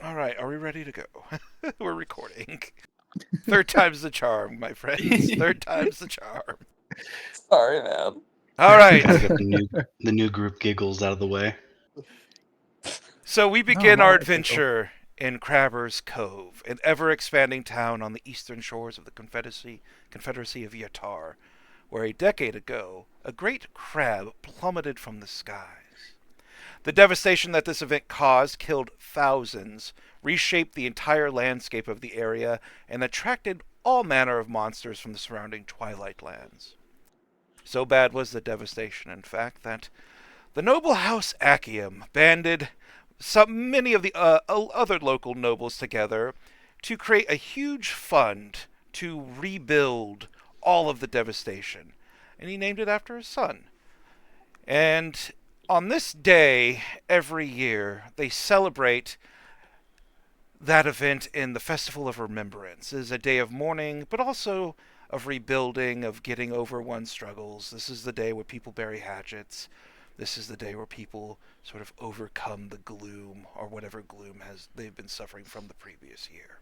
All right, are we ready to go? We're recording. Third time's the charm, my friends. Third time's the charm. Sorry, man. All right. Gotta get the new group giggles out of the way. So we No, begin I'm our alright, Pickle. adventure in Crabber's Cove, an ever-expanding town on the eastern shores of the Confederacy of Yatar, where a decade ago, a great crab plummeted from the skies. The devastation that this event caused killed thousands, reshaped the entire landscape of the area, and attracted all manner of monsters from the surrounding Twilight Lands. So bad was the devastation, in fact, that the noble house Achium banded many of the other local nobles together to create a huge fund to rebuild all of the devastation. And he named it after his son. And on this day, every year, they celebrate that event in the Festival of Remembrance. It is a day of mourning, but also of rebuilding, of getting over one's struggles. This is the day where people bury hatchets. This is the day where people sort of overcome the gloom, or whatever gloom has they've been suffering from the previous year.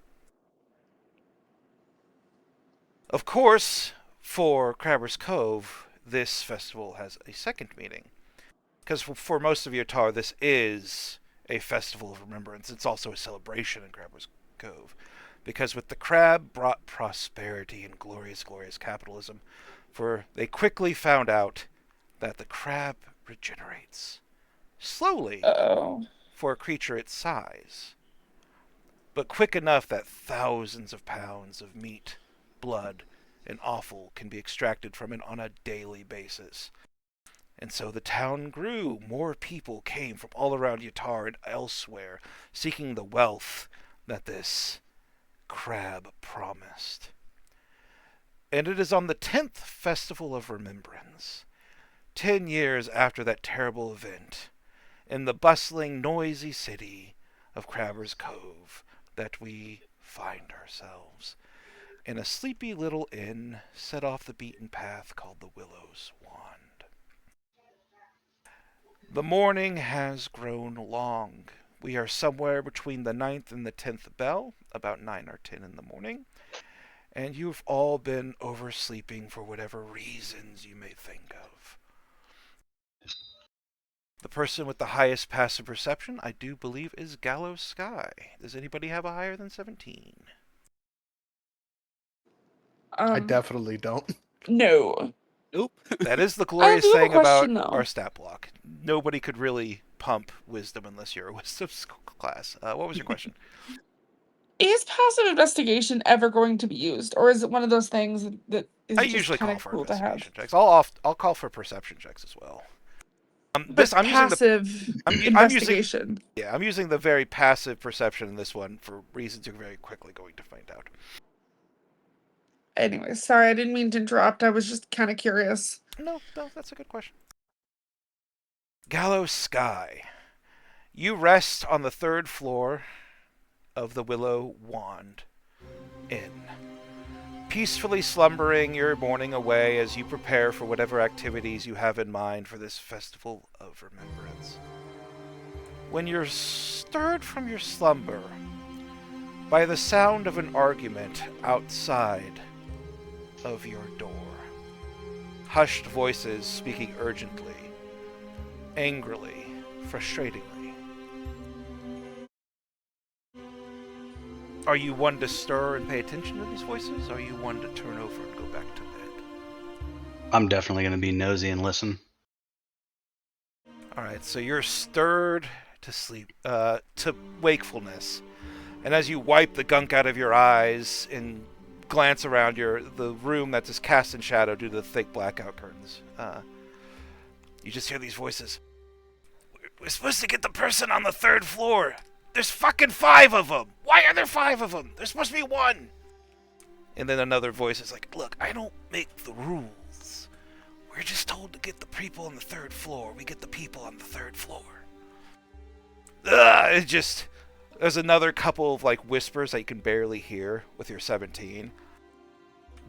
Of course, for Crabber's Cove, this festival has a second meaning. Because for most of Yotar, this is a festival of remembrance. It's also a celebration in Crabber's Cove. Because with the crab brought prosperity and glorious, glorious capitalism. For they quickly found out that the crab regenerates slowly Uh-oh. for a creature its size, but quick enough that thousands of pounds of meat, blood, and offal can be extracted from it on a daily basis. And so the town grew. More people came from all around Yatar and elsewhere, seeking the wealth that this crab promised. And it is on the 10th Festival of Remembrance, 10 years after that terrible event, in the bustling, noisy city of Crabber's Cove, that we find ourselves in a sleepy little inn set off the beaten path called the Willow's Wand. The morning has grown long. We are somewhere between the 9th and the 10th bell, about 9 or 10 in the morning, and you've all been oversleeping for whatever reasons you may think of. The person with the highest passive perception, I do believe, is Gallows Sky. Does anybody have a higher than 17? I Um, definitely don't. no. Nope. That is the I glorious do have a thing about question, though. our stat block. Nobody could really pump wisdom unless you're a wisdom class. What was your question? Is passive investigation ever going to be used, or is it one of those things that is I just usually kind call of for cool to have? investigation checks. I'll call for perception checks as well. But I'm using passive I'm using investigation. I'm using the very passive perception in this one for reasons you're very quickly going to find out. Anyway, sorry, I didn't mean to interrupt. I was just kind of curious. No, that's a good question. Gallows Sky. You rest on the 3rd floor of the Willow Wand Inn, peacefully slumbering your morning away as you prepare for whatever activities you have in mind for this festival of remembrance. When you're stirred from your slumber by the sound of an argument outside of your door. Hushed voices speaking urgently, angrily, frustratingly. Are you one to stir and pay attention to these voices? Or are you one to turn over and go back to bed? I'm definitely gonna be nosy and listen. Alright, so you're stirred to sleep, to wakefulness. And as you wipe the gunk out of your eyes and glance around the room that's just cast in shadow due to the thick blackout curtains, you just hear these voices. We're supposed to get the person on the 3rd floor. There's fucking 5 of them. Why are there 5 of them? There's supposed to be 1. And then another voice is like, look, I don't make the rules. We're just told to get the people on the 3rd floor. We get the people on the 3rd floor. It just... There's another couple of like whispers that you can barely hear with your 17.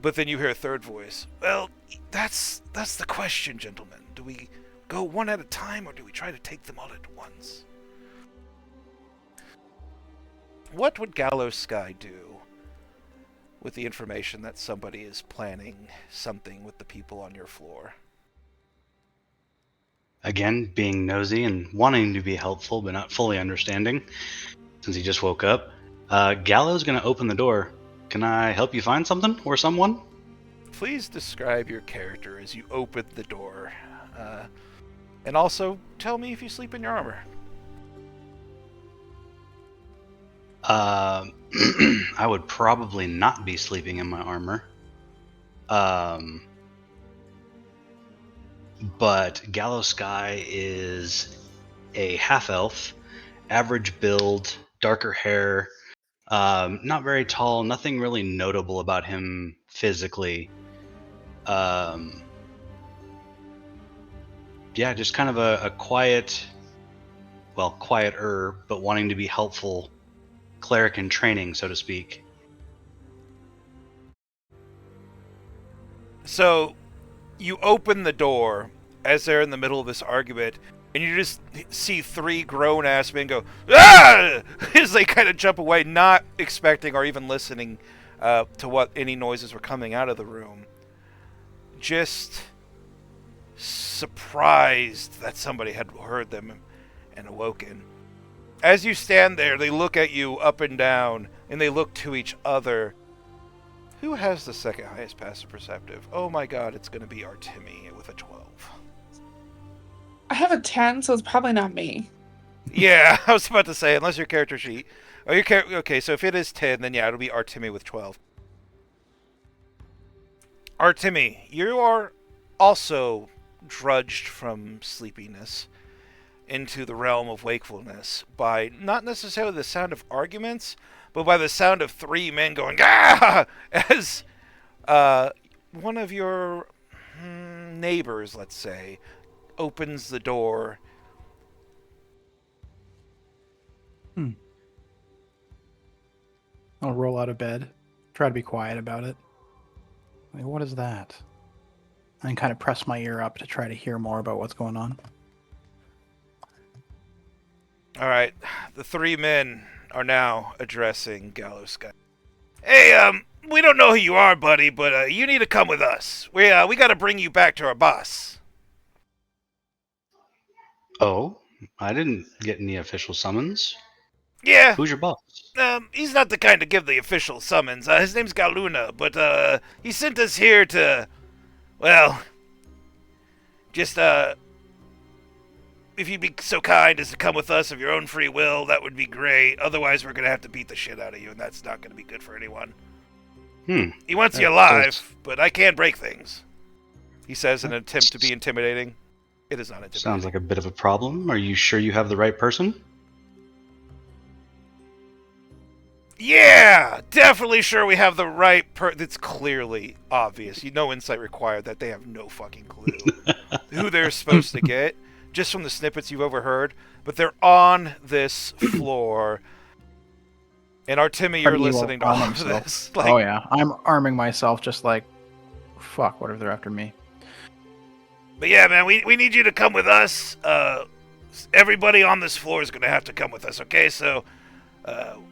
But then you hear a third voice. Well, that's the question, gentlemen. Do we go one at a time, or do we try to take them all at once? What would Gallows Sky do with the information that somebody is planning something with the people on your floor? Again, being nosy and wanting to be helpful, but not fully understanding, since he just woke up. Gallo's gonna open the door. Can I help you find something or someone? Please describe your character as you open the door. And also, tell me if you sleep in your armor. I would probably not be sleeping in my armor. But Gallows Sky is a half elf, average build, darker hair, not very tall, nothing really notable about him physically. Yeah, just kind of a quiet, well, quieter, but wanting to be helpful cleric in training, so to speak. So, you open the door as they're in the middle of this argument, and you just see three grown-ass men go, "Ah!" as they kind of jump away, not expecting or even listening to what any noises were coming out of the room. Just surprised that somebody had heard them and awoken. As you stand there, they look at you up and down, and they look to each other. Who has the second highest passive perceptive? Oh my god, it's going to be Artemi with a 12. I have a 10, so it's probably not me. Yeah, I was about to say, unless your character sheet. Oh, okay, so if it is 10, then yeah, it'll be Artemi with 12. Artemi, you are also drudged from sleepiness into the realm of wakefulness by not necessarily the sound of arguments, but by the sound of three men going, "Ah!" as one of your neighbors, let's say, opens the door. I'll roll out of bed, try to be quiet about it. Like, what is that? And kind of press my ear up to try to hear more about what's going on. All right, the three men are now addressing Gallows Sky. Hey, we don't know who you are, buddy, but you need to come with us. We got to bring you back to our boss. Oh, I didn't get any official summons. Yeah, Who's your boss? he's not the kind to give the official summons. His name's Galuna, but he sent us here to, well, just if you'd be so kind as to come with us of your own free will, that would be great. Otherwise, we're gonna have to beat the shit out of you, and that's not gonna be good for anyone. He wants you alive, but I can break things. He says in an attempt to be intimidating. It is not intimidating. Sounds like a bit of a problem. Are you sure you have the right person? Yeah, definitely sure we have the right It's clearly obvious. No insight required that they have no fucking clue who they're supposed to get, just from the snippets you've overheard. But they're on this floor. And Artemi, you're listening to all of this. Like, oh yeah, I'm arming myself just like, fuck, what if they're after me? But yeah, man, we need you to come with us. Everybody on this floor is going to have to come with us, okay? So,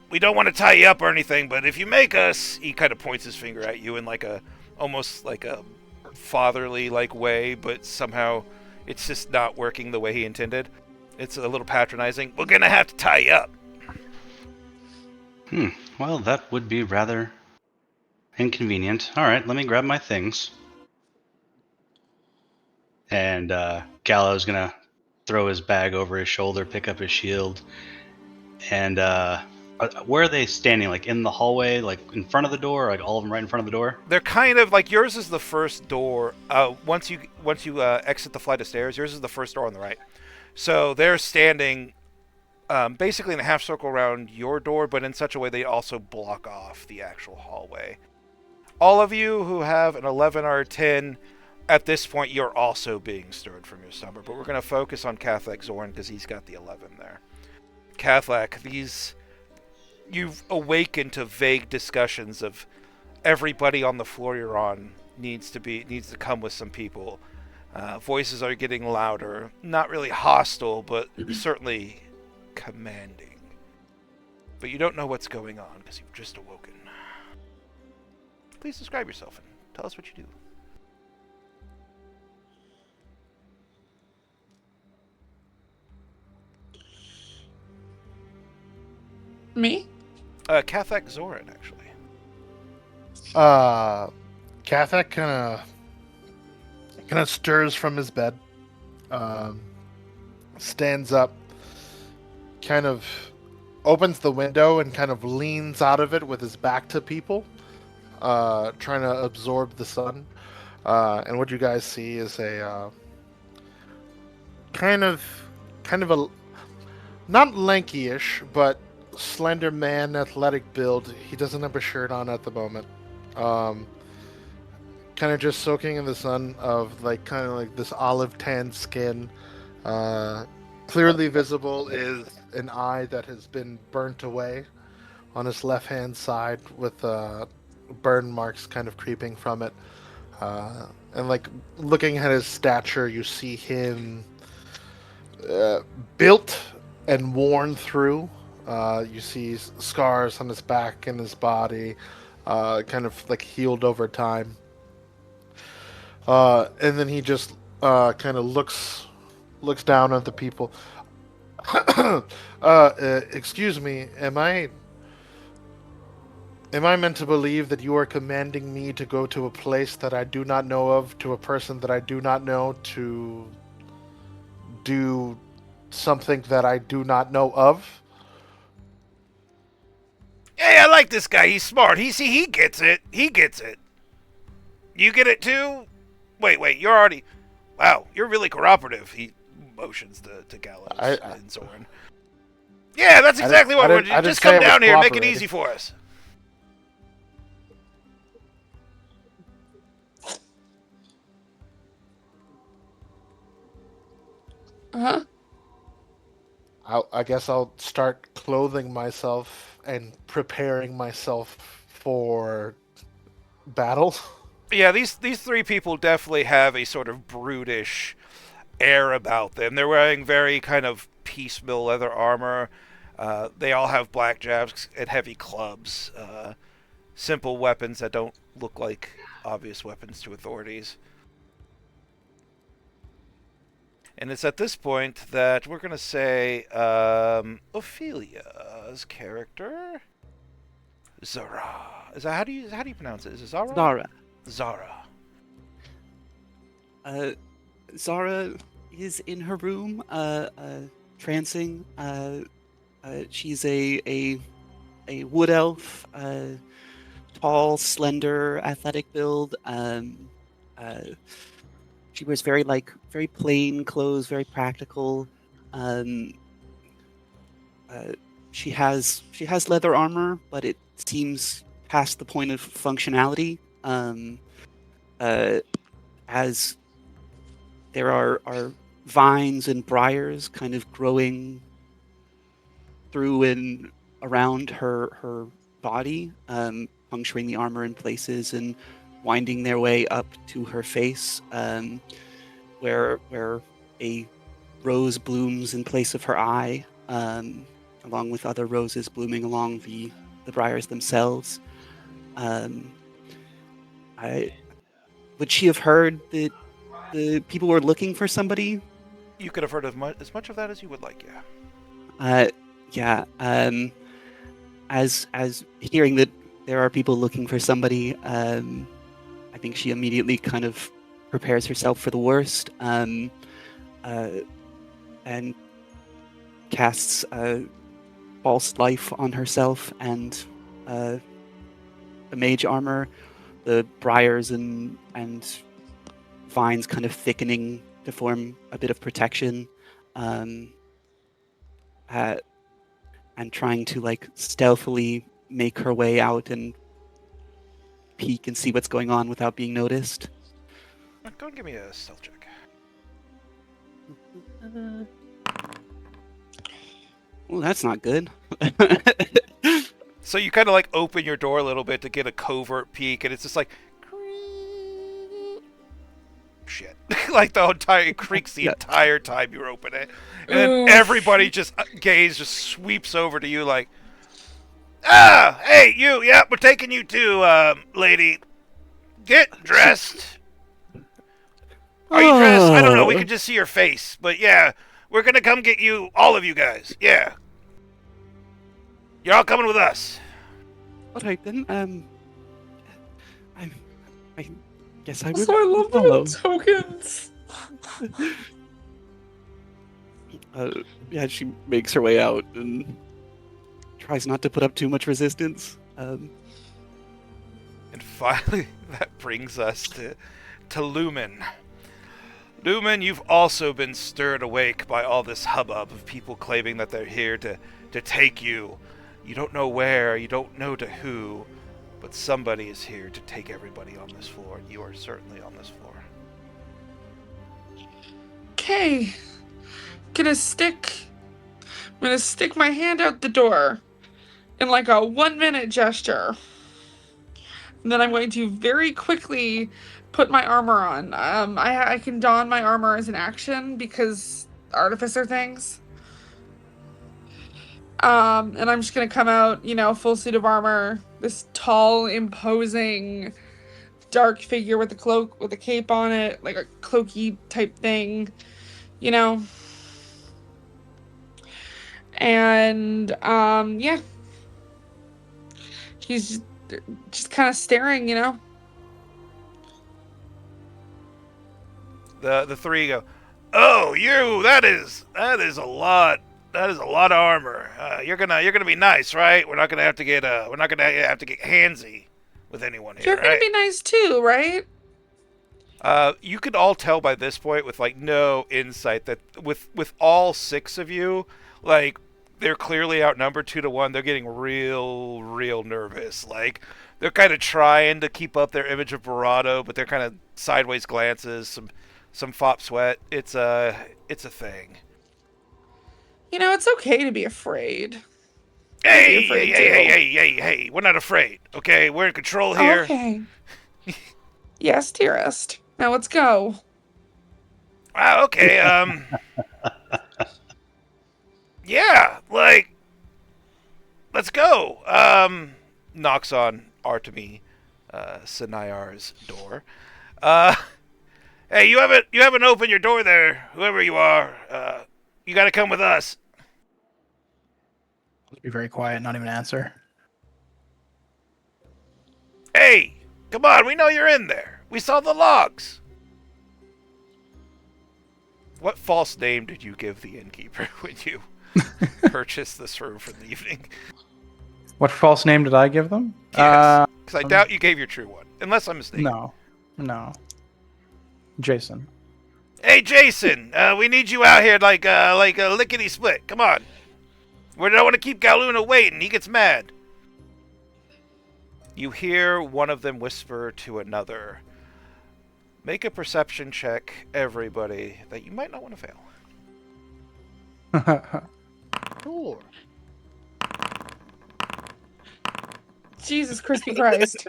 we don't want to tie you up or anything, but if you make us... He kind of points his finger at you in like almost like a fatherly like way, but somehow it's just not working the way he intended. It's a little patronizing. We're going to have to tie you up. Well, that would be rather inconvenient. All right, let me grab my things. And Gallo's gonna throw his bag over his shoulder, pick up his shield, and where are they standing? Like in the hallway, like in front of the door, like all of them right in front of the door? They're kind of like yours is the first door. Once you exit the flight of stairs, yours is the first door on the right. So they're standing basically in a half circle around your door, but in such a way they also block off the actual hallway. All of you who have an 11 or a 10, at this point you're also being stirred from your slumber, but we're going to focus on Catholic Zorn because he's got the 11 there. Catholic, you've awakened to vague discussions of everybody on the floor you're on needs to come with some people. Voices are getting louder, not really hostile, but certainly commanding. but you don't know what's going on because you've just awoken. Please describe yourself and tell us what you do. Me? Kathak Zoran, actually. Kathak kind of stirs from his bed, stands up, kind of opens the window and kind of leans out of it with his back to people, trying to absorb the sun. And what you guys see is a kind of a not lanky-ish, but slender man, athletic build. He doesn't have a shirt on at the moment. Kind of just soaking in the sun of kind of like this olive tan skin. Clearly visible is an eye that has been burnt away on his left hand side with burn marks kind of creeping from it. And like looking at his stature, you see him built and worn through. You see scars on his back and his body, kind of like healed over time. And then he just kind of looks down at the people. Excuse me, am I meant to believe that you are commanding me to go to a place that I do not know of, to a person that I do not know, to do something that I do not know of? Hey, I like this guy. He's smart. He gets it. He gets it. You get it too? Wait. You're already... Wow, you're really cooperative. He motions to Gallows and Zoran. Yeah, that's exactly what we're doing. Just come down here and make it easy for us. Uh-huh. I guess I'll start clothing myself and preparing myself for battle. Yeah, these three people definitely have a sort of brutish air about them. They're wearing very kind of piecemeal leather armor. They all have black jabs and heavy clubs. Simple weapons that don't look like obvious weapons to authorities. And it's at this point that we're going to say Ophelia's character, Zara. Is that how do you pronounce it? Is it Zara? Zara. Zara. Zara is in her room, trancing. She's a wood elf, tall, slender, athletic build. She wears very plain clothes, very practical. She has leather armor, but it seems past the point of functionality. As there are vines and briars kind of growing through and around her body, puncturing the armor in places and winding their way up to her face, where a rose blooms in place of her eye, along with other roses blooming along the briars themselves. Would she have heard that the people were looking for somebody? You could have heard of as much of that as you would like, yeah. Yeah. As hearing that there are people looking for somebody, I think she immediately kind of prepares herself for the worst, and casts false life on herself and the mage armor, the briars and vines kind of thickening to form a bit of protection, and trying to stealthily make her way out and peek and see what's going on without being noticed. Go and give me a stealth check. Well, that's not good. So you kind of open your door a little bit to get a covert peek, and it's just shit. The entire it creaks the entire time you open it, and then everybody just gaze just sweeps over to you Ah, hey, you. Yeah, we're taking you too, lady. Get dressed. Are you dressed? I don't know. We could just see your face. But yeah, we're going to come get you, all of you guys. Yeah. You're all coming with us. All right then. I guess I would Also, I love follow. the tokens. Yeah, she makes her way out and tries not to put up too much resistance. And finally, that brings us to Lumen. Lumen, you've also been stirred awake by all this hubbub of people claiming that they're here to take you. You don't know where, you don't know to who, but somebody is here to take everybody on this floor. You are certainly on this floor. Okay. I'm gonna stick my hand out the door in like a 1-minute gesture. And then I'm going to very quickly put my armor on. I can don my armor as an action because artificer things. And I'm just gonna come out, full suit of armor, this tall, imposing, dark figure with a cloak, with a cape on it, like a cloaky type thing, you know. And yeah, he's just kind of staring, The three go, "Oh, you! That is a lot. That is a lot of armor. You're gonna be nice, right? We're not gonna have to get handsy with anyone here, You're right?" gonna be nice too, right? You could all tell by this point with like no insight that with all six of you, like they're clearly outnumbered 2-1. They're getting real nervous. Like they're kind of trying to keep up their image of bravado, but they're kind of sideways glances, some fop sweat. It's a thing. It's okay to be afraid. Hey! We're not afraid. Okay, we're in control here. Okay. Yes, dearest. Now let's go. Okay. Yeah, like, let's go. Knocks on Artemi, Senayar's door. Hey, you haven't opened your door there, whoever you are. You gotta come with us. Be very quiet, not even answer. Hey, come on, we know you're in there. We saw the logs. What false name did you give the innkeeper when you purchased this room for the evening? What false name did I give them? Yes, because I doubt you gave your true one, unless I'm mistaken. No. Jason. Hey, Jason, we need you out here like a lickety split. Come on. We don't want to keep Galuna waiting. He gets mad. You hear one of them whisper to another. Make a perception check, everybody, that you might not want to fail. Sure. Jesus crispy Christ.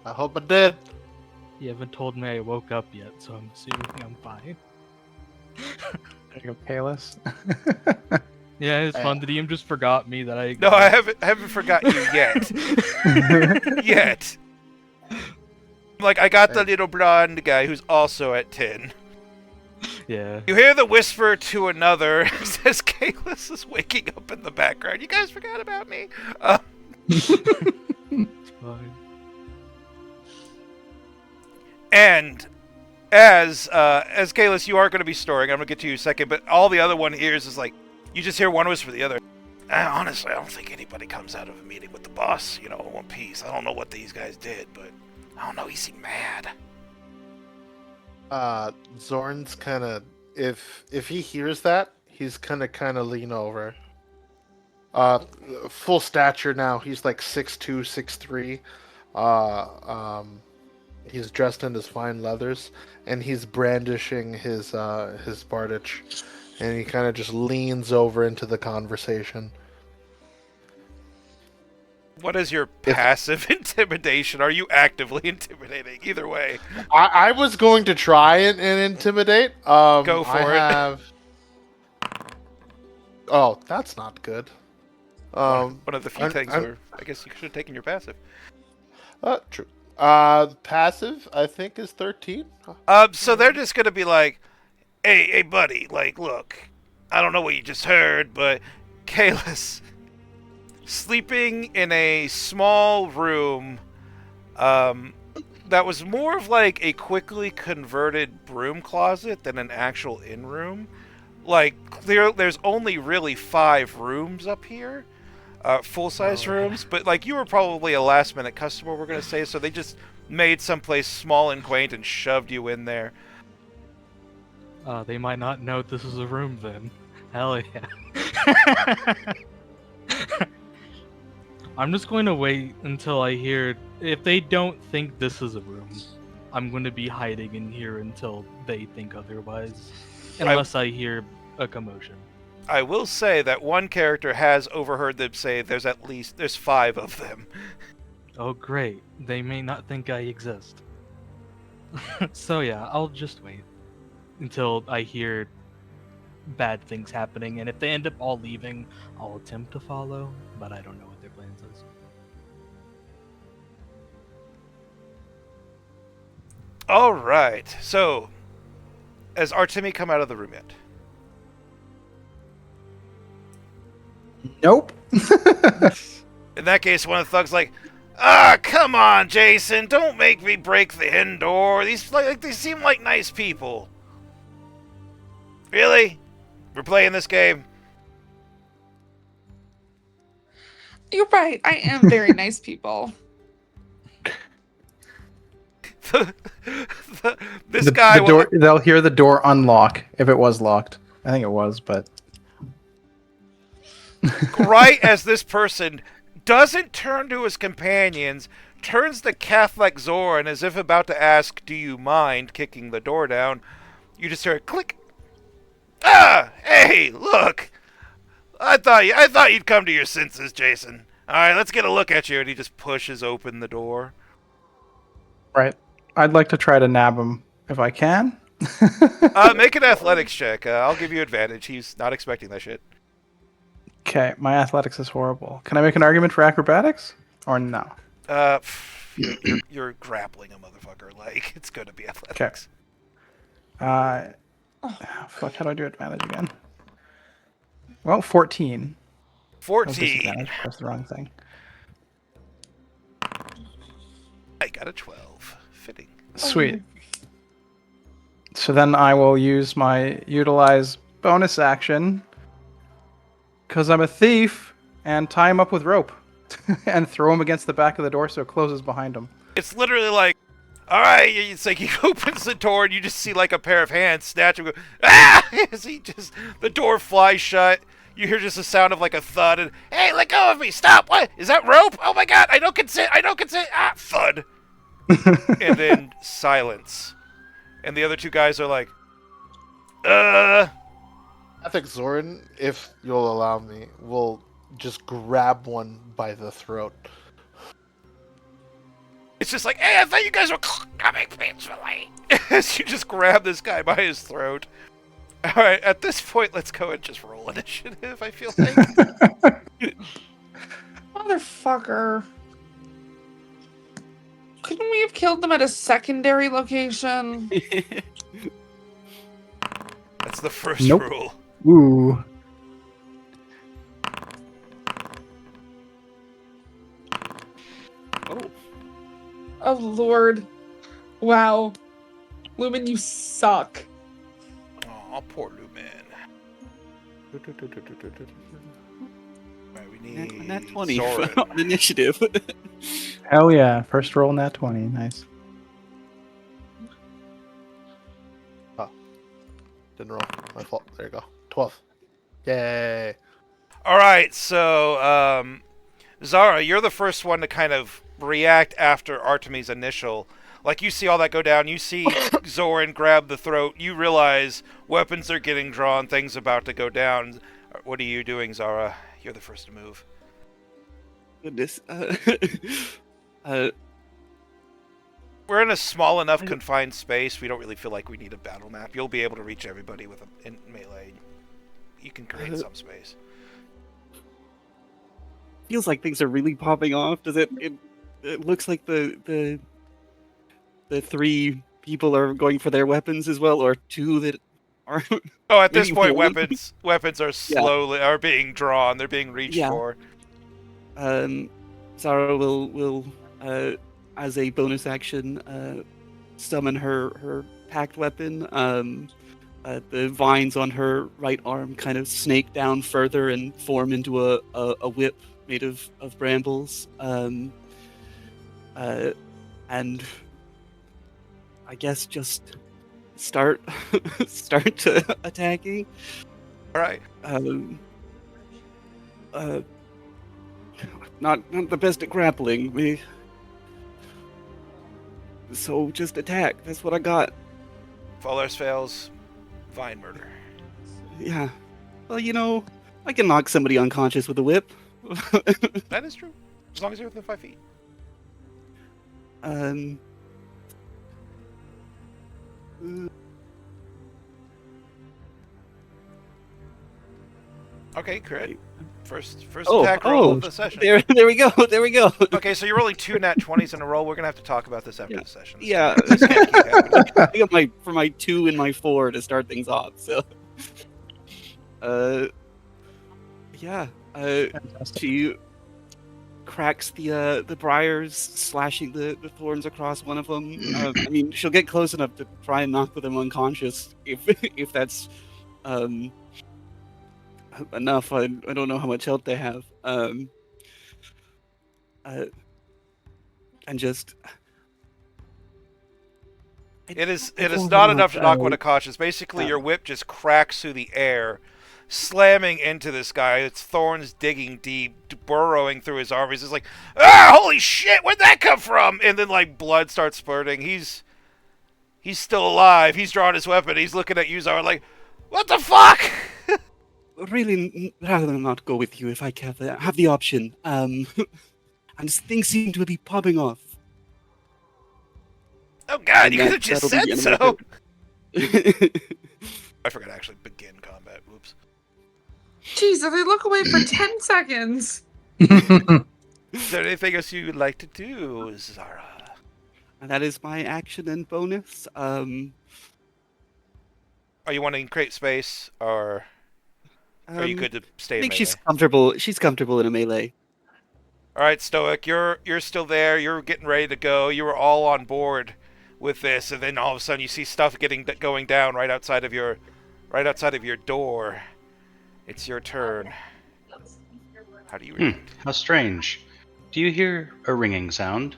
I hope I did. You haven't told me I woke up yet, so I'm assuming I'm fine. There you go, Kalis. Yeah, it's fun. The DM just forgot me that I. No, I haven't forgotten you yet. Yet. Like, I got the little blonde guy who's also at 10. Yeah. You hear the whisper to another as Kalis is waking up in the background. You guys forgot about me? It's fine. And as Kalis, you are going to be storing. I'm going to get to you in a second, but all the other one hears is like, you just hear one whisper for the other. Honestly, I don't think anybody comes out of a meeting with the boss, in one piece. I don't know what these guys did, but I don't know. He seemed mad. Zorn's kind of, if he hears that, he's gonna kind of lean over. Full stature now. He's like 6'2", 6'3". He's dressed in his fine leathers, and he's brandishing his bardage, and he kind of just leans over into the conversation. What is your passive intimidation? Are you actively intimidating? Either way. I was going to try and intimidate. Go for it. Oh, that's not good. One of the few things where I guess you should have taken your passive. True. Passive, I think, is 13. So they're just gonna be like, hey, buddy, like, look, I don't know what you just heard, but Kalis sleeping in a small room, that was more of like a quickly converted broom closet than an actual in-room. Like, there's only really 5 rooms up here, full-size rooms, but like you were probably a last-minute customer, we're gonna say, so they just made someplace small and quaint and shoved you in there. They might not know this is a room then. Hell yeah. I'm just going to wait until I hear. If they don't think this is a room, I'm going to be hiding in here until they think otherwise. Unless I hear a commotion. I will say that one character has overheard them say there's 5 of them. Oh great, they may not think I exist. So yeah, I'll just wait until I hear bad things happening, and if they end up all leaving, I'll attempt to follow, but I don't know what their plans is. Alright, so, has Artemi come out of the room yet? Nope. In that case, one of the thugs like, come on, Jason, don't make me break the inn door. These they seem like nice people. Really? We're playing this game? You're right. I am very nice people. This guy... The door, they'll hear the door unlock, if it was locked. I think it was, but... Right as this person doesn't turn to his companions, turns to Catholic Zoran as if about to ask, do you mind kicking the door down, you just hear a click. Hey, look. I thought you'd come to your senses, Jason. Alright, let's get a look at you. And he just pushes open the door. Right. I'd like to try to nab him if I can. Make an athletics check. I'll give you advantage. He's not expecting that shit. Okay, my athletics is horrible. Can I make an argument for acrobatics? Or no? You're grappling a motherfucker. Like, it's going to be Okay. athletics. Fuck, how do I do advantage again? Well, 14. 14. Press the wrong thing. I got a 12. Fitting. Sweet. So then I will utilize bonus action, because I'm a thief, and tie him up with rope. And throw him against the back of the door so it closes behind him. It's literally like, alright, it's like he opens the door and you just see like a pair of hands snatch him and go, as the door flies shut. You hear just a sound of like a thud and, hey, let go of me, stop, what? Is that rope? Oh my god, I don't consent, thud. And then silence. And the other 2 guys are like, I think Zoran, if you'll allow me, will just grab one by the throat. It's just like, hey, I thought you guys were coming peacefully. As you just grab this guy by his throat. Alright, at this point, let's go and just roll initiative, I feel like. Motherfucker. Couldn't we have killed them at a secondary location? That's the first Nope. rule. Ooh. Oh, Lord. Wow. Lumen, you suck. Aw, poor Lumen. Alright, we need Nat 20 Zoran. on initiative. Hell yeah. First roll nat 20. Nice. Didn't roll. My fault. There you go. 12. Yay. Alright, so, Zara, you're the first one to kind of react after Artemi's initial. Like, you see all that go down, you see Zoran grab the throat, you realize weapons are getting drawn, things about to go down. What are you doing, Zara? You're the first to move. Goodness. We're in a small enough confined space, we don't really feel like we need a battle map. You'll be able to reach everybody with in melee. You can create some space. feels like things are really popping off. Does it? It looks like the three people are going for their weapons as well, or two that are. Oh, at this Maybe point, one. weapons are being drawn. They're being reached Yeah. for. Zara will as a bonus action summon her packed weapon. The vines on her right arm kind of snake down further and form into a whip made of brambles. And I guess just start to attacking. All right. Not the best at grappling. So just attack. That's what I got. If all else fails, vine murder. Yeah. Well, I can knock somebody unconscious with a whip. That is true. As long as you're within 5 feet. Okay, crit. First attack roll of the session. There we go. There we go. Okay, so you're rolling 2 nat 20s in a row. We're gonna have to talk about this after the session. Yeah. This can't keep happening. I got my 2 and my 4 to start things off. So, yeah. She cracks the briars, slashing the thorns across one of them. I mean, she'll get close enough to try and knock them unconscious if that's enough. I don't know how much health they have. And just It is not enough to knock one unconscious. Basically, your whip just cracks through the air, slamming into this guy. Its thorns digging deep, burrowing through his arm. He's just like, ah, holy shit, where'd that come from? And then like blood starts spurting. He's still alive. He's drawn his weapon. He's looking at you, Zara, like, what the fuck? really rather than not go with you if I have the option. And things seem to be popping off. Oh god, you could have just said so. I forgot to actually begin combat. Whoops. Jeez, if they look away for 10 seconds. Is there anything else you would like to do, Zara? And that is my action and bonus. Are you wanting to create space, or are you good to stay in I think melee? she's comfortable in a melee. All right, Stoic, you're still there. You're getting ready to go. You were all on board with this, and then all of a sudden you see stuff going down right outside of your door. It's your turn. How do you react? How strange. Do you hear a ringing sound?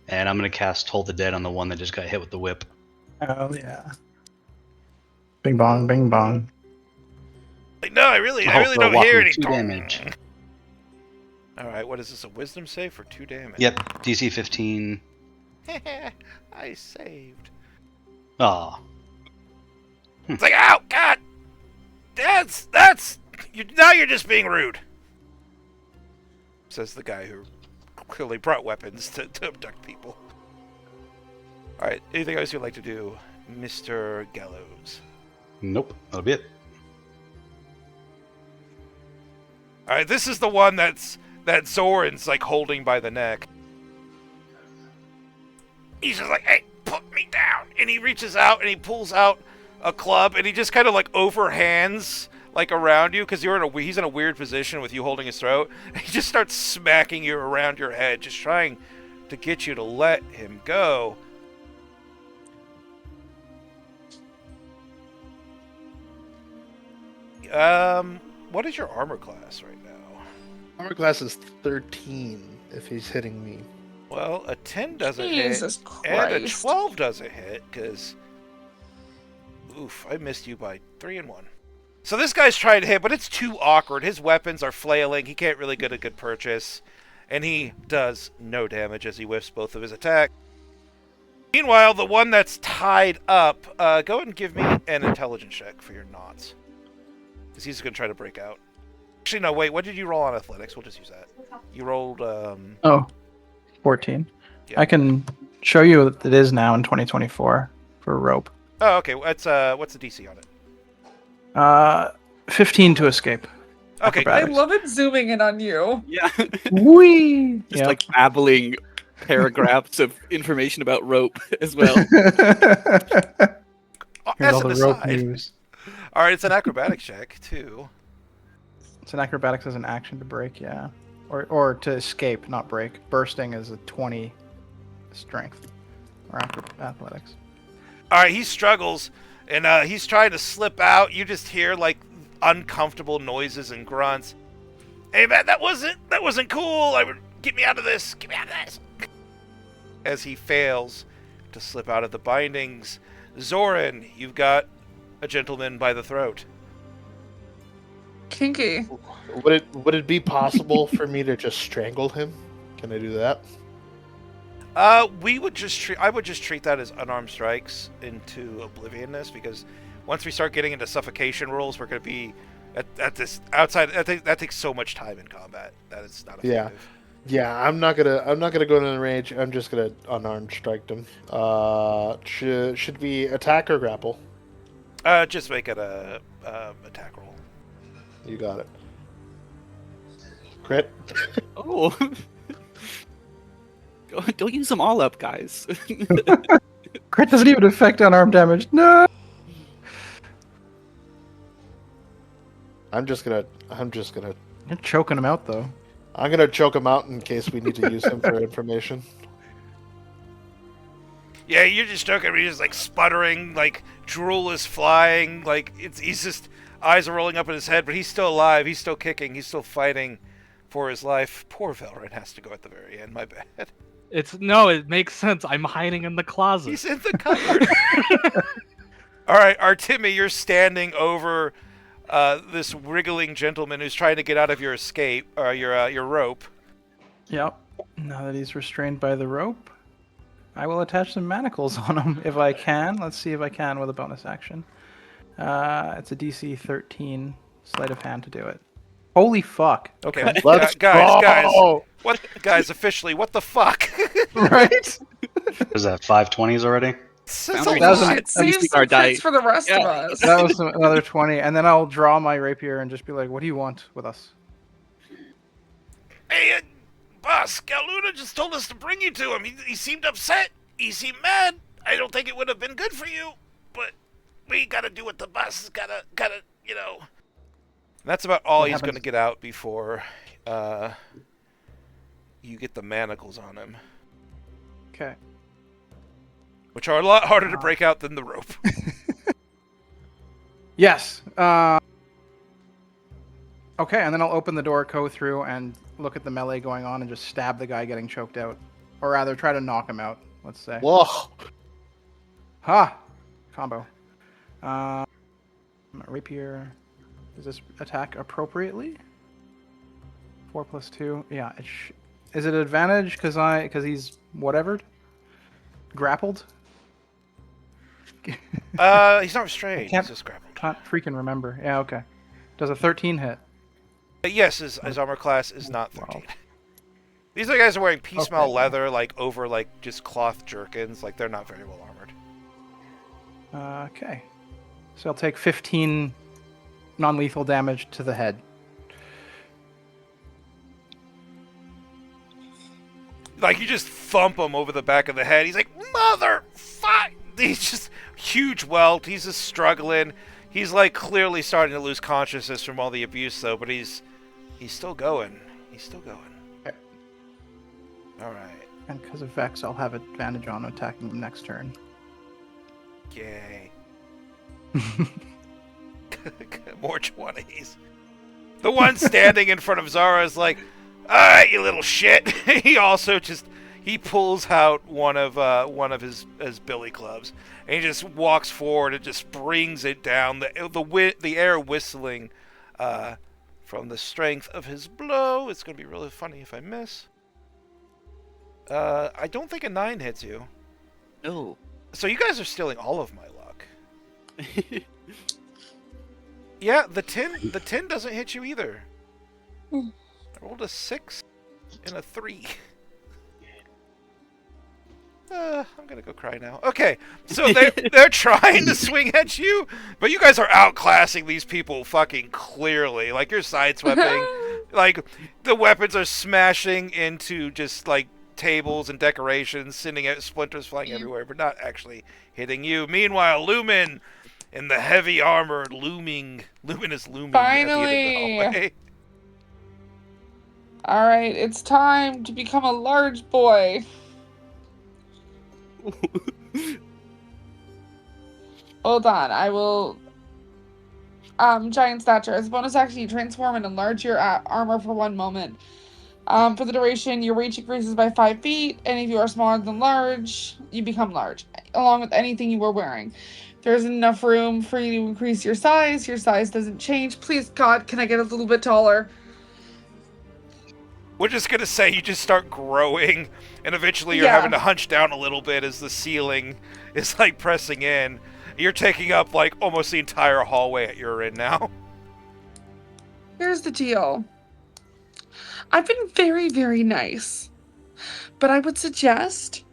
And I'm gonna cast Toll the Dead on the one that just got hit with the whip. Oh yeah. Bing bong, bing bong. Like, no, I really Also don't hear whopping 2 anything. damage. All right, what is this? A Wisdom save for 2 damage? Yep, DC 15. I saved. Aw. It's like, ow, God! That's now you're just being rude. Says the guy who clearly brought weapons to abduct people. All right, anything else you'd like to do, Mr. Gallows? Nope, that'll be it. All right, this is the one that Zoran's like holding by the neck. He's just like, hey, put me down. And he reaches out and he pulls out a club and he just kind of like overhands like around you because he's in a weird position with you holding his throat. And he just starts smacking you around your head, just trying to get you to let him go. What is your armor class right now? Armor class is 13 if he's hitting me. Well, a 10 doesn't Jesus hit, Christ. and a 12 doesn't hit, because... Oof, I missed you by 3 and 1. So this guy's trying to hit, but it's too awkward. His weapons are flailing, he can't really get a good purchase, and he does no damage as he whiffs both of his attacks. Meanwhile, the one that's tied up, go ahead and give me an intelligence check for your knots. Because he's going to try to break out. Actually, no, wait, what did you roll on athletics? We'll just use that. You rolled, 14. Yeah. I can show you what it is now in 2024 for rope. Oh, okay. What's the DC on it? 15 to escape. Okay, I Acrobatics. love it zooming in on you. Yeah. Whee! Just like babbling paragraphs of information about rope as well. Here's as all an the rope aside. news. All right, it's an acrobatics check too. It's an acrobatics as an action to break, yeah. Or to escape, not break. Bursting is a 20 strength. Or athletics. All right, he struggles, and he's trying to slip out. You just hear like uncomfortable noises and grunts. Hey man, that wasn't cool. Get me out of this. Get me out of this. As he fails to slip out of the bindings, Zoran, you've got a gentleman by the throat. Kinky. Would it be possible for me to just strangle him? Can I do that? I would just treat that as unarmed strikes into oblivionness, because once we start getting into suffocation rules, we're going to be at this outside. That takes so much time in combat that it's not effective. Yeah, I'm not gonna go into the range. I'm just gonna unarmed strike him. Should we attack or grapple? Just make it a attack roll. You got it. Crit. Oh. Don't use them all up, guys. Crit doesn't even affect unarmed damage. No! I'm just gonna You're choking him out, though. I'm gonna choke him out in case we need to use him for information. Yeah, you're just joking. He's just like sputtering, like drool is flying, like he's just eyes are rolling up in his head, but he's still alive. He's still kicking. He's still fighting for his life. Poor Velrin has to go at the very end. My bad. It makes sense. I'm hiding in the closet. He's in the cupboard. All right, Artemi, you're standing over this wriggling gentleman who's trying to get out of your escape, or your rope. Yep. Now that he's restrained by the rope, I will attach some manacles on him if I can. Let's see if I can with a bonus action. It's a DC 13 sleight of hand to do it. Holy fuck. Okay, Let's guys, go! what, guys? Officially, what the fuck? Right? Was that 520s already? It's That a was lot. It saves our some dice. fits for the rest of Yeah. us. That was another 20. And then I'll draw my rapier and just be like, what do you want with us? Hey, boss, Galuna just told us to bring you to him. He seemed upset. He seemed mad. I don't think it would have been good for you, but we gotta do what the boss is gotta, you know. That's about all What he's happens? gonna get out before you get the manacles on him, Okay. which are a lot harder to break out than the rope. Yes. Okay, and then I'll open the door, go through, and look at the melee going on and just stab the guy getting choked out. Or rather, try to knock him out, let's say. Whoa! Ha! Combo. Rapier. Does this attack appropriately? 4 plus 2. Yeah. Is it advantage because he's whatevered? Grappled? He's not restrained. can't- He's just grappled. Can't freaking remember. Yeah, okay. Does a 13 hit? Yes, his armor class is not 13. These other guys are wearing piecemeal Okay. leather, like over like just cloth jerkins. Like they're not very well armored. Okay. So I'll take 15 non-lethal damage to the head. Like you just thump him over the back of the head. He's like, "Mother fuck!" He's just huge welt. He's just struggling. He's like clearly starting to lose consciousness from all the abuse, though. But he's still going. He's still going. Okay. All right. And because of Vex, I'll have advantage on attacking him next turn. Yay. More 20s. The one standing in front of Zara is like, "Alright, you little shit." He also he pulls out one of his billy clubs and he just walks forward and just brings it down, the air whistling from the strength of his blow. It's gonna be really funny if I miss. I don't think a 9 hits you. No. So you guys are stealing all of my luck. Yeah, the 10 doesn't hit you either. I rolled a 6 and a 3. I'm gonna go cry now. Okay, so they're trying to swing at you, but you guys are outclassing these people fucking clearly. Like, you're sidesweeping. Like, the weapons are smashing into just, like, tables and decorations, sending out splinters flying everywhere, but not actually hitting you. Meanwhile, Lumen, in the heavy armor, Lumen is looming at the end of the Finally! hallway. Alright, it's time to become a large boy. Hold on, I will... giant stature. As a bonus action, you transform and enlarge your armor for 1 moment. For the duration, your reach increases by 5 feet, and if you are smaller than large, you become large, along with anything you were wearing. There's enough room for you to increase your size. Your size doesn't change. Please, God, can I get a little bit taller? We're just gonna say you just start growing, and eventually you're Yeah. having to hunch down a little bit as the ceiling is, like, pressing in. You're taking up, like, almost the entire hallway that you're in now. Here's the deal. I've been very, very nice, but I would suggest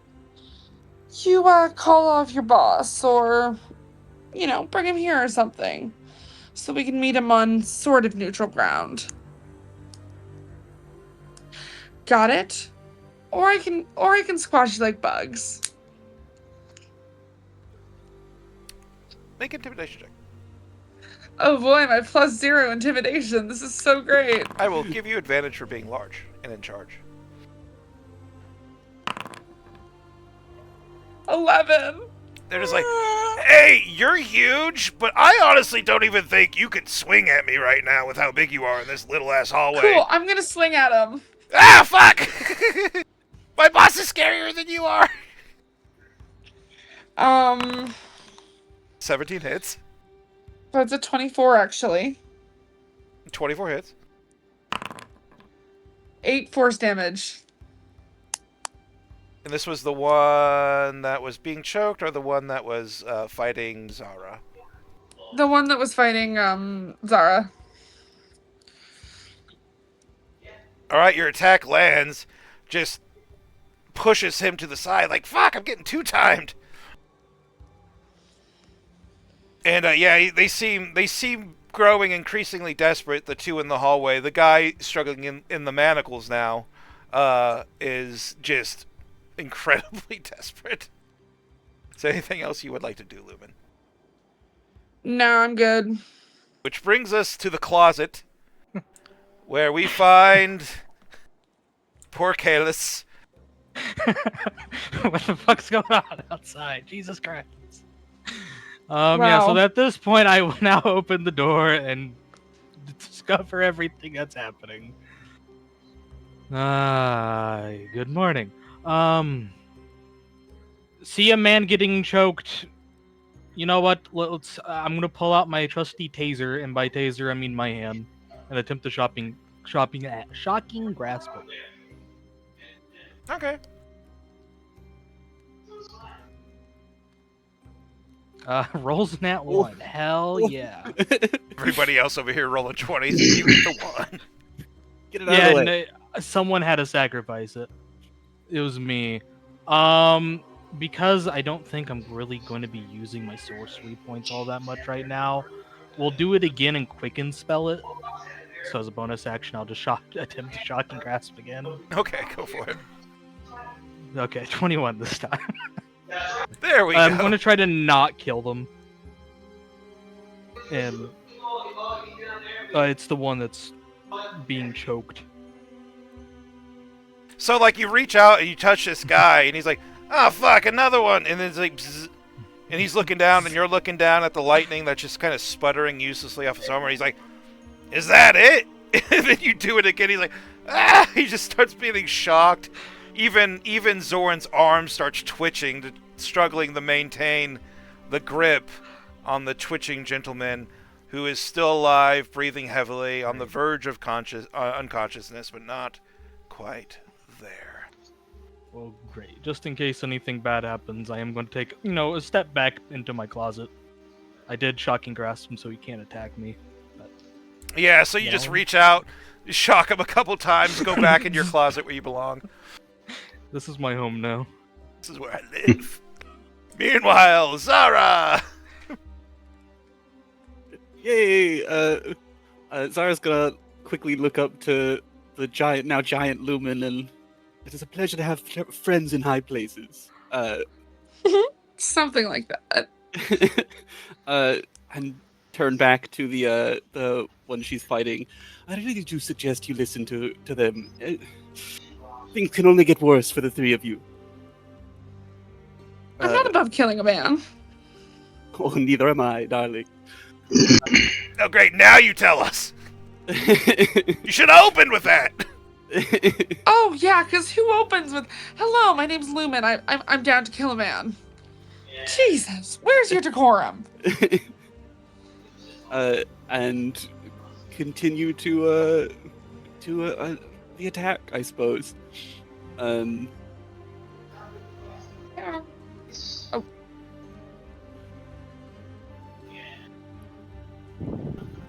you call off your boss, or, bring him here or something, so we can meet him on sort of neutral ground. Got it? Or I can squash you like bugs. Make an intimidation check. Oh boy, my +0 intimidation. This is so great. I will give you advantage for being large and in charge. 11. They're just like, hey, you're huge, but I honestly don't even think you could swing at me right now with how big you are in this little-ass hallway. Cool, I'm gonna swing at him. Ah, fuck! My boss is scarier than you are! 17 hits. That's a 24, actually. 24 hits. 8 force damage. And this was the one that was being choked, or the one that was fighting Zara? The one that was fighting, Zara. Alright, your attack lands, just pushes him to the side, like, fuck, I'm getting two-timed! And, yeah, they seem growing increasingly desperate, the two in the hallway. The guy struggling in the manacles now is just incredibly desperate. Is there anything else you would like to do, Lumen? No, I'm good. Which brings us to the closet, where we find poor Kalis. What the fuck's going on outside? Jesus Christ. Yeah, Wow. so at this point, I will now open the door and discover everything that's happening. Good morning. See a man getting choked. You know what? I'm gonna pull out my trusty taser, and by taser I mean my hand, and attempt to shocking grasp it. Okay. Rolls nat 1. Hell yeah. Everybody else over here rolling 20s, and you get the one. Get it out of the way. Yeah, someone had to sacrifice it. It was me. Because I don't think I'm really going to be using my sorcery points all that much right now, we'll do it again and quicken spell it. So as a bonus action, I'll just attempt to shock and grasp again. Okay, go for it. Okay, 21 this time. There we I'm go. going to try to not kill them. And it's the one that's being choked. So, like, you reach out and you touch this guy, and he's like, oh, fuck, another one. And then it's like, bzz, and he's looking down, and you're looking down at the lightning that's just kind of sputtering uselessly off his armor. He's like, is that it? And then you do it again. He's like, ah! He just starts feeling shocked. Even Zoran's arm starts twitching, struggling to maintain the grip on the twitching gentleman who is still alive, breathing heavily, on the verge of unconsciousness, but not quite there. Well, great. Just in case anything bad happens, I am going to take, a step back into my closet. I did shocking grasp him so he can't attack me. But, Yeah, so you just reach out, you shock him a couple times, go back in your closet where you belong. This is my home now. This is where I live. Meanwhile, Zara! Yay! Zara's gonna quickly look up to the giant Lumen, and it is a pleasure to have friends in high places. Something like that. And turn back to the one she's fighting. I really do suggest you listen to them. Things can only get worse for the three of you. I'm not above killing a man. Oh, neither am I, darling. Oh, great, now you tell us! You should have opened with that! Oh yeah, because who opens with "Hello, my name's Lumen. I'm down to kill a man." Jesus, where's your decorum? And continue to the attack, I suppose. Yeah.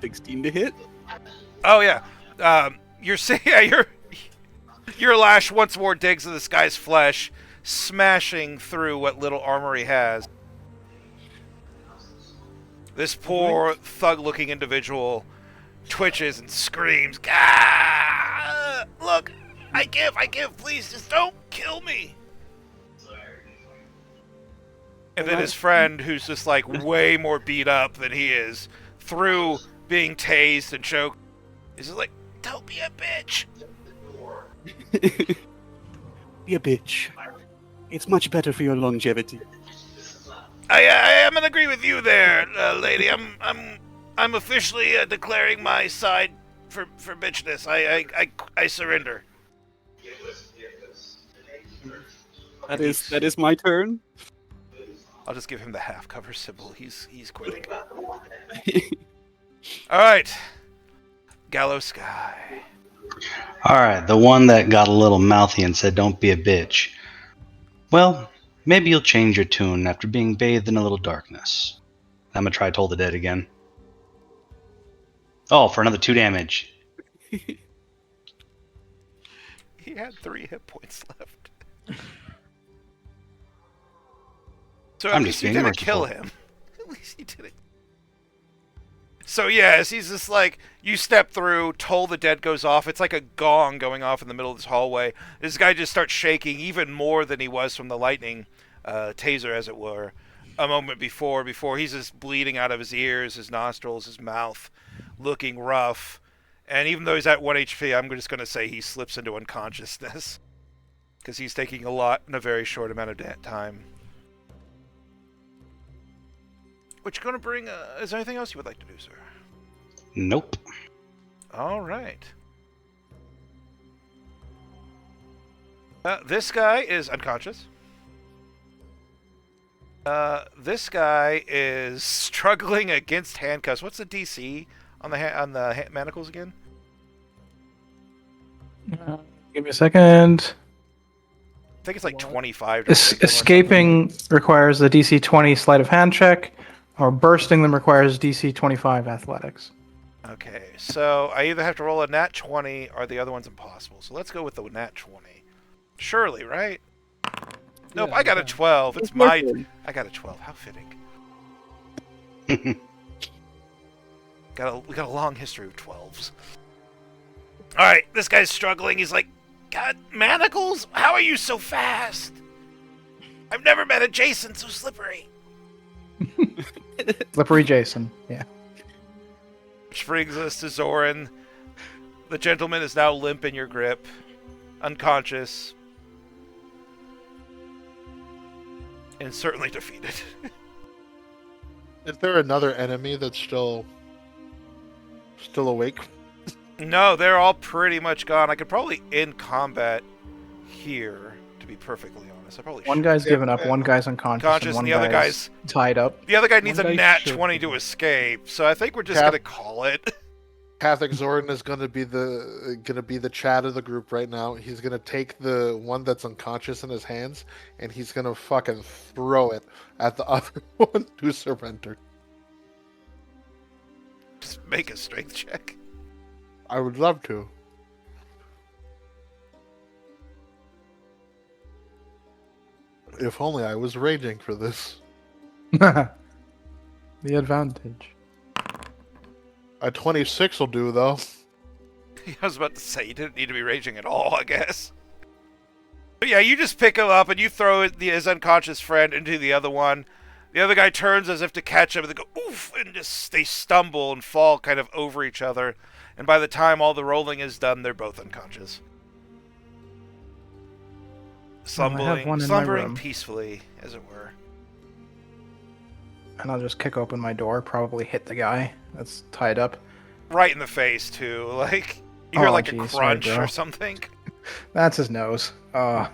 16 to hit. Oh, yeah. Your lash once more digs into this guy's flesh, smashing through what little armor he has. This poor, thug-looking individual twitches and screams, "Gah! Look, I give, please, just don't kill me!" And then his friend, who's just like way more beat up than he is, through being tased and choked, is just like, "Don't be a bitch!" Be a bitch. It's much better for your longevity. I am in agree with you there, lady. I'm officially declaring my side for bitchness. I surrender. That is my turn. I'll just give him the half cover symbol. He's quitting. All right, Gallow Sky. All right, the one that got a little mouthy and said, "Don't be a bitch." Well, maybe you'll change your tune after being bathed in a little darkness. I'm gonna try Toll the Dead again. Oh, for another 2 damage. He had 3 hit points left. So at I'm least just you being didn't kill merciful. him. At least you didn't. So yes, he's just like, you step through, Toll the Dead goes off. It's like a gong going off in the middle of this hallway. This guy just starts shaking even more than he was from the lightning taser, as it were, a moment before he's just bleeding out of his ears, his nostrils, his mouth, looking rough. And even though he's at 1 HP, I'm just going to say he slips into unconsciousness. Because he's taking a lot in a very short amount of time. Which going to bring... is there anything else you would like to do, sir? Nope. All right. This guy is unconscious. This guy is struggling against handcuffs. What's the DC on the manacles again? Give me a second. I think it's like 25 to break them or something. Escaping requires the DC 20 sleight of hand check, or bursting them requires DC 25 athletics. Okay, so I either have to roll a nat 20 or the other one's impossible. So let's go with the nat 20. Surely, right? Nope, Yeah, I got a yeah. 12. It's my... I got a 12. How fitting. We got a long history of 12s. All right, this guy's struggling. He's like, "God, manacles? How are you so fast? I've never met a Jason so slippery." Slippery Jason, yeah. Which brings us to Zoran. The gentleman is now limp in your grip, unconscious, and certainly defeated. Is there another enemy that's still awake? No, they're all pretty much gone. I could probably end combat here, to be perfectly honest. I probably One should. guy's given up, one guy's unconscious, Conscious, and one and the other guy's tied up. The other guy needs One a guy nat should 20 be. to escape, so I think we're just Cap- gonna call it. Catholic Zoran is gonna be the Chad of the group right now. He's gonna take the one that's unconscious in his hands, and he's gonna fucking throw it at the other one who surrendered. Just make a strength check. I would love to. If only I was raging for this. The advantage. A 26 will do, though. I was about to say, you didn't need to be raging at all, I guess. But yeah, you just pick him up and you throw his unconscious friend into the other one. The other guy turns as if to catch him, and they go, oof, and they stumble and fall kind of over each other. And by the time all the rolling is done, they're both unconscious. Well, I have one in my slumbering room. peacefully, as it were. And I'll just kick open my door, probably hit the guy that's tied up. Right in the face, too. Like, you hear like geez, a crunch sorry, bro. or something. That's his nose. God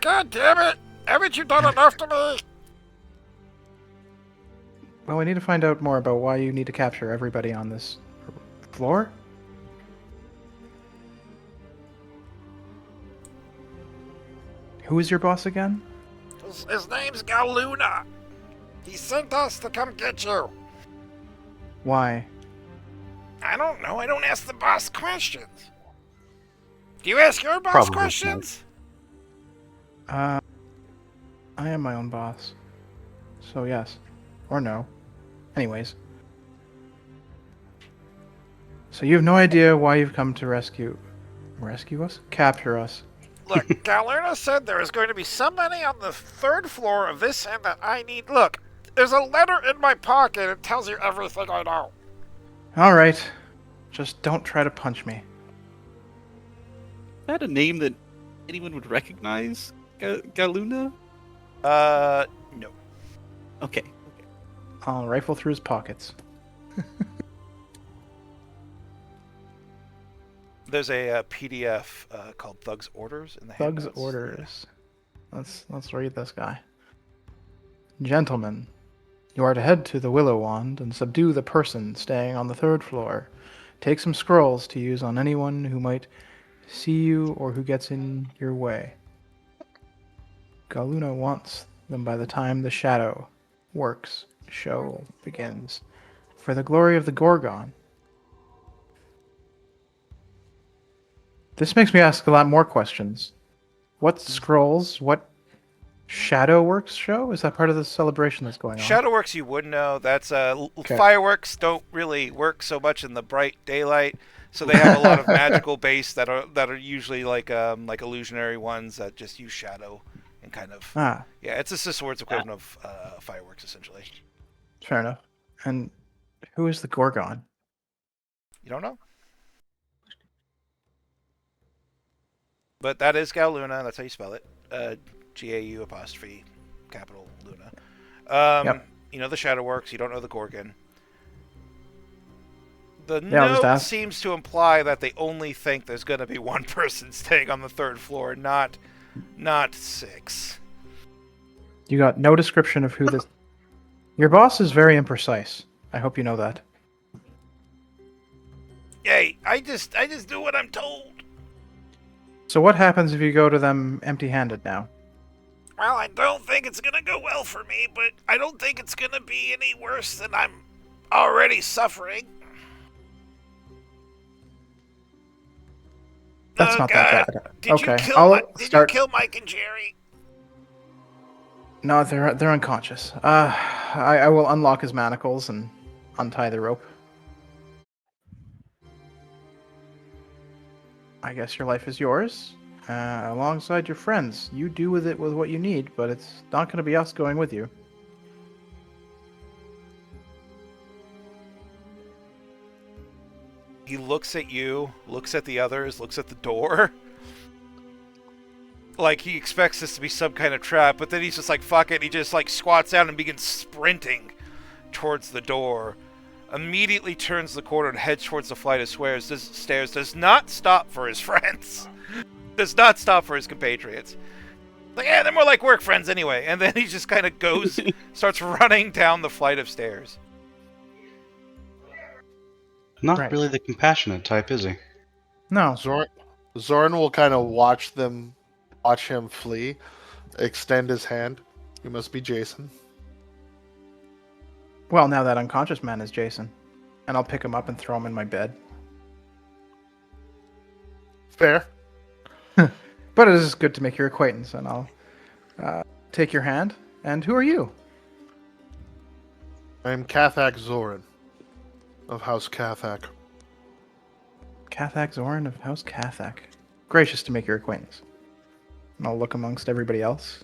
damn it! Haven't you done enough to me? Well, we need to find out more about why you need to capture everybody on this floor. Who is your boss again? His name's Galuna. He sent us to come get you. Why? I don't know. I don't ask the boss questions. Do you ask your boss Probably questions? I am my own boss. So yes. Or no. Anyways. So you have no idea why you've come to rescue us? Capture us. Look, Galuna said there is going to be somebody on the 3rd floor of this inn that I need. Look, there's a letter in my pocket. It tells you everything I know. Alright. Just don't try to punch me. Is that a name that anyone would recognize? Galuna? No. Okay. I'll rifle through his pockets. There's a PDF called Thug's Orders in the Thug's handouts. orders. Let's read this guy. Gentlemen, you are to head to the Willow Wand and subdue the person staying on the 3rd floor. Take some scrolls to use on anyone who might see you or who gets in your way. Galuna wants them by the time the Shadow Works show begins. For the glory of the Gorgon. This makes me ask a lot more questions. What scrolls? What Shadow Works show? Is that part of the celebration that's going on? Shadowworks, you would know. That's Okay. Fireworks don't really work so much in the bright daylight, so they have a lot of magical base that are usually like illusionary ones that just use shadow and kind of Ah, yeah. It's just the sword's equivalent of fireworks essentially. fair enough. And who is the Gorgon? You don't know, but that is Galuna. That's how you spell it. Gau apostrophe capital Luna. Yep. You know the Shadowworks. You don't know the Gorgon. The Yeah, I'll just note ask. seems to imply that they only think there's going to be one person staying on the 3rd floor, not 6. You got no description of who this... Your boss is very imprecise. I hope you know that. Hey, I just do what I'm told. So what happens if you go to them empty-handed now? Well, I don't think it's going to go well for me, but I don't think it's going to be any worse than I'm already suffering. That's not that bad. Did Okay, you kill Mike and Jerry? No, they're unconscious. I will unlock his manacles and untie the rope. I guess your life is yours, alongside your friends. You do with it with what you need, but it's not going to be us going with you. He looks at you, looks at the others, looks at the door. Like he expects this to be some kind of trap, but then he's just like, fuck it. He just like squats down and begins sprinting towards the door. Immediately turns the corner and heads towards the flight of stairs. Does not stop for his friends. Does not stop for his compatriots. Like, yeah, they're more like work friends anyway. And then he just kind of goes, starts running down the flight of stairs. Not Right. really the compassionate type, is he? No. Zorn will kind of watch him flee, extend his hand. You must be Jason. Well, now that unconscious man is Jason. And I'll pick him up and throw him in my bed. Fair. But it is good to make your acquaintance, and I'll take your hand. And who are you? I'm Kathak Zoran of House Kathak. Kathak Zoran of House Kathak. Gracious to make your acquaintance. And I'll look amongst everybody else.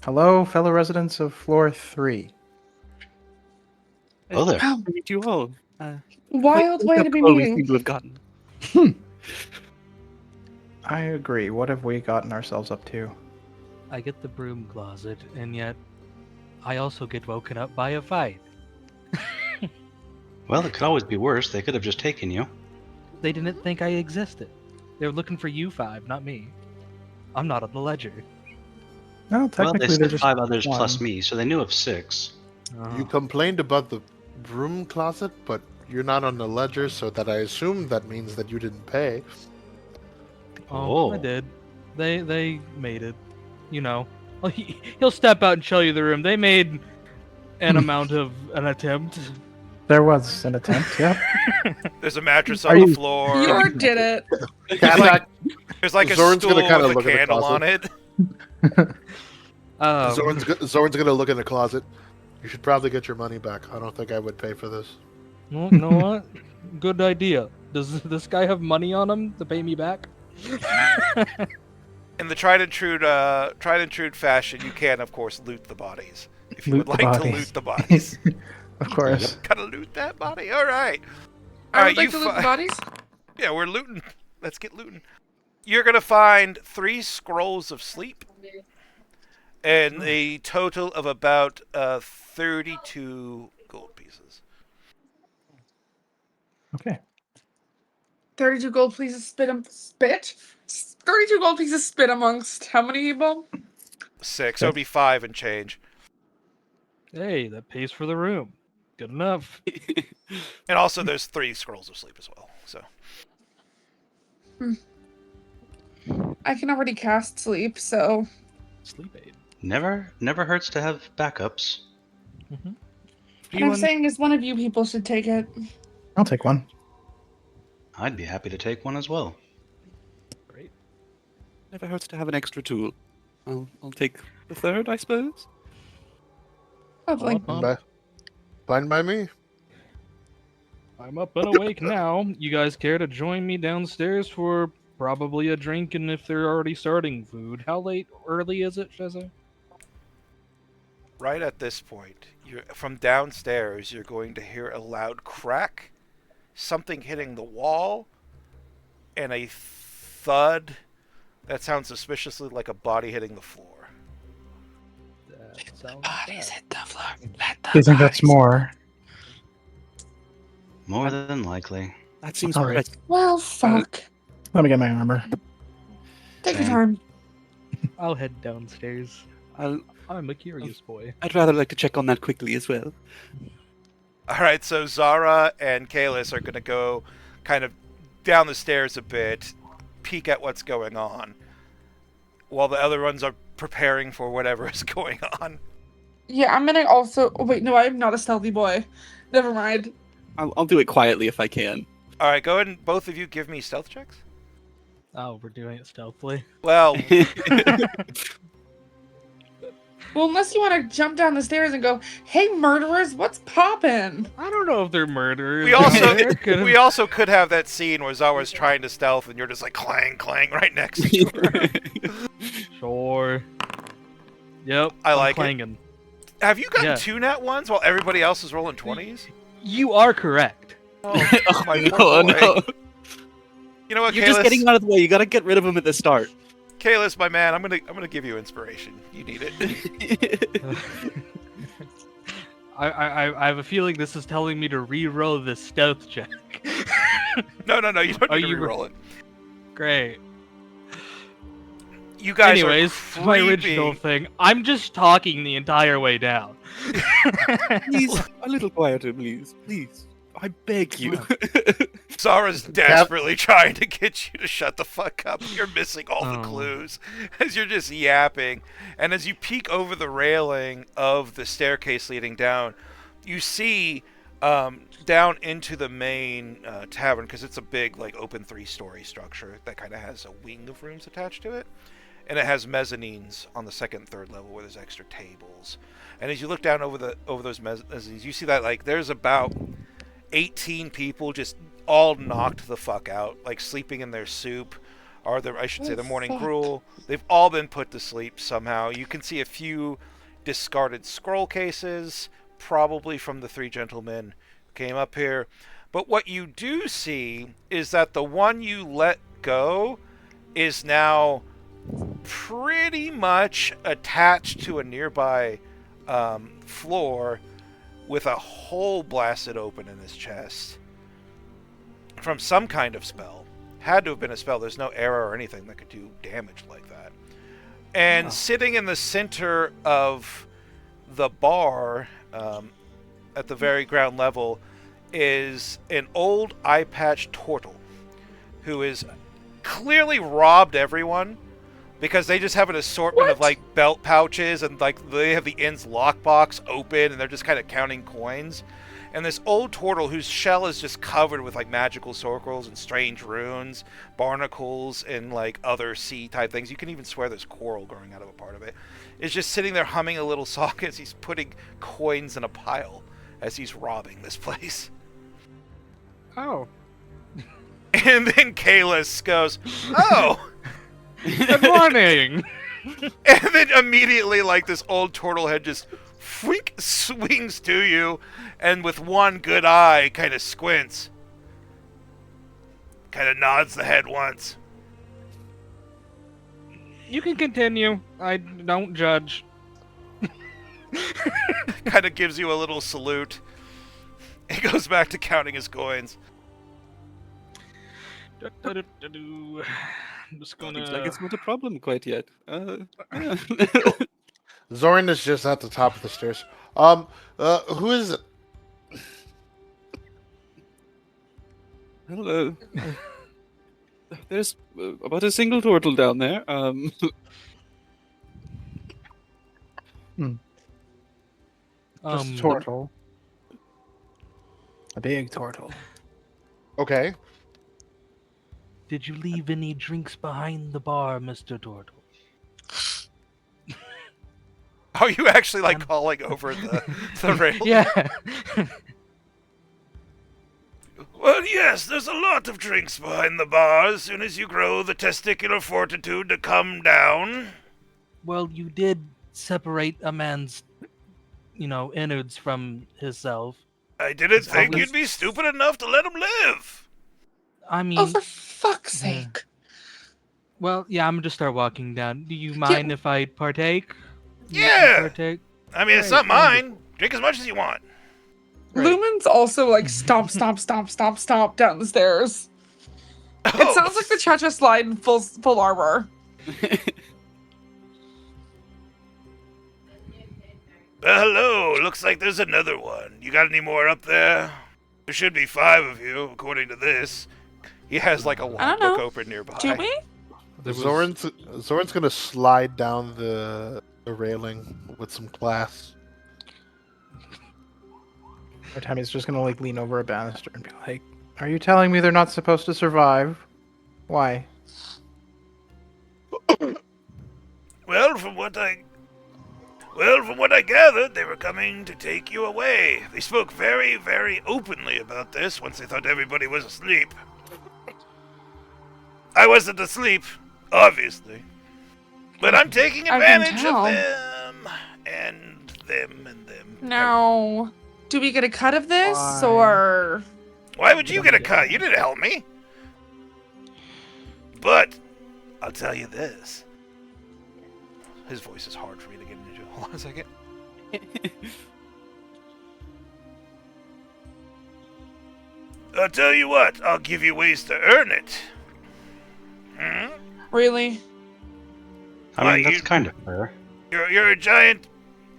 Hello, fellow residents of floor 3. Oh there. Wow, Meet you all. wild Quite way the to be call we meeting. seem to have gotten. I agree. What have we gotten ourselves up to? I get the broom closet, and yet I also get woken up by a fight. Well, it could always be worse. They could have just taken you. They didn't think I existed. They were looking for you 5, not me. I'm not on the ledger. No, Well, they technically they're said just 5 others one. plus me, so they knew of 6. You complained about the broom closet, but you're not on the ledger, so that I assume that means that you didn't pay. I did. They made it. You know. He'll step out and show you the room. They made an amount of an attempt. There was an attempt, yep. There's a mattress Are on the you- floor. Yor did it. Kathak, There's like a Zoran's stool gonna kinda with a look at the candle closet. on it. Zoran's gonna look in the closet. You should probably get your money back. I don't think I would pay for this. Well, you know what? Good idea. Does this guy have money on him to pay me back? In the tried and true fashion, you can, of course, loot the bodies. If you Loot would the like to bodies. loot the bodies. Of course. Gotta loot that body? Alright. I would Alright, like to loot the bodies. Yeah, we're looting. Let's get looting. You're gonna find 3 scrolls of sleep. And a total of about 32 gold pieces. Okay. 32 gold pieces spit? 32 gold pieces spit amongst how many people? 6. So it'd be 5 and change. Hey, that pays for the room. Good enough. And also there's 3 scrolls of sleep as well. So I can already cast sleep, so Sleep aid. Never hurts to have backups. what I'm saying is one of you people should take it. I'll take one. I'd be happy to take one as well. Great. Never hurts to have an extra tool. I'll take the third, I suppose. Lovely. Fine by me. I'm up and awake now. You guys care to join me downstairs for probably a drink, and if they're already starting food? How early is it, Sheza? right at this point, from downstairs, you're going to hear a loud crack, something hitting the wall, and a thud that sounds suspiciously like a body hitting the floor. That sounds Bodies bad. hit the floor. Let the Do you think that's bodies- more? More than likely. That seems All right. correct. Well, fuck. Let me get my armor. Take your Same. time. I'll head downstairs. I'm a curious boy. I'd rather like to check on that quickly as well. Alright, so Zara and Kalis are going to go kind of down the stairs a bit, peek at what's going on, while the other ones are preparing for whatever is going on. Yeah, I'm gonna also. Oh, wait, no, I'm not a stealthy boy. Never mind. I'll do it quietly if I can. Alright, go ahead and both of you give me stealth checks. Oh, we're doing it stealthily. Well, Well, unless you want to jump down the stairs and go, "Hey, murderers, what's poppin'?" I don't know if they're murderers. we also Could've- we also could have that scene where Zara's trying to stealth and you're just like clang, clang right next to her. Sure. Yep. I I'm like it. clanging. Have you gotten Yeah. 2 nat ones while everybody else is rolling 20s? You are correct. Oh, my no, poor boy. no. You know what, You're just Kalis? getting out of the way. You gotta get rid of him at the start. Kalis, my man, I'm gonna give you inspiration. You need it. I have a feeling this is telling me to re-roll this stealth check. No, you don't Oh, need to you were- re-roll it. Great. You guys Anyways, are to my creepy. original thing, I'm just talking the entire way down. Please, a little quieter, please. Please. I beg you. Zara's desperately trying to get you to shut the fuck up. You're missing all the Oh. clues as you're just yapping. And as you peek over the railing of the staircase leading down, you see down into the main tavern, because it's a big, like, open 3-story structure that kind of has a wing of rooms attached to it. and it has mezzanines on the second and third level where there's extra tables. And as you look down over those mezzanines, you see that like there's about 18 people just all knocked the fuck out, like sleeping in their soup, or I should say, their morning fuck. gruel. They've all been put to sleep somehow. You can see a few discarded scroll cases, probably from the three gentlemen who came up here. But what you do see is that the one you let go is now pretty much attached to a nearby floor with a hole blasted open in his chest from some kind of spell. Had to have been a spell. There's no arrow or anything that could do damage like that. And sitting in the center of the bar, at the very ground level, is an old eye-patched turtle who is clearly robbed everyone because they just have an assortment of like belt pouches and like they have the end's lockbox open and they're just kind of counting coins. And this old turtle whose shell is just covered with like magical circles and strange runes, barnacles, and like other sea type things. You can even swear there's coral growing out of a part of it. Is just sitting there humming a little song as he's putting coins in a pile as he's robbing this place. Oh. And then Kalis goes, "Oh!" Good morning. And then immediately, like, this old turtle head just swings to you, and with one good eye, kind of squints. Kind of nods the head once. You can continue. I don't judge. Kind of gives you a little salute. He goes back to counting his coins. I'm just gonna. Seems like it's not a problem quite yet. Yeah. Zoran is just at the top of the stairs. Who is it? Well, there's about a single turtle down there. Just a turtle. A big turtle. Okay. Did you leave any drinks behind the bar, Mr. Turtle? Are you actually, like, calling over the rail? Yeah. Well, yes, there's a lot of drinks behind the bar as soon as you grow the testicular fortitude to come down. Well, you did separate a man's, innards from himself. I didn't It's think always- you'd be stupid enough to let him live. I mean, Oh, for fuck's Yeah. sake. well, yeah, I'm gonna just start walking down. Do you mind if I partake? Yeah. Partake? I mean, it's Right, not mine. Drink as much as you want. Right. Lumen's also like stomp, stomp, stomp, stomp, stomp down the stairs. It sounds like the Cha-Cha slide in full armor. Well, hello. Looks like there's another one. You got any more up there? There should be 5 of you, according to this. He has like a I don't logbook know. open nearby. Do we? Zoran's gonna slide down the railing with some class. Every time he's just gonna like lean over a banister and be like, "Are you telling me they're not supposed to survive? Why?" Well, from what I gathered, they were coming to take you away. They spoke very, very openly about this once they thought everybody was asleep. I wasn't asleep, obviously. But I'm taking I can advantage tell. of them. And them and them. Now, do we get a cut of this, Why? or... Why would you get a cut? You didn't help me. But, I'll tell you this. His voice is hard for me to get into. Hold on a second. I'll tell you what, I'll give you ways to earn it. Hmm? Really? I Why, mean, that's you- kind of fair. You're a giant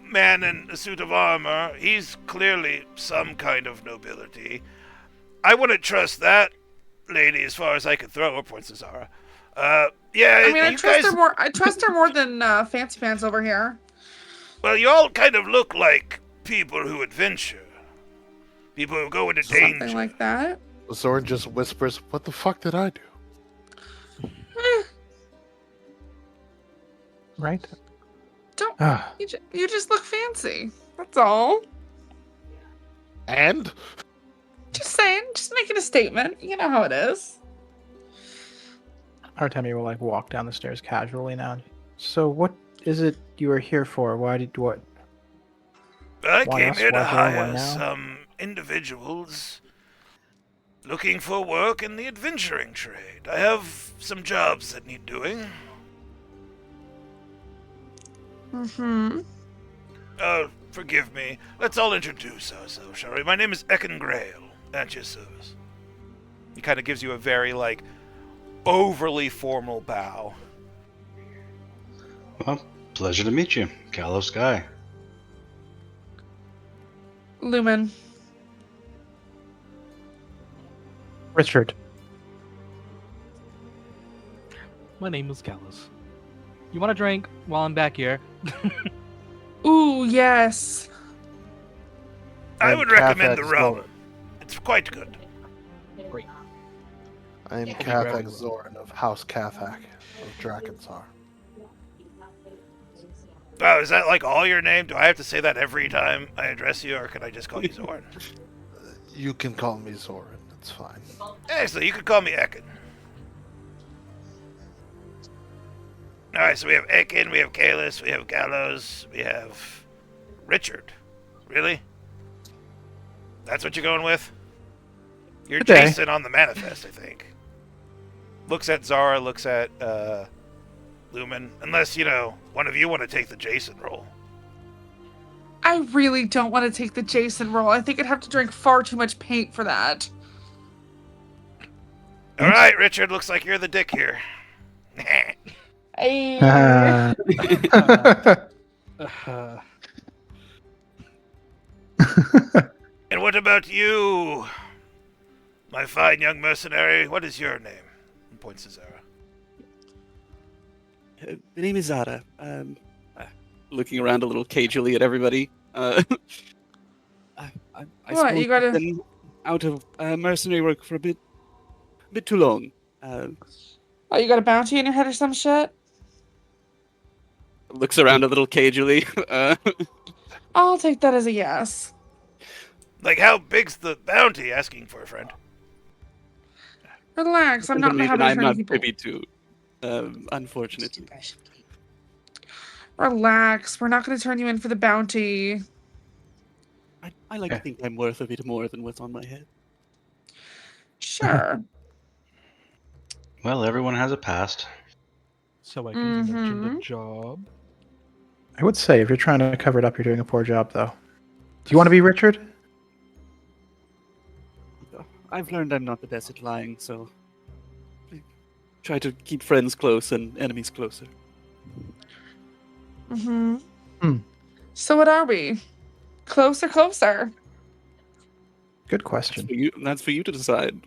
man in a suit of armor. He's clearly some kind of nobility. I wouldn't trust that lady as far as I could throw her, points to Zara. Yeah, I mean, I you trust guys, her more. I trust her more than Fancy Pants over here. well, you all kind of look like people who adventure. People who go into danger. Something like that. Zoran just whispers, "What the fuck did I do?" right? Don't Ah, you just look fancy. That's all. And Just saying, just making a statement. You know how it is. Artemi will like walk down the stairs casually now. So what is it you are here for? What? I Why came us? here to Why here? Why hire now? some individuals looking for work in the adventuring trade. I have some jobs that need doing. Mm-hmm. Forgive me. Let's all introduce ourselves, shall we? My name is Ekin Grail, at your service. He kind of gives you a very, like, overly formal bow. Well, pleasure to meet you, Callow Sky. Lumen. Richard. My name is Callus. You want a drink while I'm back here? Ooh, yes. I I'm would recommend the Cathak rum. Zoran. It's quite good. Great. I am I'll be Cathak grabbing Zoran of House Cathak of Drakensar. Oh, is that like all your name? Do I have to say that every time I address you, or can I just call you Zorn? You can call me Zoran. It's fine. Actually, you could call me Ekin. Alright, so we have Ekin, we have Kalis, we have Gallows, we have Richard. Really? That's what you're going with? You're Good day. Jason on the manifest, I think. Looks at Zara, looks at Lumen. Unless, one of you want to take the Jason role. I really don't want to take the Jason role. I think I'd have to drink far too much paint for that. Alright, Richard, looks like you're the dick here. Hey. Uh, And what about you, my fine young mercenary? What is your name? He points to Zara. The name is Zara. Looking around a little cagily at everybody. I What, suppose you gotta- I've been out of mercenary work for a bit too long. Oh, you got a bounty in your head or some shit? Looks around a little cagily. I'll take that as a yes. Like, how big's the bounty? Asking for a friend. Relax, I'm not in the habit of I'm turning not people. privy to, unfortunately. Relax, we're not going to turn you in for the bounty. I like to think I'm worth a bit more than what's on my head. Sure. Well, everyone has a past. so I can mention the Mhm. job. I would say if you're trying to cover it up, you're doing a poor job, though. Do you want to be Richard? I've learned I'm not the best at lying, so I try to keep friends close and enemies closer. Mm-hmm. Hmm. So what are we? Close or closer? Good question. That's for you to decide.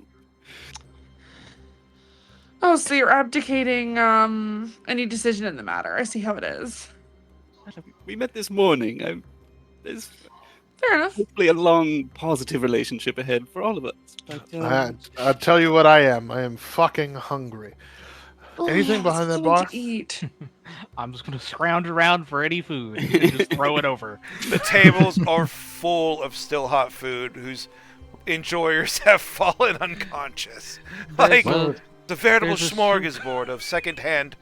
Oh, so you're abdicating any decision in the matter. I see how it is. We met this morning. There's Fair enough. hopefully a long, positive relationship ahead for all of us. But, I'll tell you what I am. I am fucking hungry. Anything behind that something bar? to eat. I'm just gonna scrounge around for any food and just throw it over. The tables are full of still hot food whose enjoyers have fallen unconscious. Like, Well, the veritable there's a smorgasbord of secondhand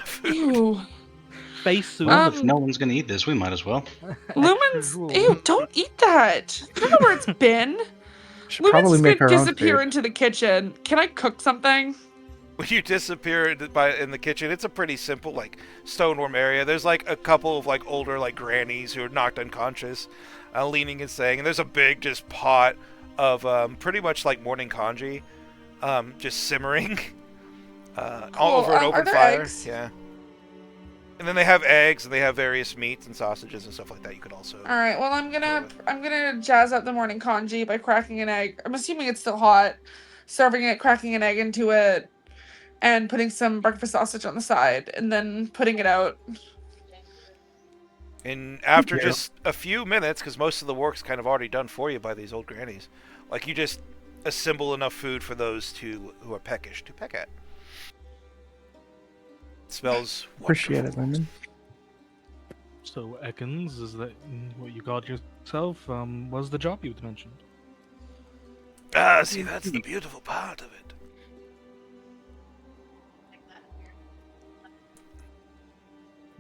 food. Ew. Space soup. Well, if no one's going to eat this, we might as well. Lumens. Extra Ew, don't eat that. I don't know where it's been. Should Lumens probably just make gonna our own disappear food. into the kitchen. Can I cook something? When you disappear in the kitchen, it's a pretty simple, like, stoneworm area. There's, like, a couple of, like, older, like, grannies who are knocked unconscious, leaning and saying, and there's a big, just pot of pretty much like morning congee, just simmering all over an Are open there fire. eggs? Yeah. And then they have eggs, and they have various meats and sausages and stuff like that. You could also. All right. Well, I'm gonna jazz up the morning congee by cracking an egg. I'm assuming it's still hot. Serving it, cracking an egg into it, and putting some breakfast sausage on the side, and then putting it out. And after Yeah. just a few minutes, because most of the work's kind of already done for you by these old grannies, like you just assemble enough food for those who are peckish to peck at. smells Appreciate it, wonderful. Lyndon. So, Ekans, is that what you called yourself? Was the job you'd mentioned? Ah, see, that's the beautiful part of it.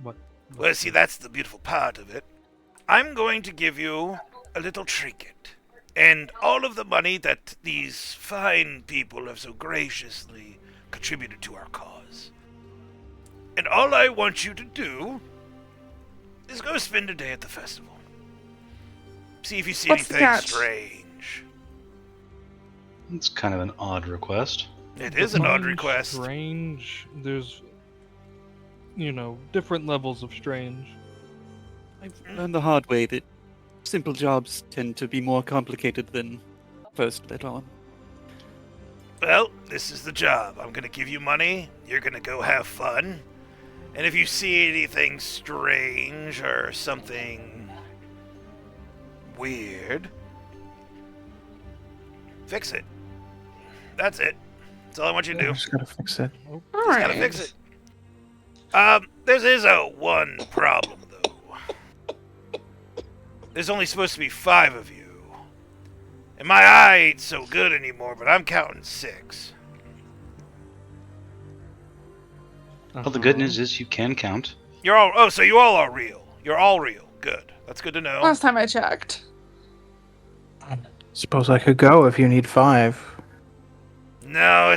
What? Well, see, that's the beautiful part of it. I'm going to give you a little trinket. And all of the money that these fine people have so graciously contributed to our cause. And all I want you to do is go spend a day at the festival. See if you see What's the anything catch? strange. It's kind of an odd request. It is an odd Define request. Strange. There's, different levels of strange. I've learned the hard way that simple jobs tend to be more complicated than first let on. Well, this is the job. I'm gonna give you money. You're gonna go have fun. And if you see anything strange or something weird, fix it. That's it. That's all I want you to do. Just gotta fix it. All Just right. gotta fix it. There's a one problem though. There's only supposed to be 5 of you. And my eye ain't so good anymore, but I'm counting 6. Well, the good news is you can count. You're all so you all are real. You're all real. Good. That's good to know. Last time I checked. Suppose I could go if you need 5. No,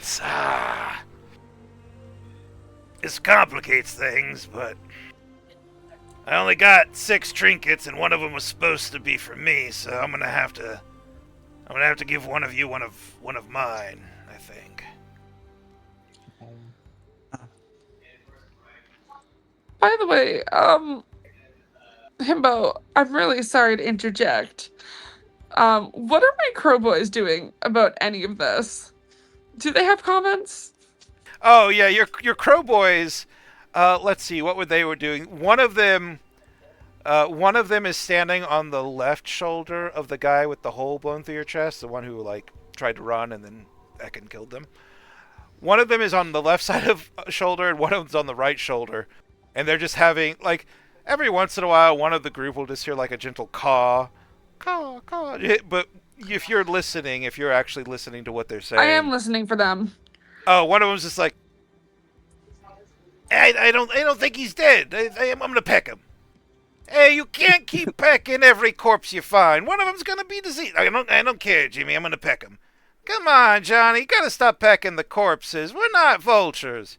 this complicates things, but I only got 6 trinkets, and one of them was supposed to be for me, so I'm gonna have to give one of you one of mine, I think. By the way, Himbo, I'm really sorry to interject. What are my crow boys doing about any of this? Do they have comments? Oh yeah, your crow boys. Let's see what they were doing. One of them is standing on the left shoulder of the guy with the hole blown through your chest, the one who tried to run and then Ekin killed them. One of them is on the left side of shoulder, and one of them's on the right shoulder, and they're just having every once in a while, one of the group will just hear a gentle caw, caw, caw. But if you're actually listening to what they're saying, I am listening for them. Oh, one of them's just like, I don't think he's dead. I'm gonna peck him. Hey, you can't keep pecking every corpse you find. One of them's gonna be diseased. I don't care, Jimmy. I'm gonna peck him. Come on, Johnny. You gotta stop pecking the corpses. We're not vultures.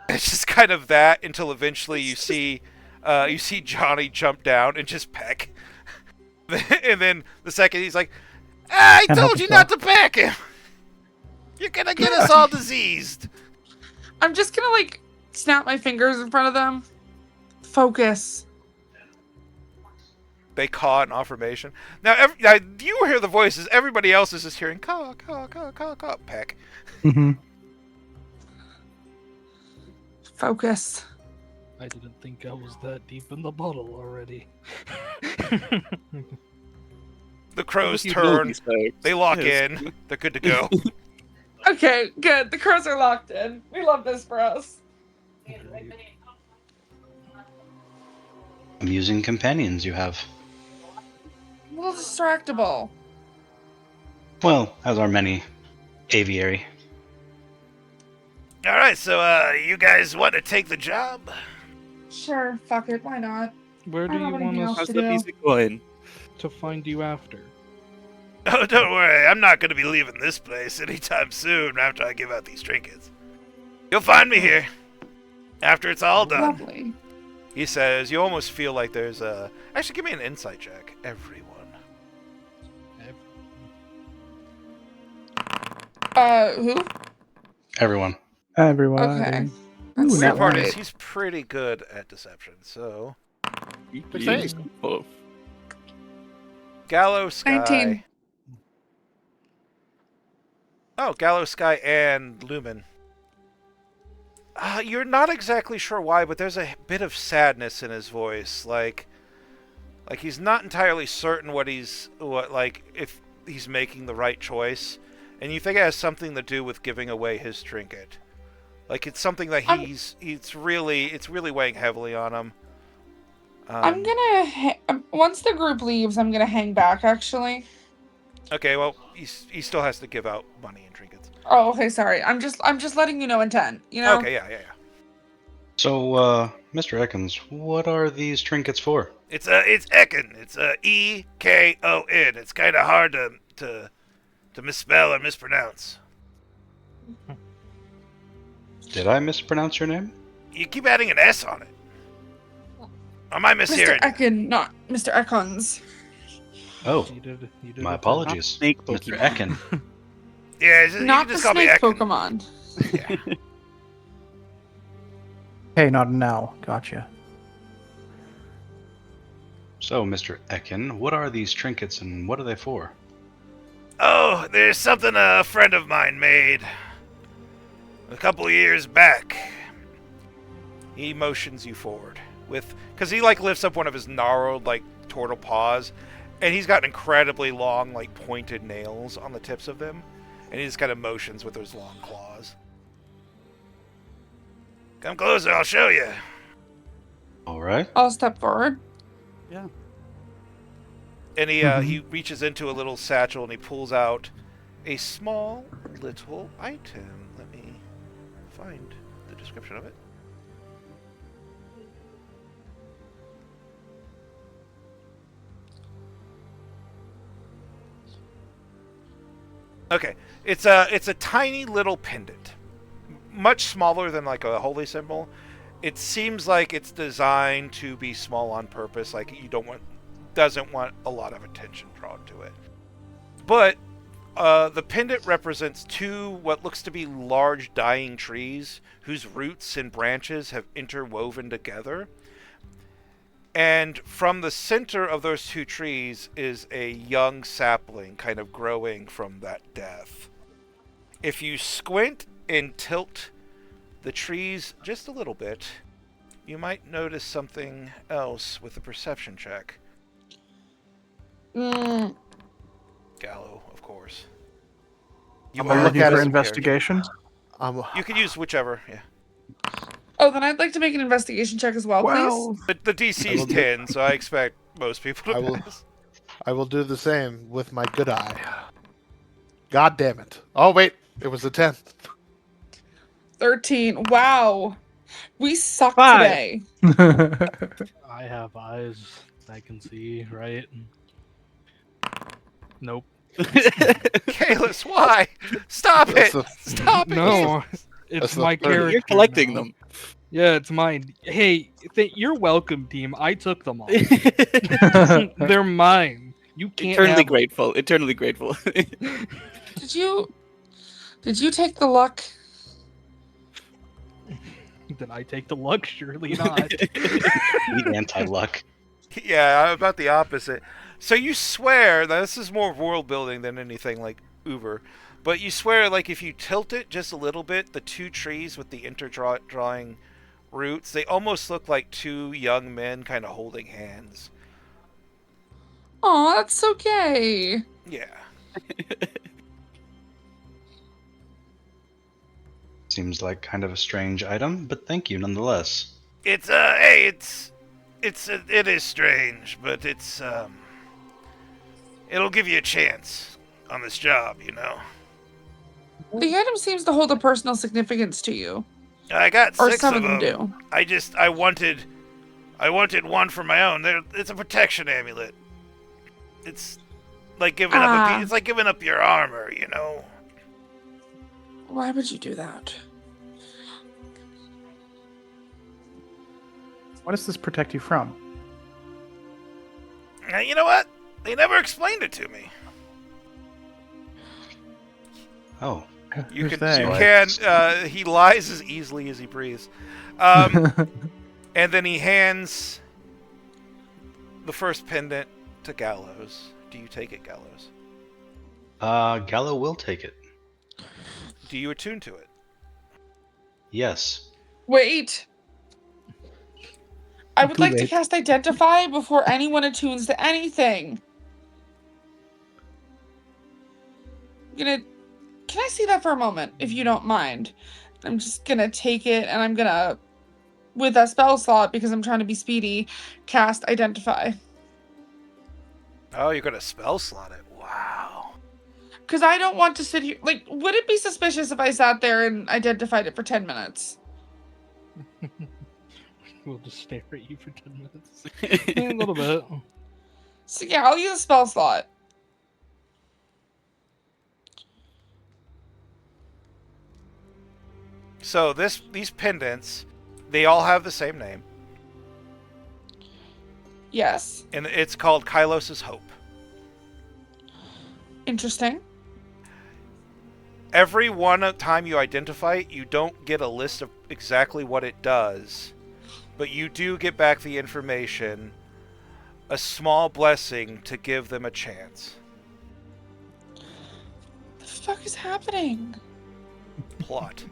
It's just kind of that until eventually you see Johnny jump down and just peck. And then the second he's like, I told you not to peck him. You're gonna get us all diseased. I'm just gonna snap my fingers in front of them. Focus. They caw in affirmation. Now you hear the voices. Everybody else is just hearing caw, caw, caw, caw, caw, peck. Mm-hmm. Focus. I didn't think I was that deep in the bottle already. The crows You know turn. these folks. They lock Yes. in. They're good to go. Okay, good. The crows are locked in. We love this for us. Amusing companions you have. A little distractible. Well, as are many aviary. All right, so you guys want to take the job? Sure, fuck it. Why not? Where do I you don't have want anything us else How's to the do. music going? to find you after? Oh, don't worry. I'm not going to be leaving this place anytime soon after I give out these trinkets. You'll find me here after it's all done. Lovely. He says, you almost feel like there's a... Actually, give me an insight check, everyone. Who? Everyone. Everybody. Okay. Ooh, That's The that weird part great. is he's pretty good at deception, so... Thanks. Oh, Gallow Sky... 19. Oh, Gallow Sky and Lumen. You're not exactly sure why, but there's a bit of sadness in his voice. Like he's not entirely certain if he's making the right choice. And you think it has something to do with giving away his trinket. Like it's something that it's really weighing heavily on him. I'm gonna once the group leaves, I'm gonna hang back. Actually. Okay, well, he still has to give out money and trinkets. Oh, okay. Sorry. I'm just letting you know intent. You know. Okay, yeah. So, Mr. Ekans, what are these trinkets for? It's Ekin. It's Ekon. It's kind of hard to misspell or mispronounce. Did I mispronounce your name? You keep adding an S on it. Or am I mishearing? Mr. Ekin, not Mr. Ekons. Oh, You did my it. apologies, Snake Mr. Pokemon. Ekin. Yeah, you Not can the just call me snake Ekin. Pokemon. Yeah. Hey, not an owl. Gotcha. So, Mr. Ekin, what are these trinkets and what are they for? Oh, there's something a friend of mine made a couple of years back. He motions you forward because he lifts up one of his gnarled turtle paws, and he's got incredibly long pointed nails on the tips of them, and he just kind of motions with those long claws. Come closer, I'll show you. All right. I'll step forward. Yeah. And he reaches into a little satchel and he pulls out a small little item. Let me find the description of it. Okay, it's a tiny little pendant, much smaller than a holy symbol. It seems like it's designed to be small on purpose. Doesn't want a lot of attention drawn to it. But the pendant represents two what looks to be large dying trees whose roots and branches have interwoven together. And from the center of those two trees is a young sapling kind of growing from that death. If you squint and tilt the trees just a little bit, you might notice something else with a perception check. Mm, Gallo, of course. I'm gonna look Ready at for it. investigation. You can use whichever, yeah. oh, then I'd like to make an investigation check as well, please. The DC's 10, so I expect most people to pass. I will do the same with my good eye. God damn it. Oh, wait. It was a 10. 13. Wow. We suck 5. today. I have eyes I can see, right? Nope. Kalis, why? Stop it! Stop it! No, it's that's the my third. character. You're collecting now. them. Yeah, it's mine. Hey, you're welcome, team. I took them all. They're mine. You can't Eternally have grateful. Eternally grateful. Did you take the luck? Did I take the luck? Surely not. Need anti-luck. Yeah, about the opposite. So you swear, now this is more world building than anything like Uber, but you swear if you tilt it just a little bit, the two trees with the interdrawing roots, they almost look like two young men kind of holding hands. Oh, that's so gay. Yeah. Seems like kind of a strange item, but thank you nonetheless. It is strange, but it'll give you a chance on this job, you know. The item seems to hold a personal significance to you. I got Or 6 some of of them them. do. I wanted one for my own. It's a protection amulet. It's like giving up. It's like giving up your armor, you know. Why would you do that? What does this protect you from? You know what? They never explained it to me. Oh, You Who's can. they? He lies as easily as he breathes. And then he hands the first pendant to Gallows. Do you take it, Gallows? Gallo will take it. Do you attune to it? Yes. Wait. I would like to Wait. cast Identify before anyone attunes to anything. Can I see that for a moment, if you don't mind? I'm just gonna take it and I'm gonna, with a spell slot, because I'm trying to be speedy, cast Identify. Oh, you're gonna spell slot it. Wow. Because I don't want to sit here. Like, would it be suspicious if I sat there and identified it for 10 minutes? We'll just stare at you for 10 minutes. A little bit. So yeah, I'll use a spell slot. So these pendants, they all have the same name, Yes. and it's called Kylos' Hope. Interesting. Every one time you identify it, you don't get a list of exactly what it does, but you do get back the information, a small blessing to give them a chance. The fuck is happening? Plot.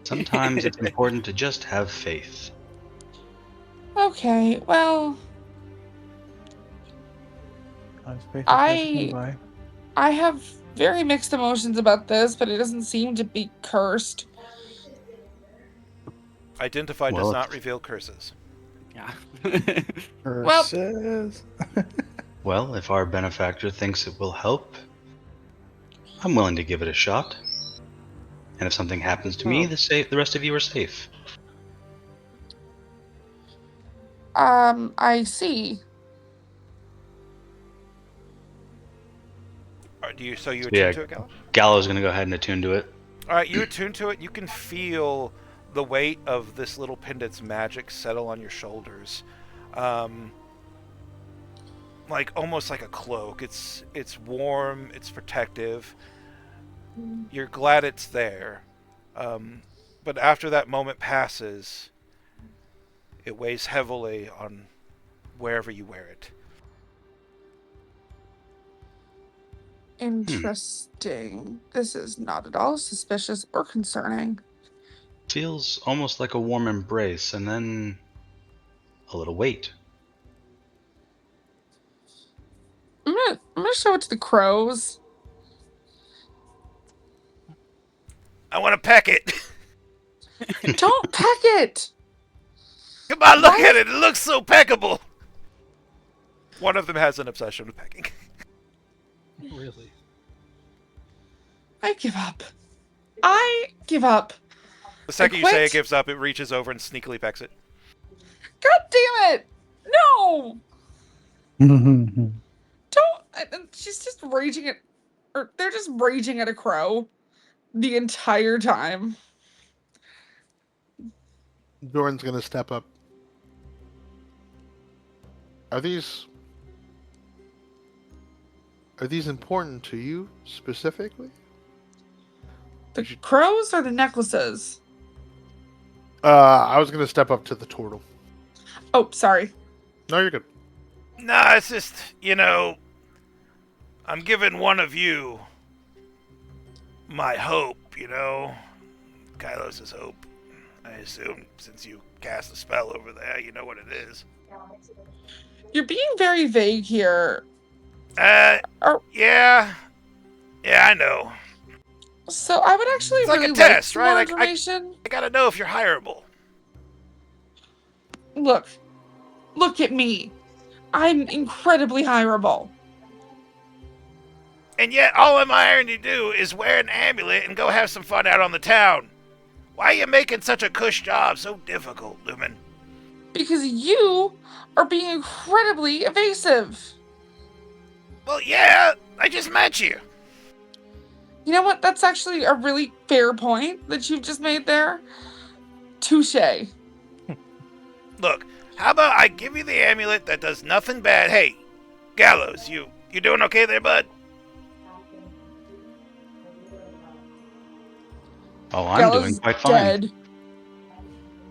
Sometimes it's important to just have faith. Okay, well, I have very mixed emotions about this, but it doesn't seem to be cursed. Identify Well, does not reveal curses. Yeah. Curses. Well, if our benefactor thinks it will help, I'm willing to give it a shot. And if something happens to me, the rest of you are safe. I see. So you So attune yeah, to it, Gallo? Gallo's gonna go ahead and attune to it. All right, you attune to it. You can feel the weight of this little pendant's magic settle on your shoulders, like almost like a cloak. It's warm. It's protective. You're glad it's there, but after that moment passes, it weighs heavily on wherever you wear it. Interesting. This is not at all suspicious or concerning. Feels almost like a warm embrace, and then a little weight. I'm gonna show it to the crows. I want to peck it. Don't peck it! Come on, look Why? at it. It looks so peckable. One of them has an obsession with pecking. Really? I give up. I give up. The second you quit. say it gives up, it reaches over and sneakily pecks it. God damn it! No! Don't. She's just raging at. Or they're just raging at a crow the entire time. Doran's gonna step up. Are these important to you specifically? The crows or the necklaces? I was gonna step up to the turtle. Oh, sorry. No, you're good. Nah, it's just, I'm giving one of you my hope, Kylos' hope. I assume since you cast a spell over there, you know what it is. You're being very vague here. Yeah, I know. So I would actually It's like really a test, like some right? more information. I gotta know if you're hireable. Look at me. I'm incredibly hireable. And yet, all I'm hiring you to do is wear an amulet and go have some fun out on the town. Why are you making such a cush job so difficult, Lumen? Because you are being incredibly evasive. Well, yeah, I just met you. You know what? That's actually a really fair point that you've just made there. Touche. Look, how about I give you the amulet that does nothing bad? Hey, Gallows, you doing okay there, bud? Oh, I'm Gallows doing quite fine. dead.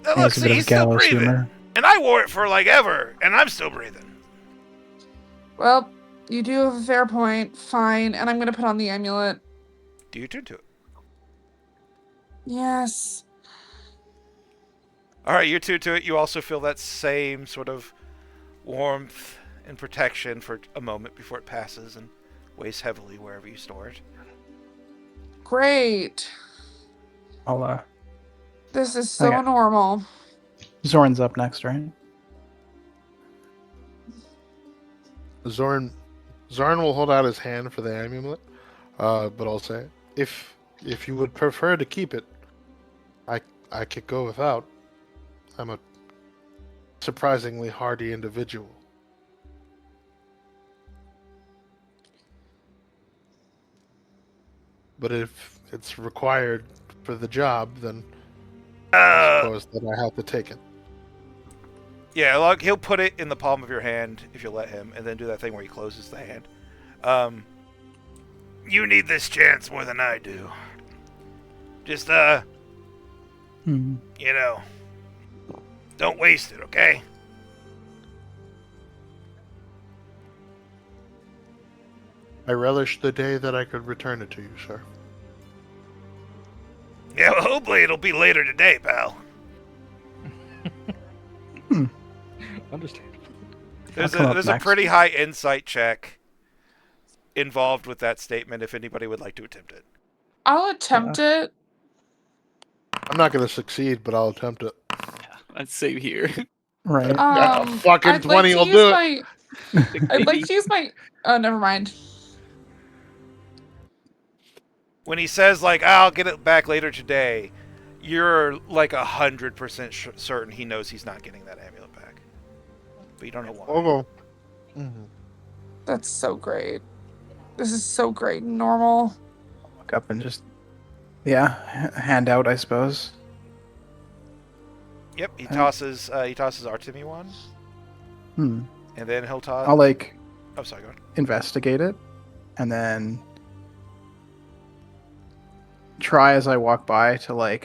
Oh, look, see, he's still breathing. Humor. And I wore it for like ever, and I'm still breathing. Well, you do have a fair point. Fine, and I'm gonna put on the amulet. Do you turn to it? Yes. All right, you tune to it. You also feel that same sort of warmth and protection for a moment before it passes and weighs heavily wherever you store it. Great. I'll This is so Okay. normal. Zorn's up next, right? Zorn will hold out his hand for the amulet, but I'll say, if you would prefer to keep it, I could go without. I'm a surprisingly hardy individual. But if it's required for the job, then I suppose that I have to take it. Yeah, like, he'll put it in the palm of your hand if you let him, and then do that thing where he closes the hand. You need this chance more than I do. Just, Hmm. you know, don't waste it, okay? I relish the day that I could return it to you, sir. Yeah, well, hopefully it'll be later today, pal. Understandable. There's come up a next. pretty high insight check involved with that statement if anybody would like to attempt it. I'll attempt it. I'm not going to succeed, but I'll attempt it. Let's save here. Right. Fucking I'd like 20 to will use do it. my. I'd like to use my. Oh, never mind. When he says, like, I'll get it back later today, you're like 100% certain he knows he's not getting that amulet back. But you don't know why. I'll go. Mm-hmm. That's so great. This is so great and normal. Look up and just, hand out, I suppose. Yep, he tosses Artemi one, Hmm. and then he'll toss. I'll Oh, sorry, go on. investigate it, and then try as I walk by to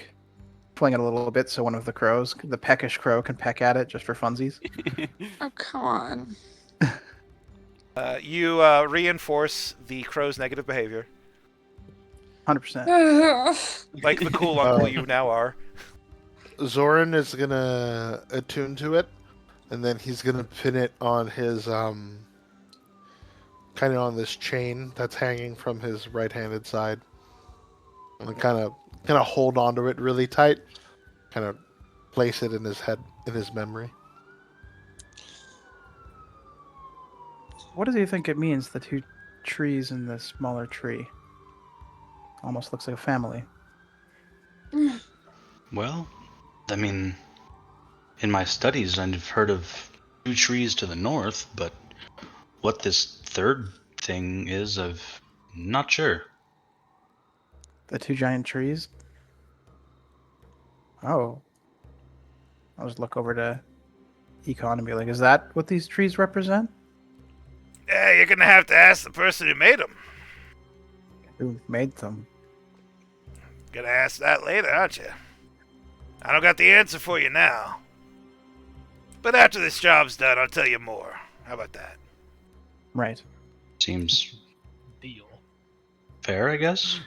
fling it a little bit so one of the crows, the peckish crow, can peck at it just for funsies. Oh, come on. You reinforce the crow's negative behavior, 100%. like the cool uncle you now are. Zoran is going to attune to it, and then he's going to pin it on his, kind of on this chain that's hanging from his right-handed side. And kind of hold onto it really tight. Kind of place it in his head, in his memory. What does he think it means, the two trees and the smaller tree? Almost looks like a family. Well, I mean, in my studies, I've heard of 2 trees to the north, but what this third thing is, I'm not sure. The two giant trees? Oh. I'll just look over to Econ and be like, is that what these trees represent? Yeah, you're gonna have to ask the person who made them. Who made them? Gonna ask that later, aren't you? I don't got the answer for you now. But after this job's done, I'll tell you more. How about that? Right. Seems Deal. fair, I guess.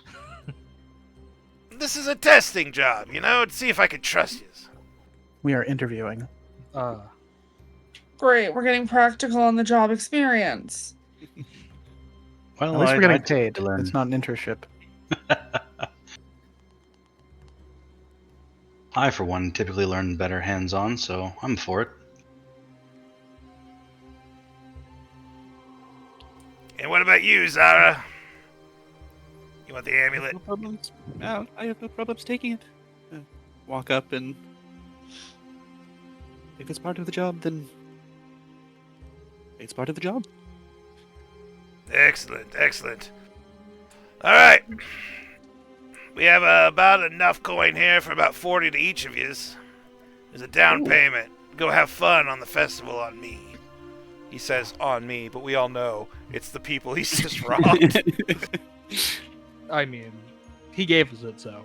This is a testing job, to see if I can trust you. We are interviewing. Great, we're getting practical on the job experience. Well, At least we're getting I'd paid. to learn. It's not an internship. I, for one, typically learn better hands-on, so I'm for it. And what about you, Zara? You want the amulet? No problems. No, I have no problems taking it. Walk up and if it's part of the job, then it's part of the job. Excellent, excellent. All right. We have about enough coin here for about 40 to each of yous. There's a down payment. Go have fun on the festival on me. He says on me, but we all know it's the people he's just robbed. I mean, he gave us it, so.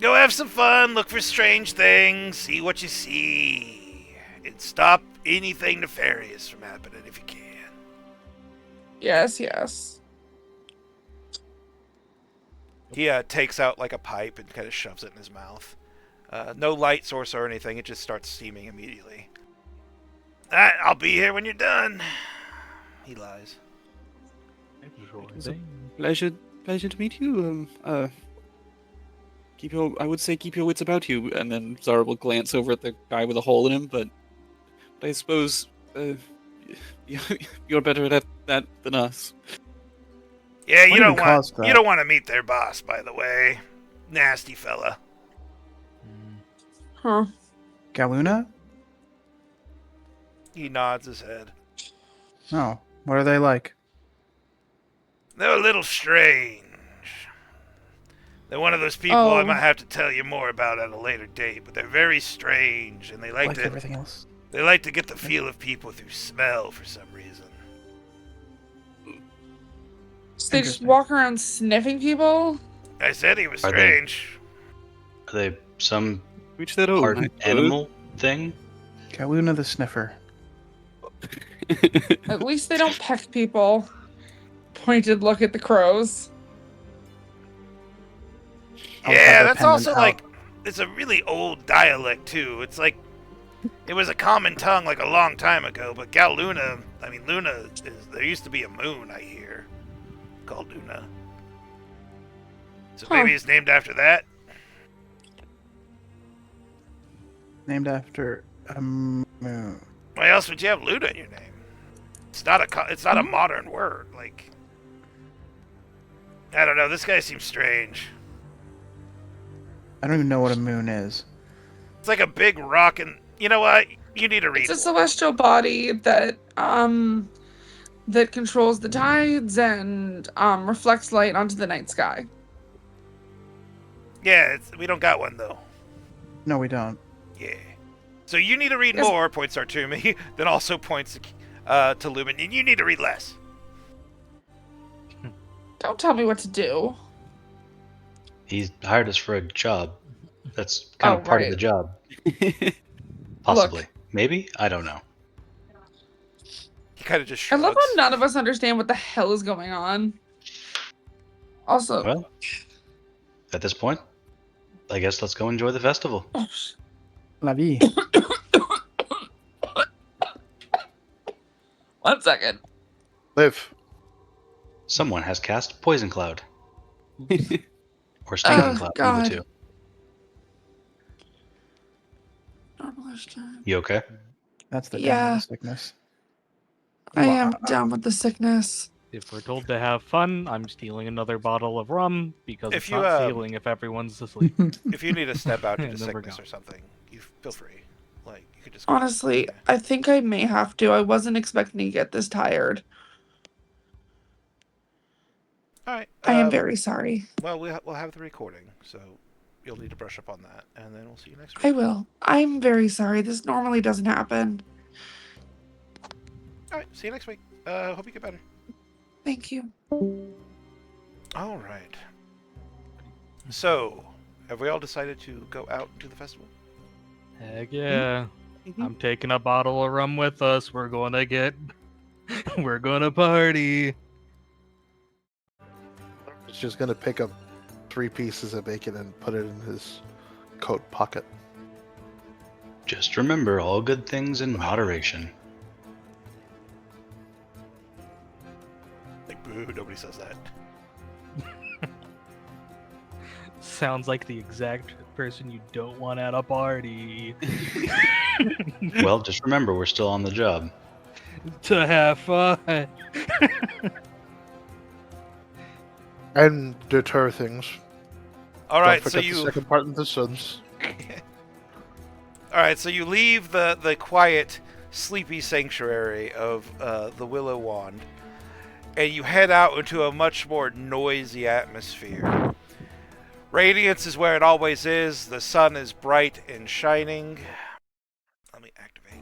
Go have some fun, look for strange things, see what you see, and stop anything nefarious from happening if you can. Yes, yes. He takes out like a pipe and kind of shoves it in his mouth. No light source or anything, it just starts steaming immediately. Alright, I'll be here when you're done. He lies. Pleasure to meet you. I would say keep your wits about you. And then Zara will glance over at the guy with a hole in him, but I suppose you're better at that than us. Yeah, What even caused you that? don't want to meet their boss, by the way. Nasty fella. Huh. Galuna? He nods his head. Oh, what are they like? They're a little strange. They're one of those people I Oh. might have to tell you more about at a later date, but they're very strange, and they like everything else. to get the feel of people through smell for some reason. So they just Interesting. walk around sniffing people? I said he was Are they- strange. Are they some Which their part own, I suppose. animal thing? Galuna the sniffer. At least they don't peck people. Pointed look at the crows. I'll Yeah, have a that's pendant also out. like, it's a really old dialect too. It's like, it was a common tongue like a long time ago, but Luna is, there used to be a moon, I hear, called Luna. So Huh. maybe it's named after that? Named after a moon. Why else would you have Luna in your name? It's not a modern word, like, I don't know, this guy seems strange. I don't even know what a moon is. It's like a big rock, and you know what? You need to read It's a more. celestial body that that controls the tides and reflects light onto the night sky. Yeah, we don't got one though. No, we don't. Yeah. So you need to read Yes. more, points Artumi, then also points to Lumen, and you need to read less. Don't tell me what to do. He hired us for a job. That's kind Oh, of part of right. the job. Possibly. Look. Maybe? I don't know. He kind of just I shrugs. love how none of us understand what the hell is going on. Also, Well, at this point, I guess let's go enjoy the festival. oh, sh- La vie. 1 second. Live. Someone has cast Poison Cloud. Or Stinging Oh, Cloud, God. either two. Normalish time. You okay? That's the Yeah. damn sickness. I am Wow. down with the sickness. If we're told to have fun, I'm stealing another bottle of rum because If it's you, not stealing if everyone's asleep. If you need to step out due to And then we're sickness gone. or something, you feel free. Like, you could just go. Honestly, Yeah. I think I may have to. I wasn't expecting to get this tired. All right. I am very sorry. Well, we'll have the recording, so you'll need to brush up on that, and then we'll see you next week. I will. I'm very sorry. This normally doesn't happen. All right. See you next week. Hope you get better. Thank you. All right. So, have we all decided to go out to the festival? Heck yeah. Mm-hmm. I'm taking a bottle of rum with us. We're gonna party. He's just gonna pick up 3 pieces of bacon and put it in his coat pocket. Just remember, all good things in moderation. Like, boo, nobody says that. Sounds like the exact person you don't want at a party. Well, just remember, we're still on the job. To have fun. And deter things. All right, Don't so forget you. the second part in the sons. All right, so you leave the quiet, sleepy sanctuary of the Willow Wand, and you head out into a much more noisy atmosphere. Radiance is where it always is. The sun is bright and shining. Let me activate.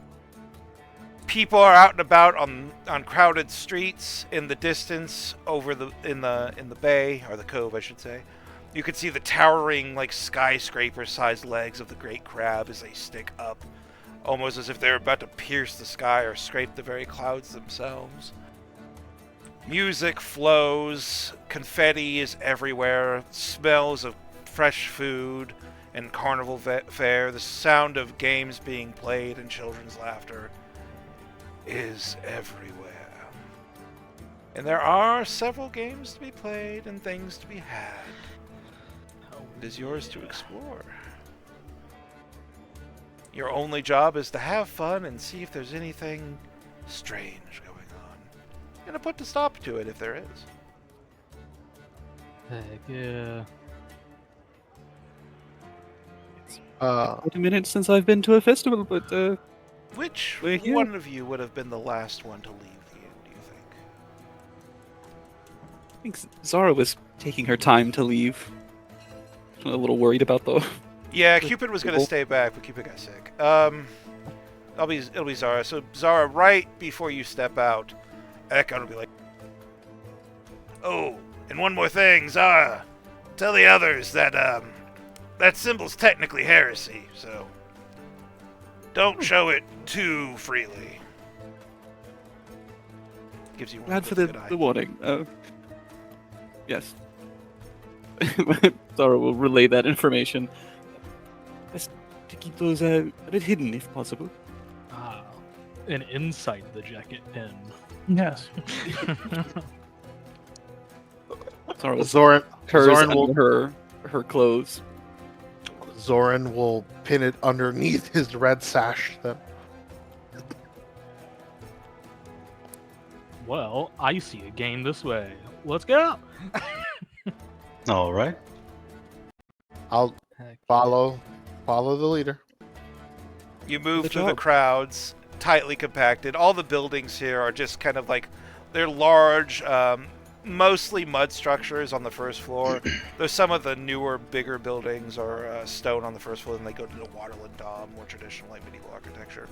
People are out and about on crowded streets. In the distance, over in the bay, or the cove, I should say, you can see the towering, like, skyscraper-sized legs of the great crab as they stick up, almost as if they're about to pierce the sky or scrape the very clouds themselves. Music flows, confetti is everywhere, smells of fresh food and carnival fare, the sound of games being played and children's laughter is everywhere. And there are several games to be played and things to be had. It is yours to explore. Your only job is to have fun and see if there's anything strange going on. And to put a stop to it if there is. Heck yeah. Quite a minute since I've been to a festival, but Which we're here. one of you would have been the last one to leave the inn, do you think? I think Zara was taking her time to leave. I'm a little worried about the. Yeah, Cupid was going to Cool. stay back, but Cupid got sick. It'll be Zara. So Zara, right before you step out, Ekon will be like, "Oh, and one more thing, Zara. Tell the others that that symbol's technically heresy, so don't show it too freely." Gives you one Glad for good eye. the warning. Yes. Zara will relay that information. Best to keep those a bit hidden if possible. Ah, an inside the jacket pin. Yes. Zara will Zoran, hers Zoran under will her clothes. Zoran will pin it underneath his red sash. Then Well, I see a game this way. Let's go. All right. I'll Heck. follow the leader. You move Good through the job. crowds, tightly compacted. All the buildings here are just kind of like, they're large, mostly mud structures on the first floor. There's some of the newer, bigger buildings are stone on the first floor, and they go to the Waterland Dome, more traditional like medieval architecture.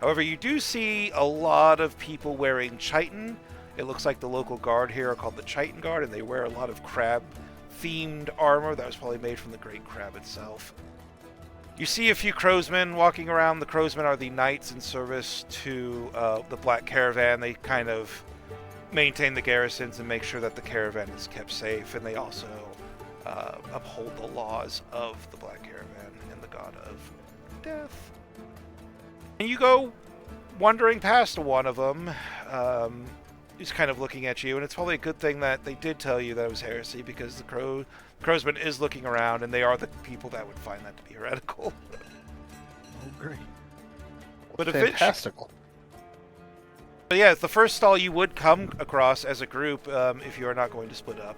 However, you do see a lot of people wearing chiton. It looks like the local guard here are called the Chiton Guard, and they wear a lot of crab-themed armor that was probably made from the great crab itself. You see a few crowsmen walking around. The crowsmen are the knights in service to the Black Caravan. They kind of maintain the garrisons and make sure that the caravan is kept safe, and they also uphold the laws of the Black Caravan and the God of Death. And you go wandering past one of them. He's kind of looking at you, and it's probably a good thing that they did tell you that it was heresy, because the crowsman is looking around, and they are the people that would find that to be heretical. Oh, great. But if it- Fantastical. But yeah, the first stall you would come across as a group, if you are not going to split up,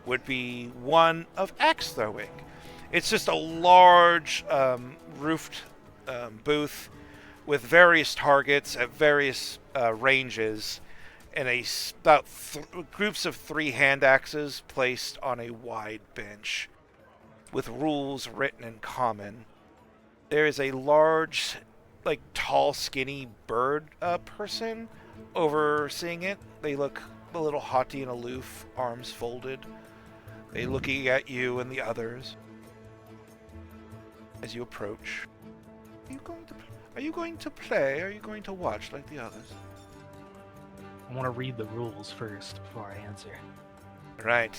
would be one of axe throwing. It's just a large roofed booth with various targets at various ranges, and groups of 3 hand axes placed on a wide bench with rules written in common. There is a large, like, tall, skinny bird person overseeing it. They look a little haughty and aloof, arms folded. They looking at you and the others as you approach. Are you going to play? Are you going to watch like the others? I want to read the rules first before I answer. Right.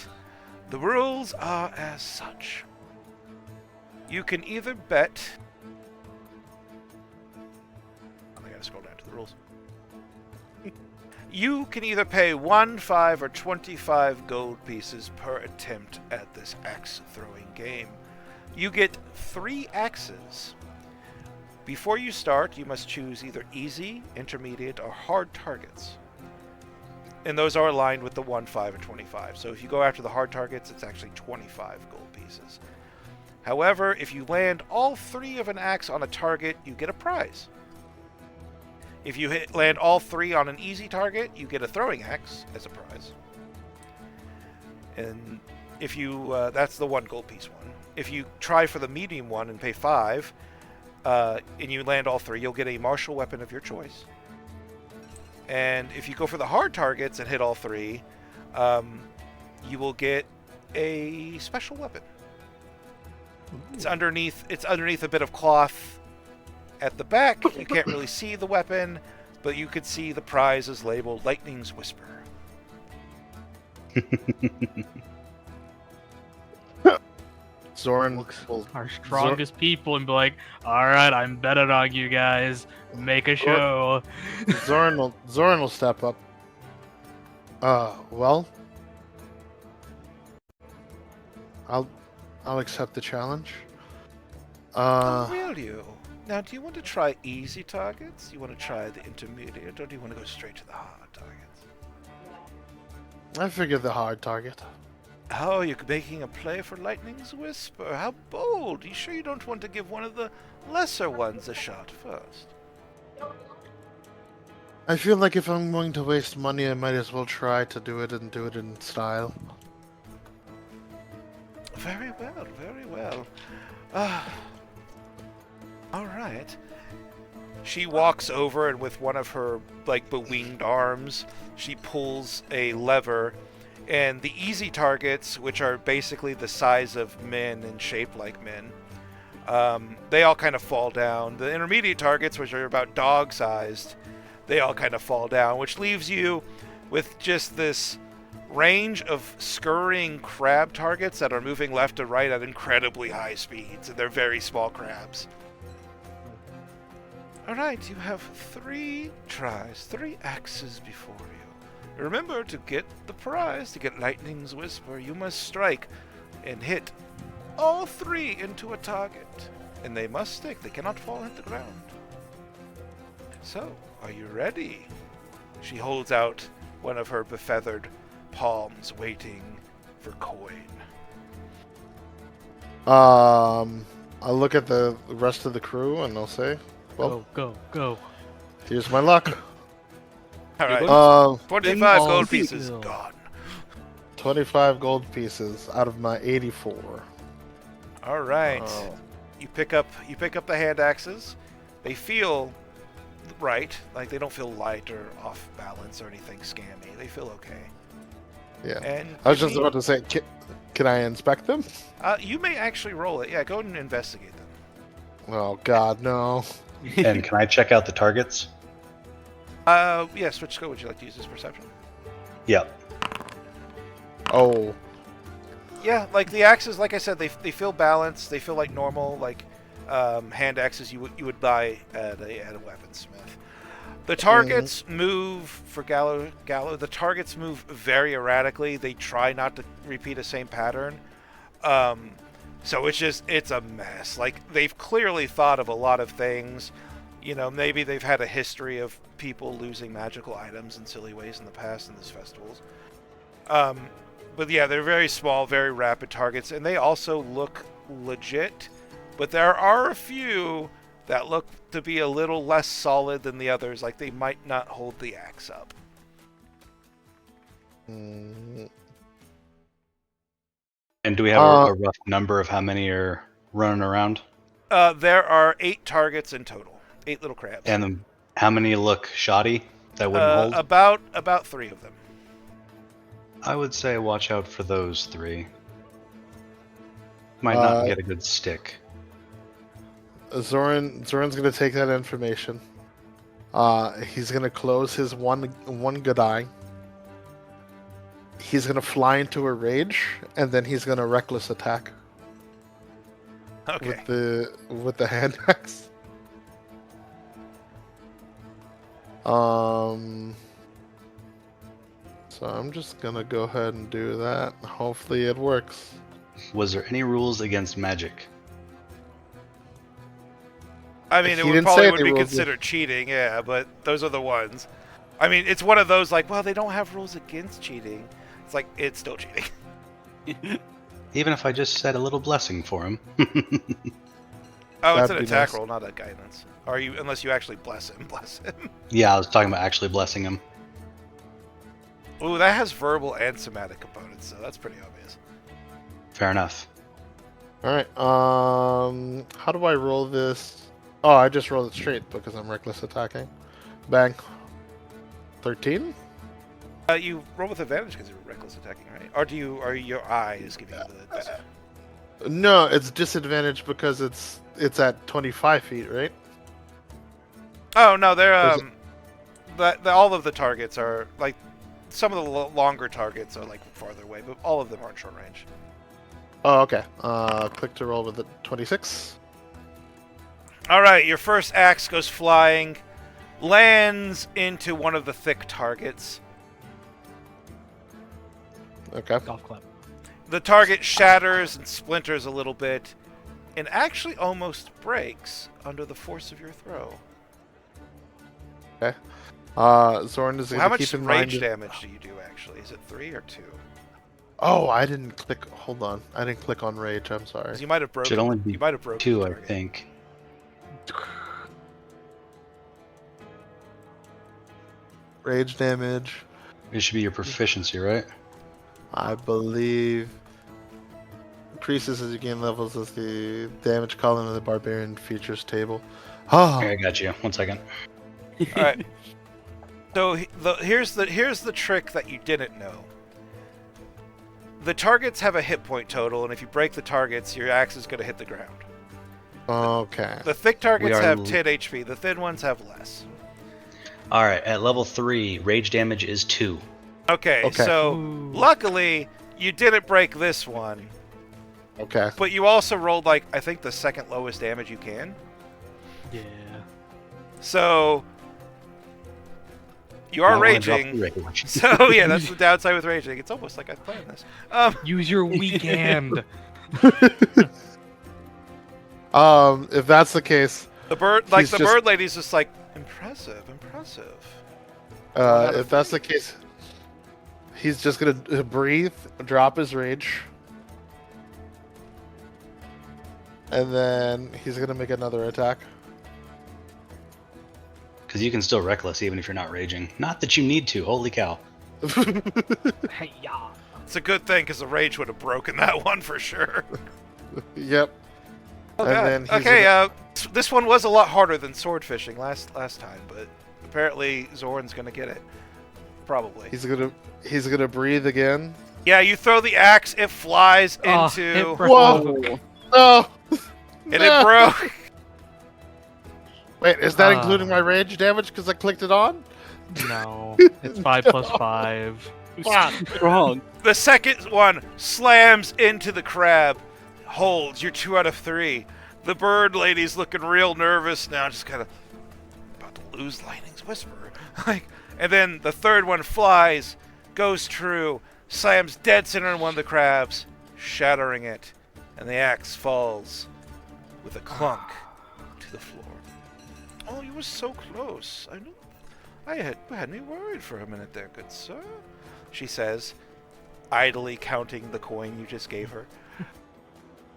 The rules are as such. You can either bet. I gotta scroll down to the rules. You can either pay 1, 5, or 25 gold pieces per attempt at this axe throwing game. You get 3 axes. Before you start, you must choose either easy, intermediate, or hard targets. And those are aligned with the 1, 5, and 25. So if you go after the hard targets, it's actually 25 gold pieces. However, if you land all 3 of an axe on a target, you get a prize. If you land all 3 on an easy target, you get a throwing axe as a prize. And if you, that's the 1 gold piece one. If you try for the medium one and pay 5, and you land all 3, you'll get a martial weapon of your choice. And if you go for the hard targets and hit all 3, you will get a special weapon. It's underneath a bit of cloth at the back. You can't really see the weapon, but you can see the prize is labeled Lightning's Whisper. Zoran will Our strongest people and be like, all right, I'm better on you guys. Make a show. Zoran will step up. Well, I'll I'll accept the challenge. Oh, will you? Now, do you want to try easy targets? Do you want to try the intermediate, or do you want to go straight to the hard targets? I figured the hard target. Oh, you're making a play for Lightning's Whisper. How bold! You sure you don't want to give one of the lesser ones a shot first? I feel like if I'm going to waste money, I might as well try to do it in style. Very well, very well. All right. She walks over and with one of her, like, bewinged arms, she pulls a lever, and the easy targets, which are basically the size of men and shaped like men, they all kind of fall down. The intermediate targets, which are about dog-sized, they all kind of fall down, which leaves you with just this range of scurrying crab targets that are moving left to right at incredibly high speeds, and they're very small crabs. Alright, you have 3 tries, 3 axes before you. Remember, to get the prize, to get Lightning's Whisper, you must strike and hit all 3 into a target. And they must stick, they cannot fall hit the ground. So, are you ready? She holds out one of her befeathered palms, waiting for coin. I'll look at the rest of the crew and I'll say, well, Go. here's my luck. Alright, 25 all gold pieces feel. gone. 25 gold pieces out of my 84. Alright. Oh. You pick up the hand axes. They feel right, like they don't feel light or off balance or anything scammy. They feel okay. Yeah. And I was just about to say, can I inspect them? you may actually roll it. Yeah, go and investigate them. Oh God, no. And can I check out the targets? Yes. Which skill would you like to use as perception? Yep. Oh, Yeah, like the axes, like I said, they feel balanced. They feel like normal, like hand axes you would buy at a weaponsmith. The targets move for Gallo. The targets move very erratically. They try not to repeat the same pattern. So it's a mess. Like, they've clearly thought of a lot of things. You know, maybe they've had a history of people losing magical items in silly ways in the past in these festivals. But yeah, they're very small, very rapid targets, and they also look legit. But there are a few that look to be a little less solid than the others, like they might not hold the axe up. And do we have a rough number of how many are running around? There are 8 targets in total, 8 little crabs. And how many look shoddy that wouldn't hold? About 3 of them. I would say watch out for those 3. Might not get a good stick. Zoran's gonna take that information. He's gonna close his one good eye. He's gonna fly into a rage, and then he's gonna reckless attack Okay. with the hand axe. So I'm just gonna go ahead and do that. Hopefully it works. Was there any rules against magic? I mean, He it would didn't probably say would any be rules. considered cheating, yeah, but those are the ones. I mean, it's one of those, like, well, they don't have rules against cheating. It's like, it's still cheating. Even if I just said a little blessing for him. Oh, it's That'd an be attack nice. roll, not a guidance. Are you, unless you actually bless him. Yeah, I was talking about actually blessing him. Ooh, that has verbal and somatic components, so that's pretty obvious. Fair enough. All right. How do I roll this? Oh, I just rolled it straight because I'm reckless attacking. Bang. 13. You roll with advantage because you're reckless attacking, right? Or are your eyes giving you the No, it's disadvantage because it's at 25 feet, right? Oh no, they're Is all of the targets are like some of the longer targets are like farther away, but all of them are in short range. Oh, okay. Click to roll with the 26. All right, your first axe goes flying, lands into one of the thick targets, Okay. Golf clap. The target shatters and splinters a little bit, and actually almost breaks under the force of your throw. Okay. Zorn is Well, going how to much keep in mind. rage damage do you do, actually? Is it 3 or 2? Oh, I didn't click. Hold on. I didn't click on rage. I'm sorry. 'Cause you might have broken. Should only be you might have broken 2, the I target. think. Rage damage. It should be your proficiency, right? I believe increases as you gain levels as the damage column of the barbarian features table. Oh, Here, I got you. 1 second. All right. So here's the trick that you didn't know. The targets have a hit point total, and if you break the targets, your axe is going to hit the ground. okay. The thick targets are have l- 10 HP. The thin ones have less. All right, at level 3, rage damage is 2. Okay. So Ooh. luckily you didn't break this one, Okay. but you also rolled like I think the second lowest damage you can. Yeah. So you are Might wanna drop raging. the rage. So yeah, that's the downside with raging. It's almost like I planned this. Use your weak hand. If that's the case, The bird, like He's the just- bird lady's just like impressive. Out of if that's the case, he's just gonna breathe, drop his rage, and then he's gonna make another attack. Because you can still reckless even if you're not raging. Not that you need to. Holy cow. Hey-ya. It's a good thing because the rage would have broken that one for sure. Yep. Oh, And God. then he's Okay, this one was a lot harder than sword fishing last time, but apparently Zoran's gonna get it. Probably. He's gonna breathe again. Yeah, you throw the axe, it flies Oh, into, it broke. Whoa! No. and it broke. Wait, is that Ah. including my rage damage because I clicked it on? No. It's 5 plus 5. Fuck. Wrong. The second one slams into the crab. Holds. You're 2 out of 3. The bird lady's looking real nervous now, just kind of about to lose Lightning's Whisper. And then the third one flies, goes true, slams dead center in one of the crabs, shattering it, and the axe falls with a clunk to the floor. Oh, you were so close. You had me worried for a minute there, good sir, she says, idly counting the coin you just gave her.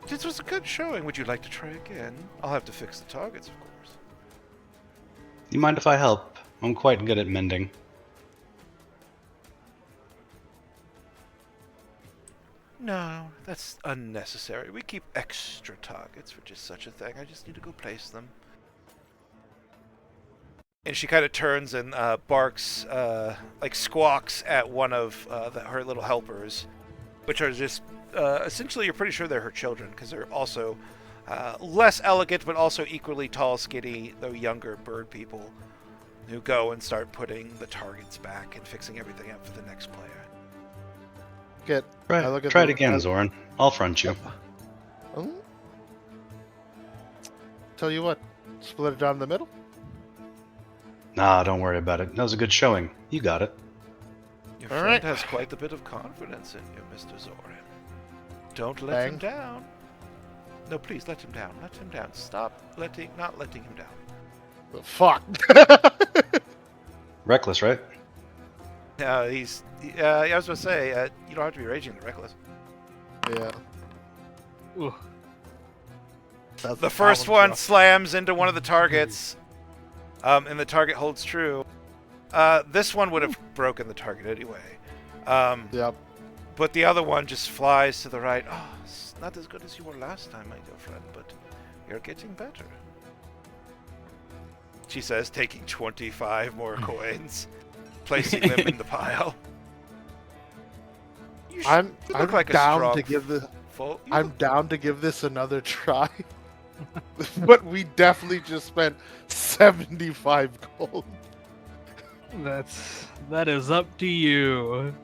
This was a good showing. Would you like to try again? I'll have to fix the targets, of course. You mind if I help? I'm quite good at mending. No, that's unnecessary. We keep extra targets for just such a thing. I just need to go place them. And she kind of turns and barks, like squawks at one of her little helpers, which are just essentially, you're pretty sure they're her children because they're also less elegant but also equally tall, skinny, though younger bird people who go and start putting the targets back and fixing everything up for the next player. Get. Right. I look at Try it the- again, Zoran. I'll front you. Hmm? Tell you what, split it down the middle. Nah, don't worry about it. That was a good showing. You got it. Your All friend right. has quite a bit of confidence in you, Mr. Zoran. Don't let him Bang. down. No, please let him down. Let him down. Stop not letting him down. Oh, fuck. Reckless, right? I was going to say, you don't have to be raging to reckless. Yeah. Ooh. That's The first one's one rough. slams into one of the targets, and the target holds true. This one would have broken the target anyway. Yep. But the other one just flies to the right. Oh, it's not as good as you were last time, my dear friend, but you're getting better. She says, taking 25 more coins, placing them in the pile. You I'm look like a down strong to give the. foe. You I'm look- down to give this another try. But we definitely just spent 75 gold. That is up to you.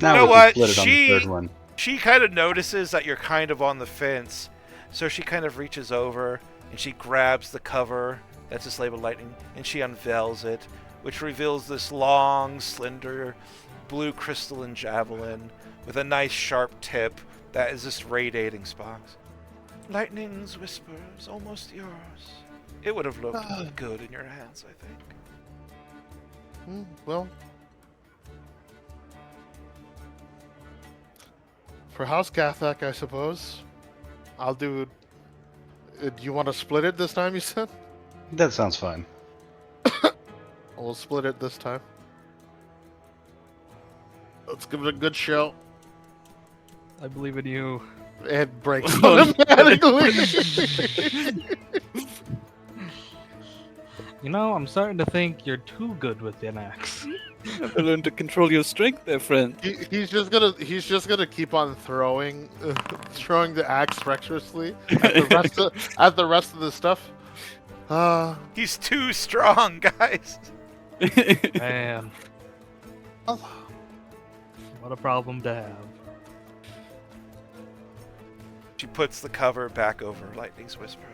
Now know we what? can split it on She- the third one. She kind of notices that you're kind of on the fence, so she kind of reaches over and she grabs the cover that's just labeled Lightning, and she unveils it, which reveals this long, slender, blue crystalline javelin with a nice sharp tip that is just radiating sparks. Lightning's whisper is almost yours. It would have looked good in your hands, I think. Well, for House Gathak, I suppose. I'll do. Do you want to split it this time? You said. That sounds fine. We'll split it this time. Let's give it a good show. I believe in you. It breaks automatically. You know, I'm starting to think you're too good with an axe. You have to learn to control your strength there, friend. He's just gonna keep on throwing the axe recklessly at the rest of the stuff. He's too strong, guys. Man. What a problem to have. She puts the cover back over Lightning's whisper.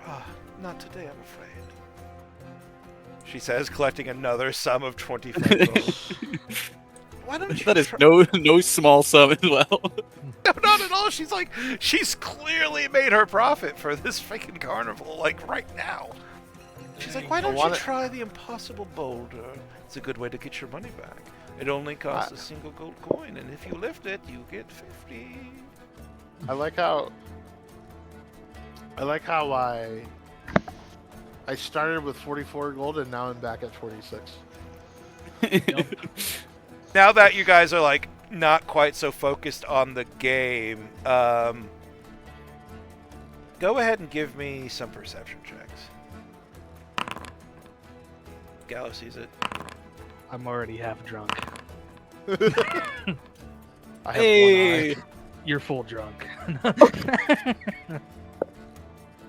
Not today, I'm afraid. She says, collecting another sum of 25 gold. Why don't you That is no small sum as well. No, not at all. She's clearly made her profit for this freaking carnival, like, right now. She's like, why don't you try the impossible boulder? It's a good way to get your money back. It only costs a single gold coin, and if you lift it, you get 50. I like how I started with 44 gold and now I'm back at 46. Now that you guys are like not quite so focused on the game, go ahead and give me some perception checks. Gallo sees it. I'm already half drunk. I have Hey! one eye. You're full drunk.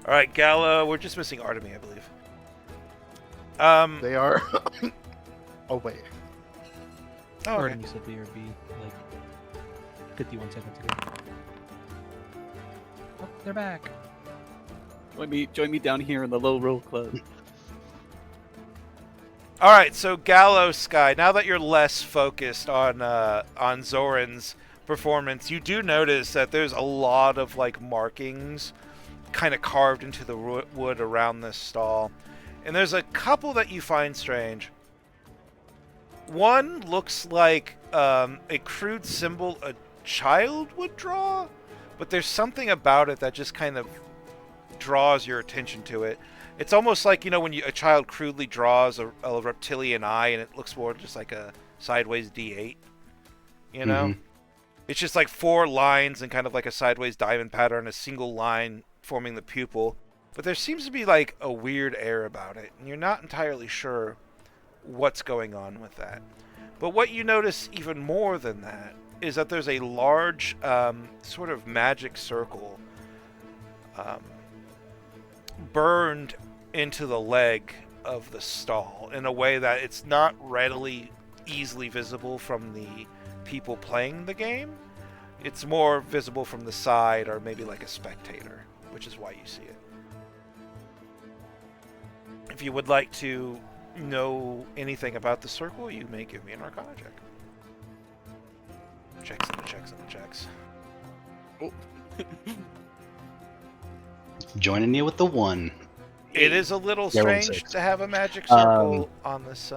All right, Gallo. We're just missing Artemy, I believe. They are. Oh wait. Oh, Or okay. you said BRB like 51 seconds ago. Oh, they're back. Join me down here in the low roll club. All right, so Gallo Sky. Now that you're less focused on Zoran's performance, you do notice that there's a lot of like markings, kind of carved into the wood around this stall, and there's a couple that you find strange. One looks like a crude symbol a child would draw, but there's something about it that just kind of draws your attention to it. It's almost like, you know, when a child crudely draws a reptilian eye and it looks more just like a sideways D8, you know? Mhm. It's just like 4 lines and kind of like a sideways diamond pattern, a single line forming the pupil. But there seems to be like a weird air about it, and you're not entirely sure what's going on with that. But what you notice even more than that is that there's a large sort of magic circle burned into the leg of the stall in a way that it's not readily easily visible from the people playing the game. It's more visible from the side or maybe like a spectator, which is why you see it. If you would like to know anything about the circle, you may give me an Arcana check. Checks and the checks and the checks. Joining you with the 1. It is a little Yeah, roll strange 6. to have a magic circle on this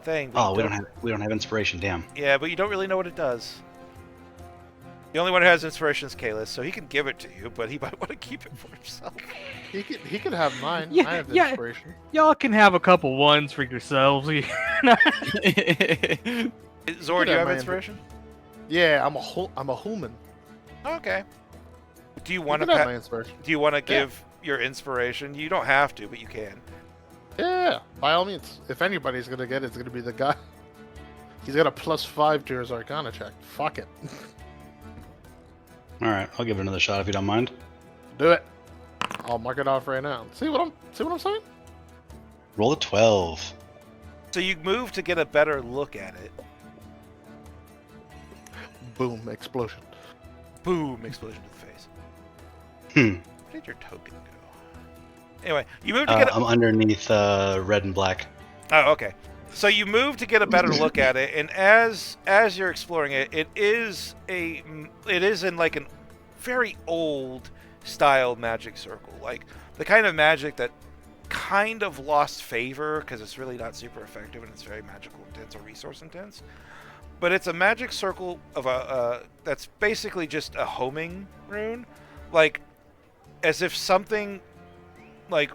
thing. but Oh, you we don't have inspiration. Damn. Yeah, but you don't really know what it does. The only one who has inspiration is Kalis, so he can give it to you, but he might want to keep it for himself. He could have mine. Yeah, I have yeah. inspiration. Y'all can have a couple ones for yourselves. Zor, do you have my inspiration? Yeah, I'm a human. Okay. Do you You want can have my to? inspiration. Do you want to give your inspiration? You don't have to, but you can. Yeah, by all means. If anybody's gonna get it, it's gonna be the guy. He's got a +5 to his Arcana check. Fuck it. All right, I'll give it another shot if you don't mind. Do it. I'll mark it off right now. See what I'm saying? Roll a 12. So you move to get a better look at it. Boom! Explosion. Boom! Explosion to the face. Where did your token go? Anyway, you move to get. I'm underneath red and black. Oh, okay. So you move to get a better look at it, and as you're exploring it, it is in like an very old style magic circle, like the kind of magic that kind of lost favor because it's really not super effective and it's very magical intense or resource intense. But it's a magic circle of a that's basically just a homing rune, like as if something like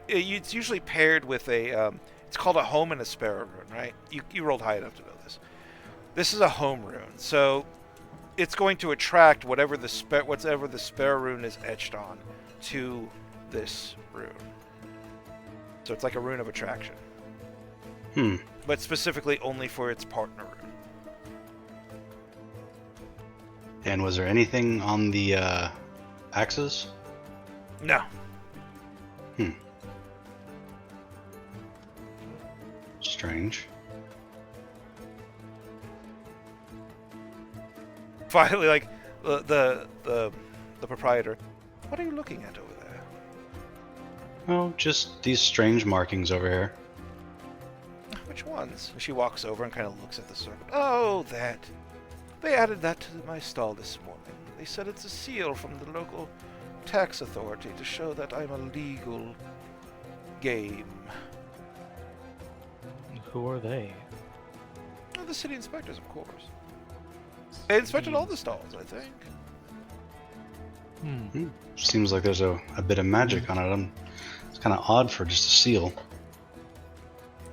it's usually paired with a it's called a home and a sparrow rune, right? You rolled high enough to know this. This is a home rune, so it's going to attract whatever the sparrow rune is etched on to this rune. So it's like a rune of attraction. But specifically only for its partner rune. And was there anything on the axes? No. Strange. Finally, like the proprietor. What are you looking at over there? Oh, just these strange markings over here. Which ones? She walks over and kind of looks at the circle. Oh, that. They added that to my stall this morning. They said it's a seal from the local tax authority to show that I'm a legal game. Who are they? Oh, the city inspectors, of course. They inspected all the stalls, I think. Seems like there's a bit of magic on it. It's kind of odd for just a seal.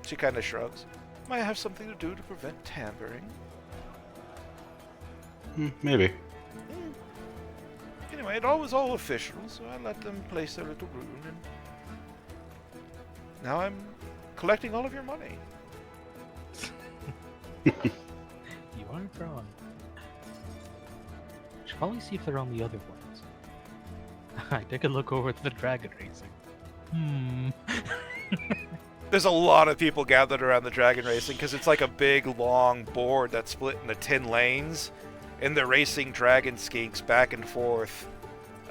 She kind of shrugs. Might have something to do to prevent tampering. Maybe. Anyway, it all was all official, so I let them place their little rune, and now I'm collecting all of your money. You aren't wrong. Should probably see if they're on the other ones. I take a look over at the dragon racing. There's a lot of people gathered around the dragon racing because it's like a big, long board that's split into 10 lanes, and they're racing dragon skinks back and forth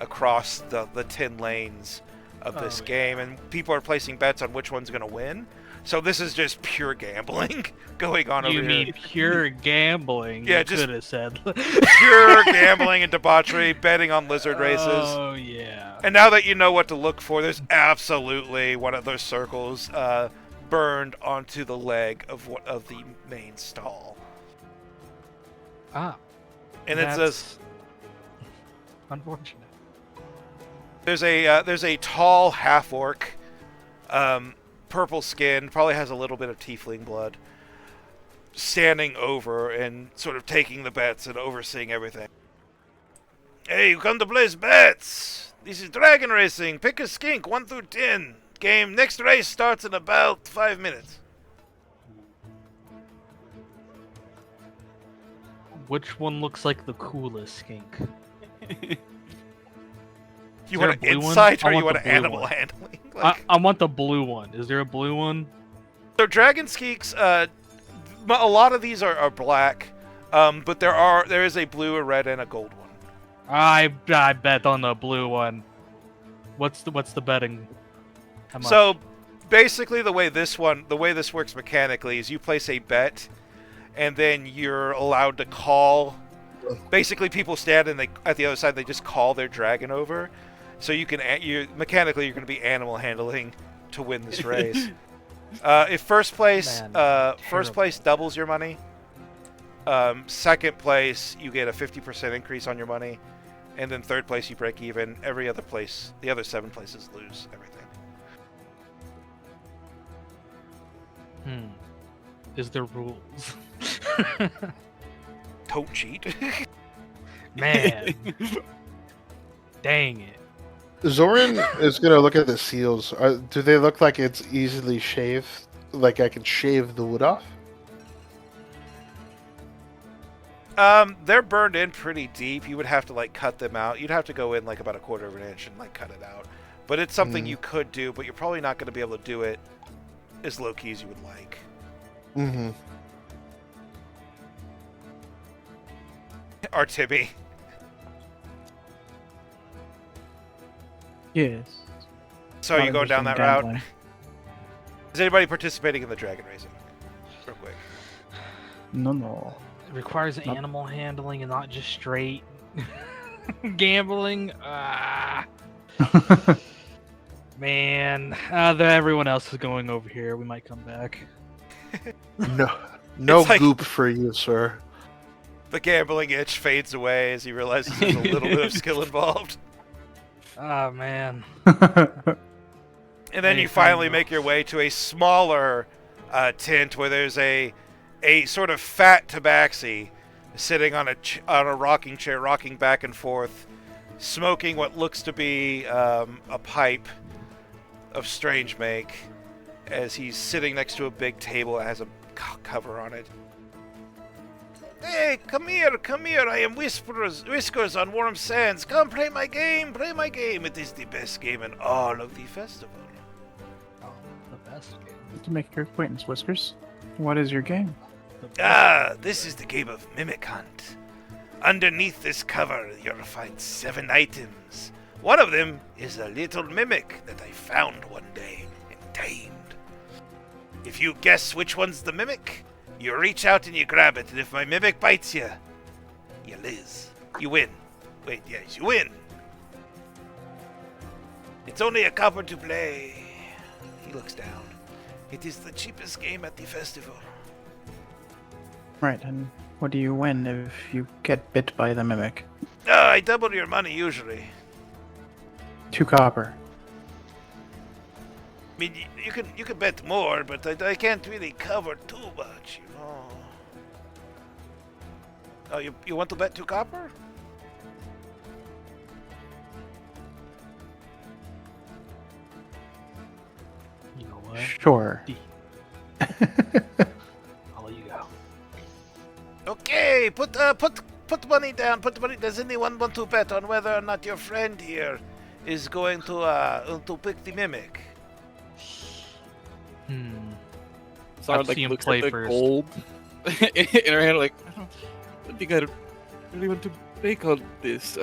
across the 10 lanes of this game, and people are placing bets on which one's going to win. So this is just pure gambling going on over here. You mean pure gambling? Yeah, you just could have said. pure gambling and debauchery, betting on lizard races. Oh yeah. And now that you know what to look for, there's absolutely one of those circles burned onto the leg of the main stall. Ah. And it says, unfortunate. there's a tall half orc, purple skin, probably has a little bit of tiefling blood, standing over and sort of taking the bets and overseeing everything. Hey, you come to place bets? This is dragon racing. Pick a skink, 1 through 10. Game next race starts in about 5 minutes. Which one looks like the coolest skink? You there want a an blue one? insight I or you want want the an blue animal one. handling? Like, I want the blue one. Is there a blue one? so dragon skinks, a lot of these are black, but there is a blue, a red, and a gold one. I bet on the blue one. What's the betting? How much? So basically the way this works mechanically is you place a bet, and then you're allowed to call. Basically, people stand and at the other side they just call their dragon over, so mechanically you're going to be animal handling to win this race. If first place doubles your money, second place you get a 50% increase on your money, and then third place you break even. Every other place, the other 7 places lose everything. Is there rules? Don't cheat. Man. Dang it. Zoran is gonna look at the seals. Do they look like it's easily shaved? Like I can shave the wood off? They're burned in pretty deep. You would have to like cut them out. You'd have to go in like about 1/4 of an inch and like cut it out. But it's something you could do, but you're probably not going to be able to do it as low key as you would like. Mm-hmm. Artibi. Yes. So are you going down that route? Is anybody participating in the dragon racing? No. It requires Nope. animal handling and not just straight gambling. Man, everyone else is going over here. We might come back. No It's like- goop for you, sir. The gambling itch fades away as he realizes there's a little bit of skill involved. Oh man. And then you finally make your way to a smaller tent where there's a sort of fat tabaxi sitting on a rocking chair, rocking back and forth, smoking what looks to be a pipe of strange make, as he's sitting next to a big table that has a cover on it. Hey, come here, I am Whiskers on Warm Sands. Come play my game, It is the best game in all of the festival. Oh, the best game. To make your acquaintance, Whiskers. What is your game? This is the game of Mimic Hunt. Underneath this cover, you'll find 7 items. One of them is a little mimic that I found one day and tamed. If you guess which one's the mimic, you reach out and you grab it, and if my mimic bites you, you lose. You win. Wait, yes, you win. It's only a copper to play. He looks down. It is the cheapest game at the festival. Right, and what do you win if you get bit by the mimic? I double your money usually. 2 copper. I mean, you can bet more, but I can't really cover too much, you know. Oh, you want to bet 2 copper? You know what? Sure. I'll let you go. Okay, put money down. Put money. Does anyone want to bet on whether or not your friend here is going to pick the mimic? Sarah Let's see him looks play at the first. gold in her hand, like, I think I really want to bake on this.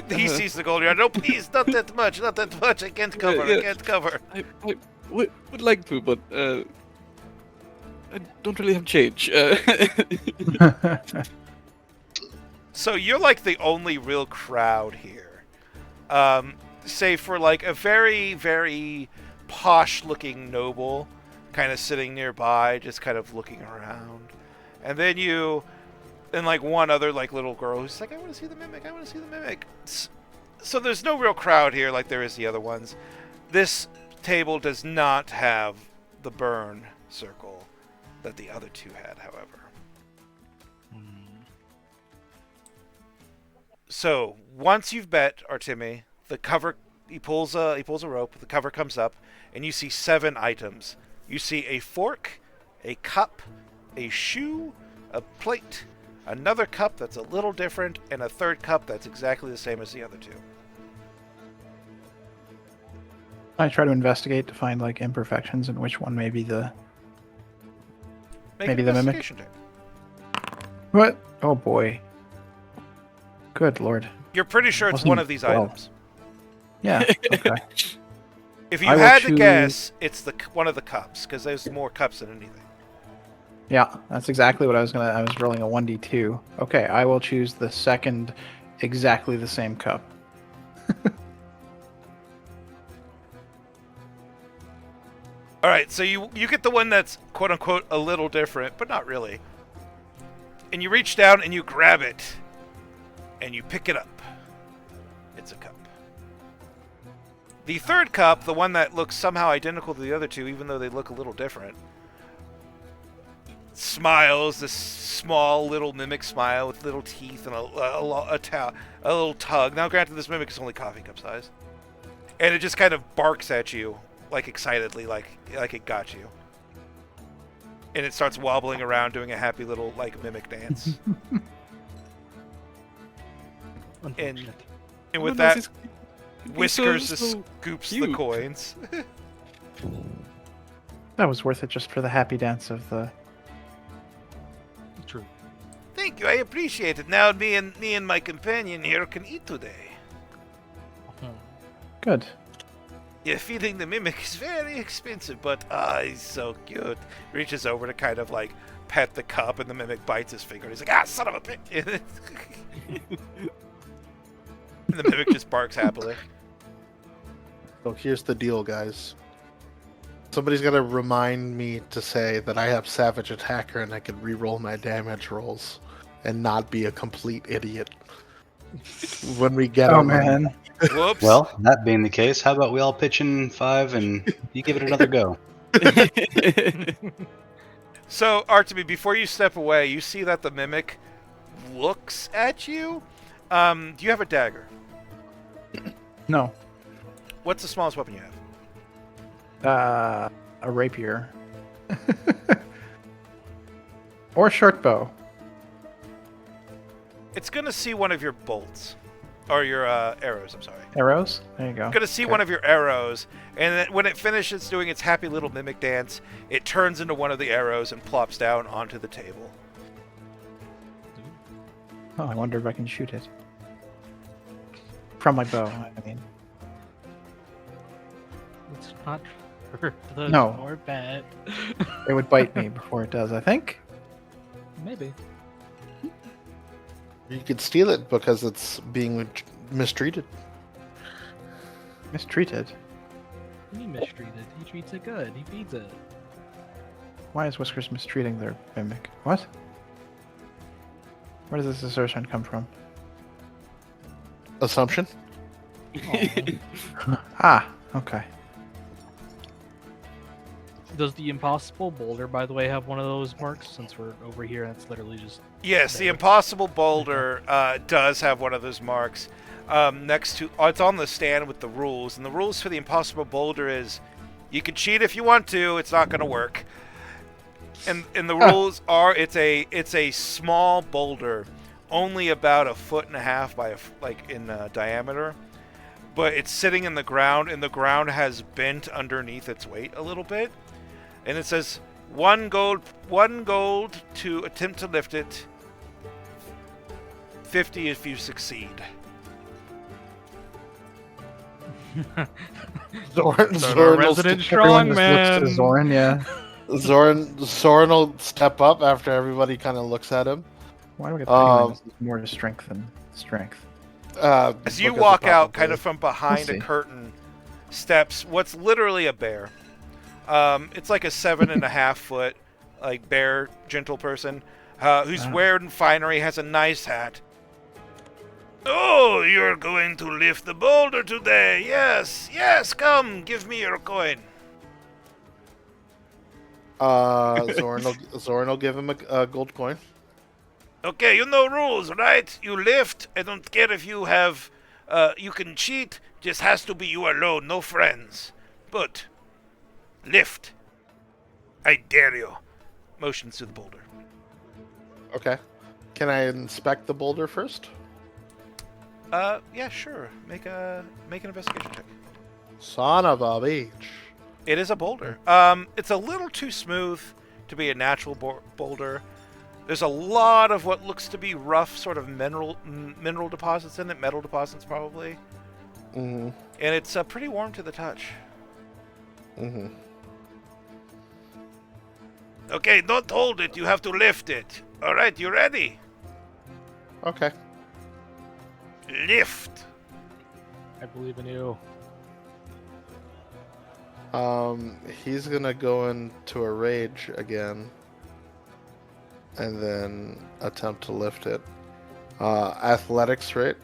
He sees the gold yard. No, please, not that much. Not that much. I can't cover. Yeah. I can't cover. I would like to, but I don't really have change. So you're like the only real crowd here. Save for like a very, very posh-looking noble kind of sitting nearby, just kind of looking around. And then you, and like one other like little girl who's like, I want to see the mimic, I want to see the mimic. So there's no real crowd here like there is the other ones. This table does not have the burn circle that the other two had, however. So once you've bet, Artemi, the cover, he pulls a rope, the cover comes up, and you see 7 items. You see a fork, a cup, a shoe, a plate, another cup that's a little different, and a third cup that's exactly the same as the other 2. I try to investigate to find like imperfections and which one may be the Make Maybe an the mimic? investigation check. what? Oh boy. Good lord. You're pretty sure it's Wasn't one of these 12. items. Yeah. Okay. If you I will had to choose- guess, it's one of the cups, because there's more cups than anything. Yeah, that's exactly what I was rolling a 1d2. Okay, I will choose the second exactly the same cup. All right, so you get the one that's quote unquote a little different, but not really. And you reach down and you grab it, and you pick it up. It's a cup. The third cup, the one that looks somehow identical to the other 2, even though they look a little different, smiles, this small little mimic smile with little teeth and a little tug. Now, granted, this mimic is only coffee cup size, and it just kind of barks at you, like excitedly, like it got you, and it starts wobbling around, doing a happy little like mimic dance. Unfortunate. And with Oh, that, this is- Whiskers so scoops the cute. coins. That was worth it just for the happy dance of the. True. Thank you, I appreciate it. Now me and my companion here can eat today. Good. Yeah, feeding the mimic is very expensive, but he's so cute. Reaches over to kind of like pet the cup, and the mimic bites his finger. And he's like, "Ah, son of a bitch!" And the mimic just barks happily. So here's the deal, guys. Somebody's got to remind me to say that I have Savage Attacker and I can reroll my damage rolls and not be a complete idiot when we get Oh on the- man. Whoops. Well, that being the case, how about we all pitch in 5 and you give it another go? So, Artemy, before you step away, you see that the mimic looks at you. Do you have a dagger? No. What's the smallest weapon you have? A rapier. Or short bow. It's gonna see one of your bolts. Or your arrows, I'm sorry. Arrows? There you go. It's gonna see Okay. one of your arrows, and then when it finishes doing its happy little mimic dance, it turns into one of the arrows and plops down onto the table. Oh, I wonder if I can shoot it. From my bow, I mean. It's not for the No. more bad. It would bite me before it does, I think. Maybe. You could steal it because it's being mistreated. Mistreated. He mistreated. He treats it good. He feeds it. Why is Whiskers mistreating their mimic? What? Where does this assertion come from? Assumption? Ah, okay. Does the impossible boulder, by the way, have one of those marks? Since we're over here, and it's literally just Yes, the there. impossible boulder does have one of those marks. Next to, it's on the stand with the rules, and the rules for the impossible boulder is, you can cheat if you want to. It's not going to work. And the rules are, it's a small boulder, only about 1.5 feet by in diameter, but it's sitting in the ground, and the ground has bent underneath its weight a little bit, and it says 1 gold to attempt to lift it. 50 if you succeed. Zoran resident Everyone strong just man. looks to Zoran, yeah. Zoran will step up after everybody kind of looks at him. Why do we get the feeling this is more strength than strength? As you Because walk it out, probably kind of is. from behind a see. curtain, steps what's literally a bear. It's like a 7.5 foot, like bear, gentle person, who's Ah. wearing finery, has a nice hat. Oh, you're going to lift the boulder today? Yes, yes. Come, give me your coin. Zoran will give him a gold coin. Okay, you know rules, right? You lift. I don't care if you have. You can cheat. Just has to be you alone, no friends. But lift. I dare you. Motions to the boulder. Okay. Can I inspect the boulder first? Yeah, sure. Make an investigation check. Son of a beach. It is a boulder. It's a little too smooth to be a natural boulder. There's a lot of what looks to be rough, sort of mineral deposits in it, metal deposits probably, Mm-hmm. and it's pretty warm to the touch. Mm-hmm. Okay, don't hold it. You have to lift it. All right, you ready? Okay. Lift. I believe in you. He's gonna go into a rage again, and then attempt to lift it. Athletics, right?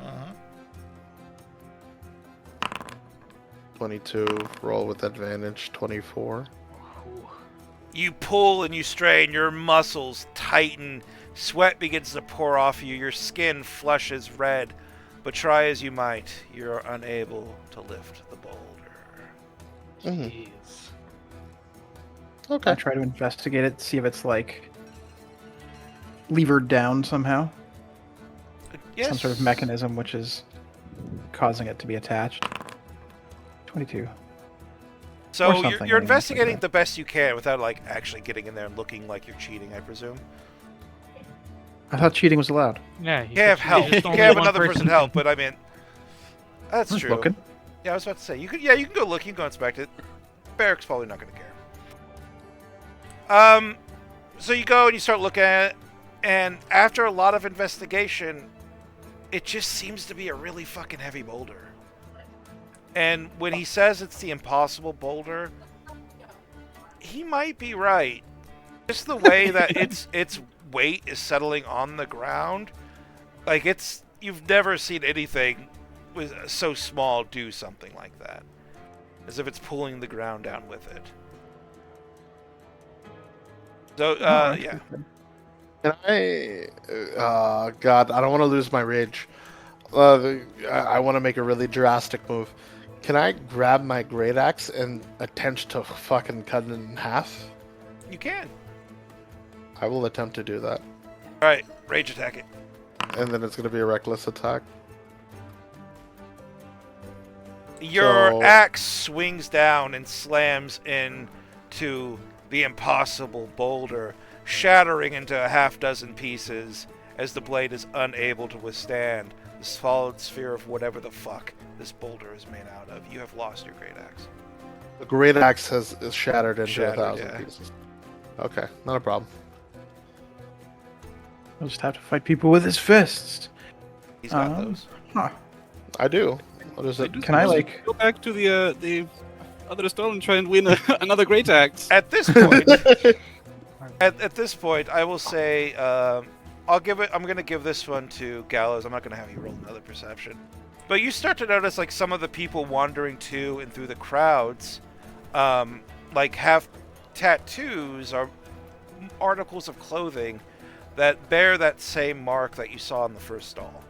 Uh-huh. 22. Roll with advantage. 24. You pull and you strain. Your muscles tighten. Sweat begins to pour off you. Your skin flushes red. But try as you might, you're unable to lift the boulder. Mhm. Jeez. I Okay. try to investigate it, see if it's like levered down somehow. Yes. Some sort of mechanism which is causing it to be attached. 22. So Or you're, something, you're I mean, investigating like the best you can without like actually getting in there and looking like you're cheating, I presume. I thought cheating was allowed. Yeah. You can have help. You can have another person help, but I mean, that's I was true. looking. Yeah, I was about to say you could. Yeah, you can go look. You can go inspect it. Barrack's probably not going to care. So you go and you start looking at it, and after a lot of investigation, it just seems to be a really fucking heavy boulder. And when he says it's the impossible boulder, he might be right. Just the way that its weight is settling on the ground, like you've never seen anything with so small do something like that, as if it's pulling the ground down with it. So yeah, Can I? God, I don't want to lose my rage. I want to make a really drastic move. Can I grab my great axe and attempt to fucking cut it in half? you can. I will attempt to do that, All right, rage attack it. and then it's gonna be a reckless attack. Your So- axe swings down and slams into the impossible boulder, shattering into a half dozen pieces as the blade is unable to withstand the solid sphere of whatever the fuck this boulder is made out of. You have lost your great axe. The great axe is shattered into Shattered, 1,000 yeah. pieces. Okay, not a problem. He'll just have to fight people with his fists. He's got those. Huh. I do. What is it? Can I, like... Go back to the other stall and try and win another great axe. At this point, at this point, I will say I'm going to give this one to Gallows. I'm not going to have you roll another perception. But you start to notice like some of the people wandering to and through the crowds, like have tattoos or articles of clothing that bear that same mark that you saw in the first stall.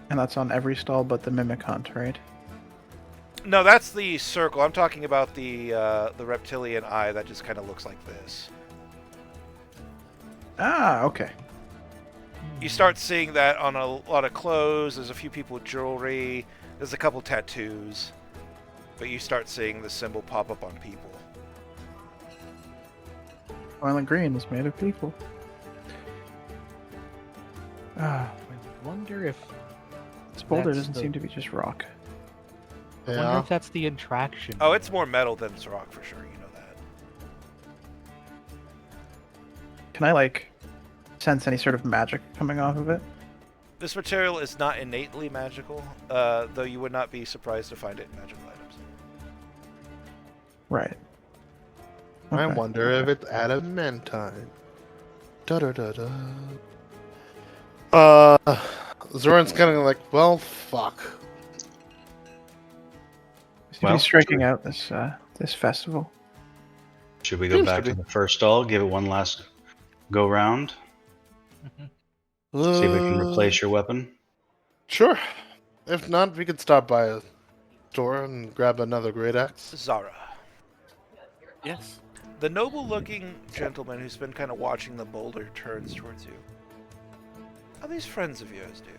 And that's on every stall but the Mimic Hunt, right? No, that's the circle. I'm talking about the reptilian eye that just kind of looks like this. Ah, okay. You start seeing that on a lot of clothes. There's a few people with jewelry. There's a couple tattoos. But you start seeing the symbol pop up on people. Violent Green is made of people. Ah, I wonder if this boulder That's doesn't the- seem to be just rock. I wonder Yeah. if that's the attraction. Oh, it's more metal than it's rock for sure. You know that. Can I, like, sense any sort of magic coming off of it? This material is not innately magical, though you would not be surprised to find it in magical items. Right. I Okay. wonder if it's adamantine. Da da da da. Zoran's kind of like, well, fuck. Seem to Well, be striking out this festival. Should we go Seems back to to be. the first stall, give it one last go round, Mhm. see if we can replace your weapon? Sure. If not, we could stop by a store and grab another great axe. Zara. Yes. The noble-looking gentleman who's been kind of watching the boulder turns towards you. Are these friends of yours, dear?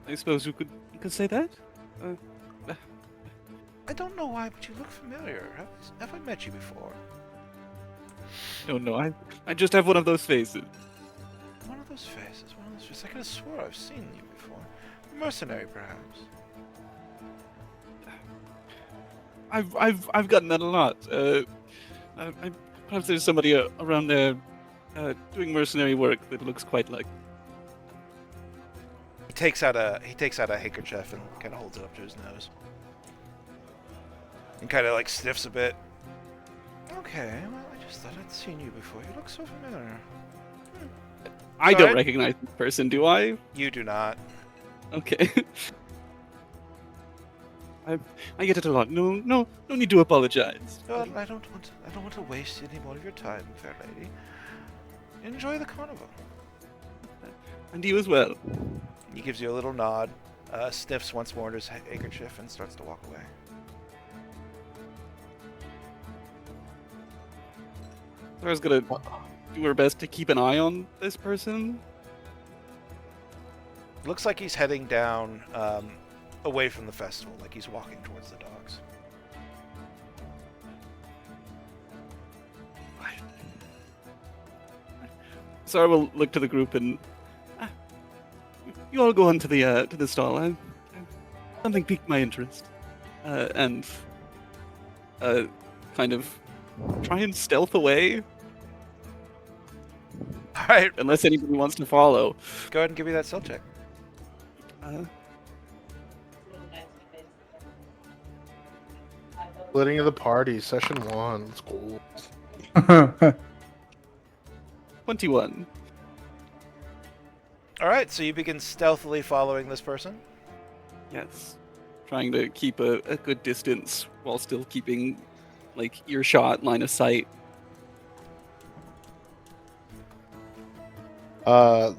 I suppose you could say that. I don't know why, but you look familiar. Have I met you before? No, I just have one of those faces. One of those faces. I could have swore I've seen you before. Mercenary, perhaps. I've gotten that a lot. Perhaps there's somebody around there doing mercenary work that looks quite like. He takes out a handkerchief and kind of holds it up to his nose, and kind of like sniffs a bit. Okay, well, I just thought I'd seen you before. You look so familiar. I Sorry? don't recognize this person, do I? You do not. Okay. I get it a lot. No need to apologize. Well, I don't want to waste any more of your time, fair lady. Enjoy the carnival. And you as well. He gives you a little nod, sniffs once more at his handkerchief, and starts to walk away. Sarah's gonna do her best to keep an eye on this person. Looks like he's heading down away from the festival, like he's walking towards the dogs. Sarah will look to the group and you all go on to the stall. Something piqued my interest, and kind of try and stealth away, All right, unless anybody wants to follow. go ahead and give me that stealth check. Uh, Splitting of the party, session 1. Let's go. 21. All right, so you begin stealthily following this person. Yes. Trying to keep a good distance while still keeping, like, earshot, line of sight.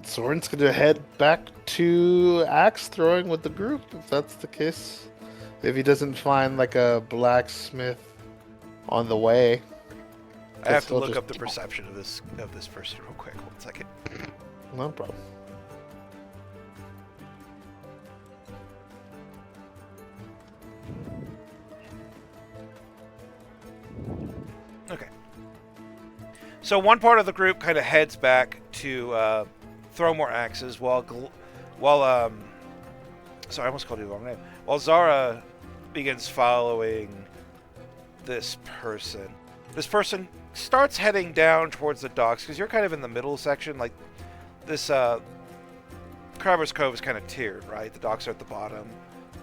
Soren's gonna head back to axe throwing with the group, if that's the case. If he doesn't find like a blacksmith on the way. I have to he'll look just- up the perception of this person real quick. 1 second. No problem. Okay. So one part of the group kind of heads back to throw more axes while sorry, I almost called you the wrong name. While Zara begins following this person. This person starts heading down towards the docks because you're kind of in the middle section. Like this, Crabber's Cove is kind of tiered, right? The docks are at the bottom,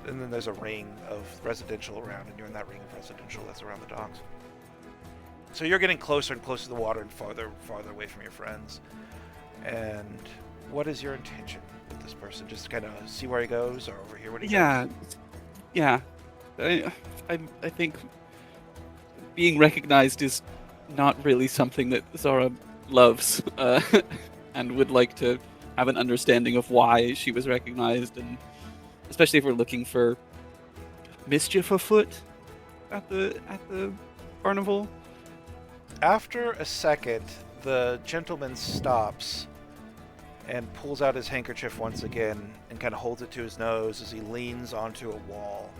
and then there's a ring of residential around, and you're in that ring of residential that's around the docks. So you're getting closer and closer to the water and farther away from your friends. And what is your intention with this person? Just kind of see where he goes, or over here when he Yeah. goes? Yeah. I think being recognized is not really something that Zara loves, and would like to have an understanding of why she was recognized, and especially if we're looking for mischief afoot at the carnival. After a second, the gentleman stops and pulls out his handkerchief once again and kind of holds it to his nose as he leans onto a wall.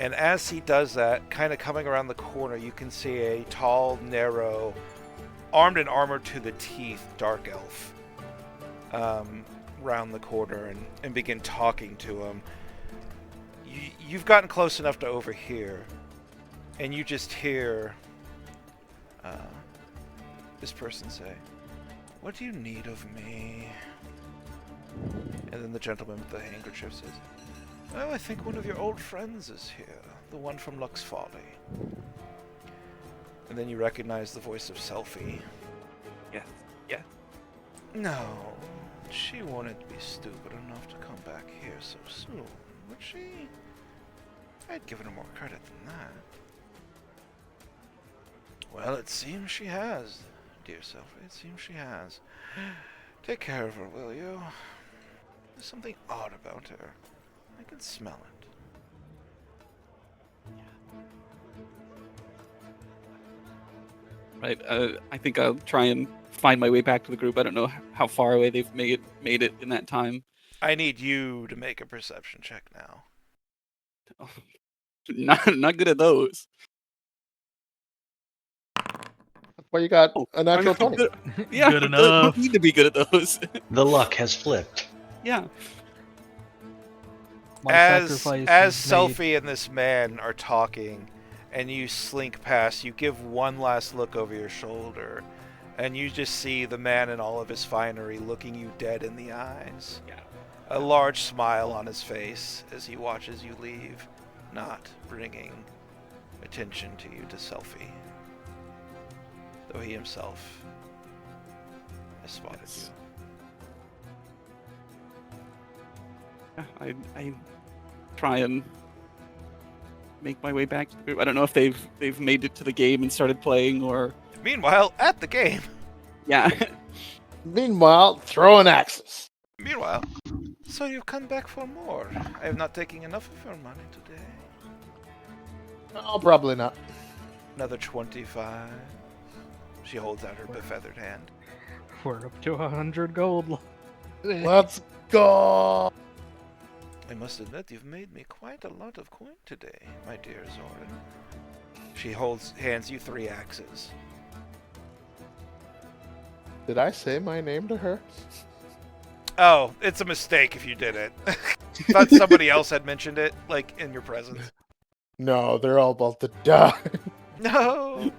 And as he does that, kind of coming around the corner, you can see a tall, narrow, armed and armored to the teeth dark elf round the corner and begin talking to him. You've gotten close enough to overhear, and you just hear this person say, "What do you need of me?" And then the gentleman with the handkerchief says, "Oh, I think one of your old friends is here, the one from Lux Folly." And then you recognize the voice of Selfie. Yes. Yeah. No, she wouldn't be stupid enough to come back here so soon, would she? I'd given her more credit than that. Well, it seems she has, dear Selfie. It seems she has. Take care of her, will you? There's something odd about her. I can smell it. Right. I think I'll try and find my way back to the group. I don't know how far away they've made it in that time. I need you to make a perception check now. Not good at those. Well, you got Oh, a natural I'm 20. good- Yeah, Good don't enough. need to be good at those. The luck has flipped. Yeah. My As sacrifice as is made. Selfie and this man are talking, and you slink past, you give one last look over your shoulder, and you just see the man in all of his finery looking you dead in the eyes. Yeah. A large smile on his face as he watches you leave, not bringing attention to you to Selfie, though he himself has spotted Yes. you. Yeah, I try and make my way back to the group. I don't know if they've made it to the game and started playing, or Meanwhile, at the game. yeah. Meanwhile, throwing axes. Meanwhile, so you've come back for more. I have not taken enough of your money today. Oh, probably not. Another 25. She holds out her befeathered hand. We're up to 100 gold. Let's go. I must admit, you've made me quite a lot of coin today, my dear Zoran. She hands you 3 axes. Did I say my name to her? Oh, it's a mistake if you did it. Thought somebody else had mentioned it, like, in your presence. No, they're all about to die. No.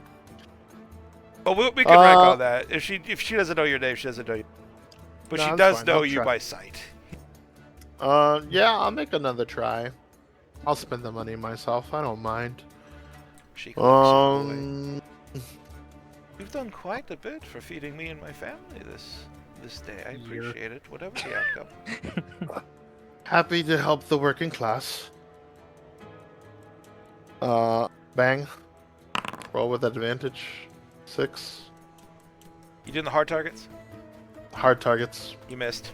Well, we can rank Uh, on that. If she doesn't know your name, she doesn't know you. But No, she it's does fine. know I'll you try. by sight. Yeah, I'll make another try. I'll spend the money myself. I don't mind. She looks away. You've done quite a bit for feeding me and my family this day. I Year. appreciate it, whatever the outcome. Happy to help the working class. Bang. Roll with advantage. 6. You doing the hard targets? Hard targets. You missed.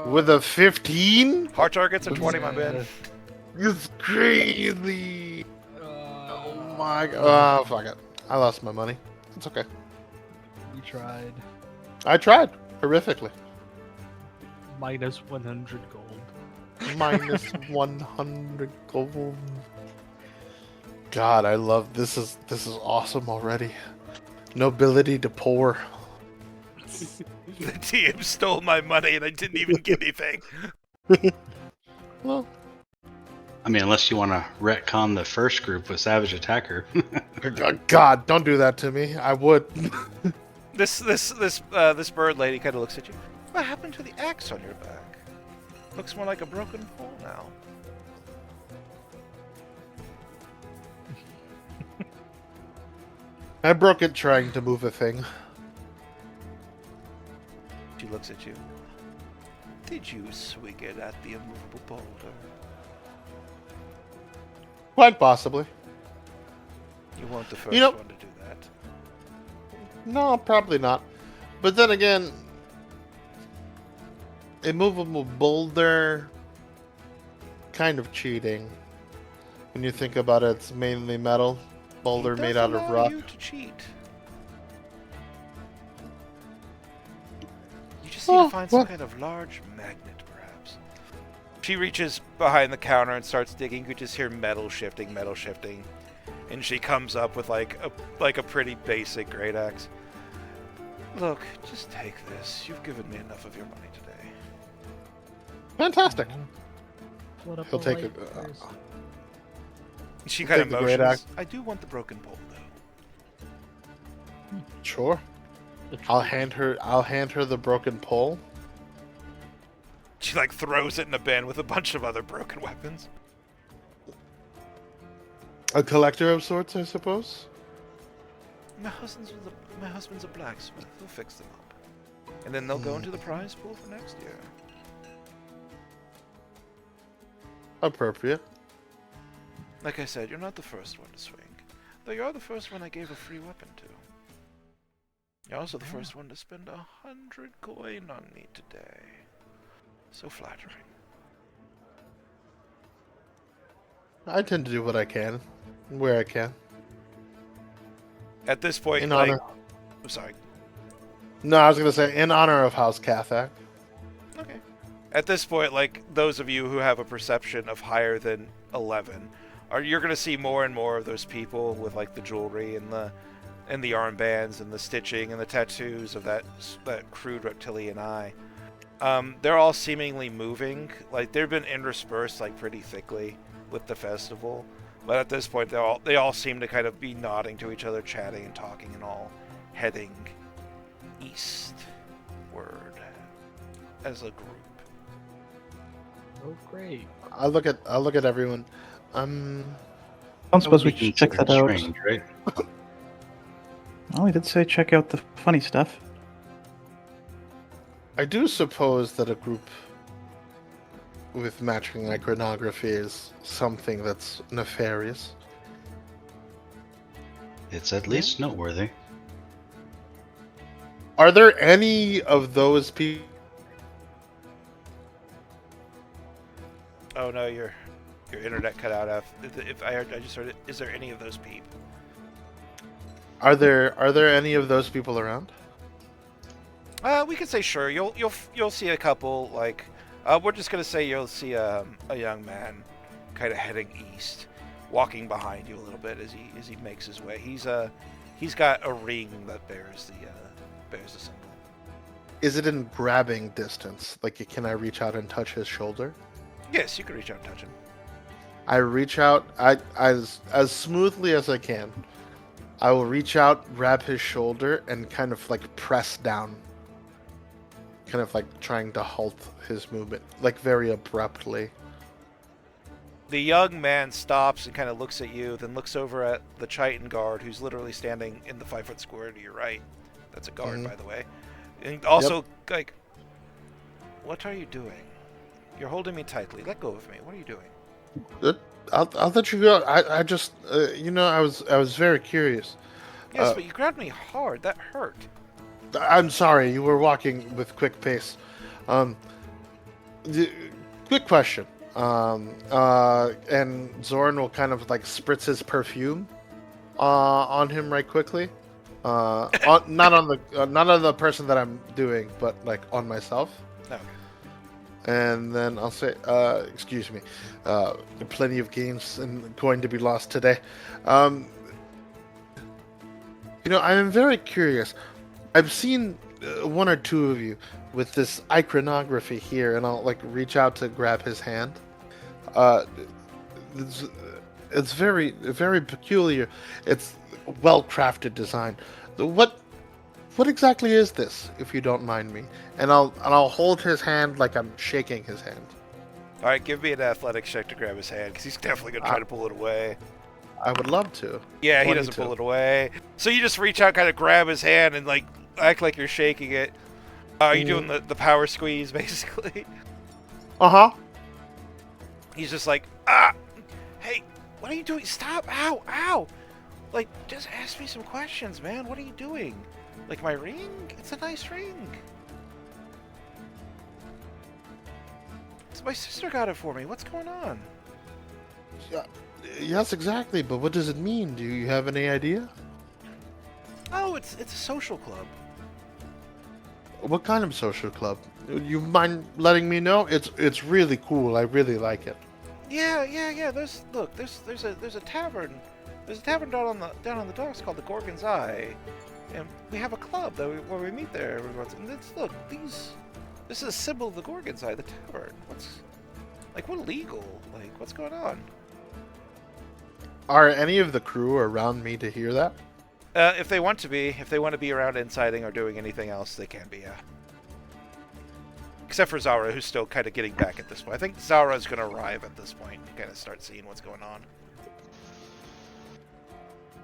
With a 15? Hard targets are 20, my man. It's crazy. Oh my god. Oh, fuck it. I lost my money. It's okay. We tried. I tried. Horrifically. Minus 100 gold. Minus 100 gold. God, I love this. Is awesome already. Nobility to poor. The DM stole my money and I didn't even get anything. Well, I mean, unless you want to retcon the first group with Savage Attacker. God, don't do that to me. I would. This bird lady kind of looks at you. What happened to the axe on your back? Looks more like a broken pole now. I broke it trying to move a thing. She looks at you. Did you swing it at the immovable boulder? Quite possibly. You weren't the first You know- one to do that. No, probably not. But then again, immovable boulder, kind of cheating. When you think about it, it's mainly metal. Boulder He made does out of allow rock. you to cheat. You just need to find some kind of large magnet, perhaps. She reaches behind the counter and starts digging. You just hear metal shifting, and she comes up with like a pretty basic great axe. Look, just take this. You've given me enough of your money today. Fantastic. What a He'll take polite it. person. She I'll kind take of the great motions. axe. I do want the broken pole, though. Sure. I'll hand her the broken pole. She like throws it in a bin with a bunch of other broken weapons. A collector of sorts, I suppose. My husband's a blacksmith. He'll fix them up, and then they'll go into the prize pool for next year. Appropriate. Like I said, you're not the first one to swing, though you are the first one I gave a free weapon to. You're also the first one to spend 100 coin on me today. So flattering. I tend to do what I can, where I can. At this point, In like, honor. I'm sorry. No, I was gonna say in honor of House Cathak. Okay. At this point, like, those of you who have a perception of higher than 11, you're gonna see more and more of those people with like the jewelry and the armbands and the stitching and the tattoos of that crude reptilian eye. They're all seemingly moving, like they've been interspersed like pretty thickly with the festival, but at this point they all seem to kind of be nodding to each other, chatting and talking, and all heading eastward as a group. Oh, great. I'll look at everyone. I don't suppose we should check that out. Strange, right? Well, he did say check out the funny stuff. I do suppose that a group with matching iconography is something that's nefarious. It's at least noteworthy. Are there any of those people? Oh no, your internet cut out. If I just heard it. Is there any of those people? Are there any of those people around? We could say sure. You'll see a couple. Like, we're just gonna say you'll see a young man, kind of heading east, walking behind you a little bit as he makes his way. He's got a ring that bears the symbol. Is it in grabbing distance? Like, can I reach out and touch his shoulder? Yes, you can reach out and touch him. I reach out, as smoothly as I can. I will reach out, grab his shoulder, and kind of like press down, kind of like trying to halt his movement, like very abruptly. The young man stops and kind of looks at you, then looks over at the Chiton guard, who's literally standing in the 5-foot square to your right. That's a guard, by the way. And also, like, what are you doing? You're holding me tightly. Let go of me. What are you doing? I'll let you go. I just, I was very curious. Yes, but you grabbed me hard. That hurt. I'm sorry. You were walking with quick pace. Quick question. And Zoran will kind of like spritz his perfume on him right quickly. Not on the person that I'm doing, but like on myself. Okay. And then I'll say, excuse me, plenty of games and going to be lost today. I am very curious. I've seen one or two of you with this iconography here, and I'll like reach out to grab his hand. It's very, very peculiar. It's well-crafted design. What exactly is this, if you don't mind me? And I'll hold his hand like I'm shaking his hand. All right, give me an athletics check to grab his hand, because he's definitely going to try to pull it away. I would love to. Yeah, 22. he doesn't pull it away. So you just reach out, kind of grab his hand, and like act like you're shaking it. Are you doing the power squeeze, basically? Uh-huh. He's just like, hey, what are you doing? Stop! Ow! Ow! Like, just ask me some questions, man. What are you doing? Like my ring? It's a nice ring. So my sister got it for me. What's going on? Yeah, yes, exactly. But what does it mean? Do you have any idea? Oh, it's a social club. What kind of social club? You mind letting me know? It's really cool. I really like it. Yeah. There's a tavern. There's a tavern down on the docks called the Gorgon's Eye, and we have a club where we meet there every once. And this is a symbol of the Gorgon's Eye, the tavern. What illegal? Like, what's going on? Are any of the crew around me to hear that? If they want to be around inciting or doing anything else, they can be. Except for Zara, who's still kind of getting back at this point. I think Zara's going to arrive at this point and kind of start seeing what's going on.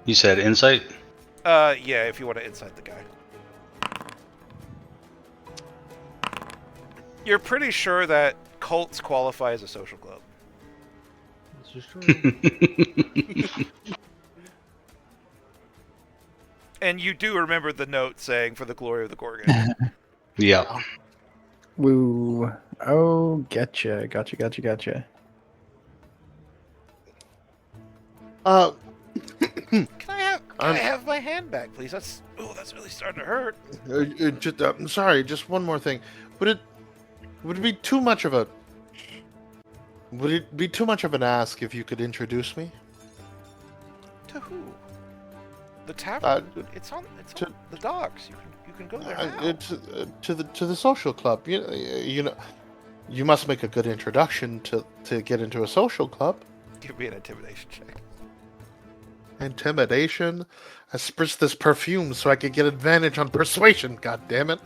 You said insight? Yeah, if you want to incite the guy. You're pretty sure that cults qualify as a social club. This is true. And you do remember the note saying, for the glory of the Gorgon. Yeah. Woo. Oh, gotcha. Gotcha. Can I have my hand back, please? That's really starting to hurt. I'm sorry. Just one more thing. Would it be too much of a? Would it be too much of an ask if you could introduce me? To who? The tavern. It's on to- the docks. You can go there now. To the social club. You know, you must make a good introduction to get into a social club. Give me an intimidation check. Intimidation. I spritz this perfume so I could get advantage on persuasion. God damn it!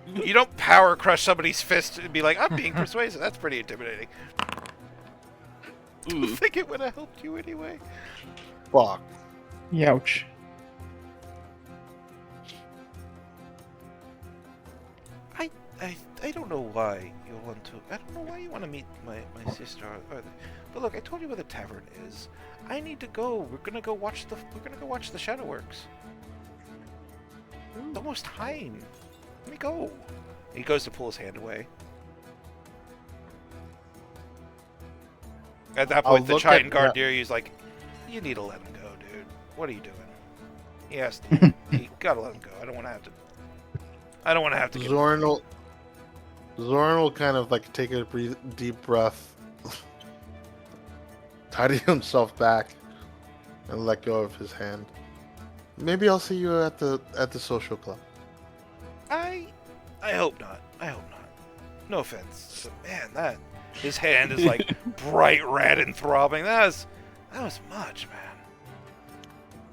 You don't power crush somebody's fist and be like, I'm being persuasive. That's pretty intimidating. I think it would have helped you anyway. Fuck. Youch. I don't know why you want to. I don't know why you want to meet my sister. But look, I told you where the tavern is. I need to go. We're gonna go watch the Shadow Works. It's almost time. Let me go. He goes to pull his hand away. At that point, the Chiton guard near you is like, "You need to let him go, dude. What are you doing?" Yes, you gotta let him go. I don't want to have to. Zoran will kind of like take a deep breath, tidy himself back, and let go of his hand. Maybe I'll see you at the social club. I hope not. No offense, but man, His hand is like bright red and throbbing. That was much, man.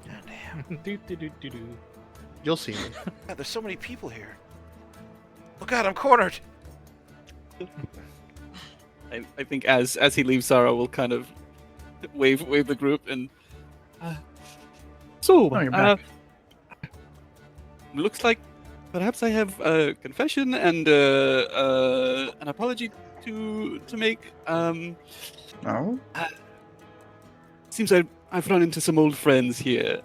God damn. Do. You'll see me. God, there's so many people here. Oh god, I'm cornered. I think as he leaves, Zara will kind of wave the group and. So, Oh, you're back. looks like perhaps I have a confession and an apology to make. No? Seems I've run into some old friends here,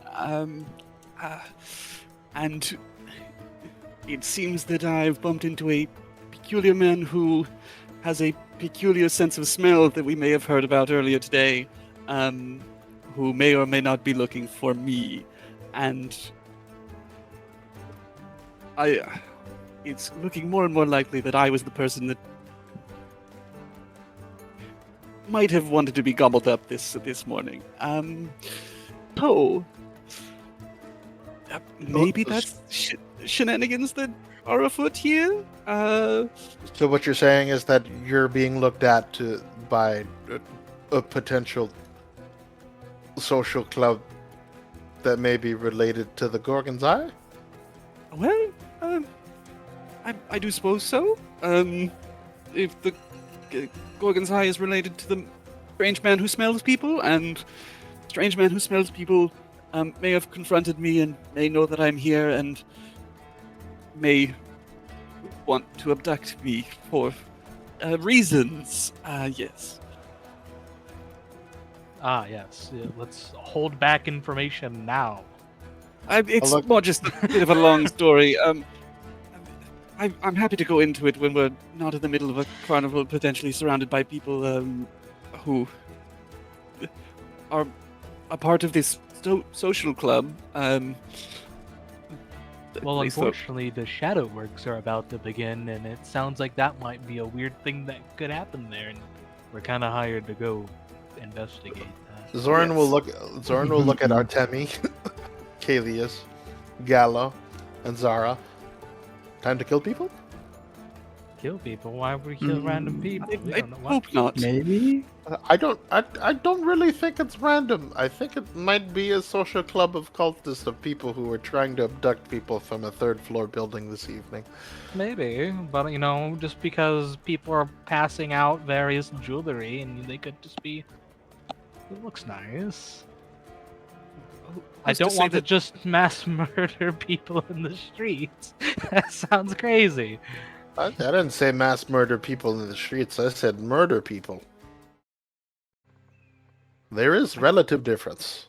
and it seems that I've bumped into a peculiar man who has a peculiar sense of smell that we may have heard about earlier today, who may or may not be looking for me, and it's looking more and more likely that I was the person that might have wanted to be gobbled up this morning. So maybe that's shenanigans that are afoot here. So what you're saying is that you're being looked at by a potential social club that may be related to the Gorgon's Eye? Well, I do suppose so. If the Gorgon's Eye is related to the strange man who smells people, and strange man who smells people may have confronted me and may know that I'm here and may want to abduct me for reasons. Yes. Ah, yes. Yeah, let's hold back information now. It's look- more just a bit of a long story. I'm happy to go into it when we're not in the middle of a carnival, potentially surrounded by people who are a part of this social club. Well, Please, unfortunately, the shadow works are about to begin, and it sounds like that might be a weird thing that could happen there, and we're kind of hired to go investigate that. Zoran Yes. will look at Artemi, Kalius, Gallo, and Zara. Time to kill people? Kill people? Why would we kill random people? We I don't know why. hope not. Maybe? I don't really think it's random. I think it might be a social club of cultists of people who are trying to abduct people from a third floor building this evening. Maybe, but just because people are passing out various jewelry, and they could just be. It looks nice. I Who's to don't say want to that- just mass murder people in the streets. That sounds crazy. I didn't say mass murder people in the streets. I said murder people. There is relative difference.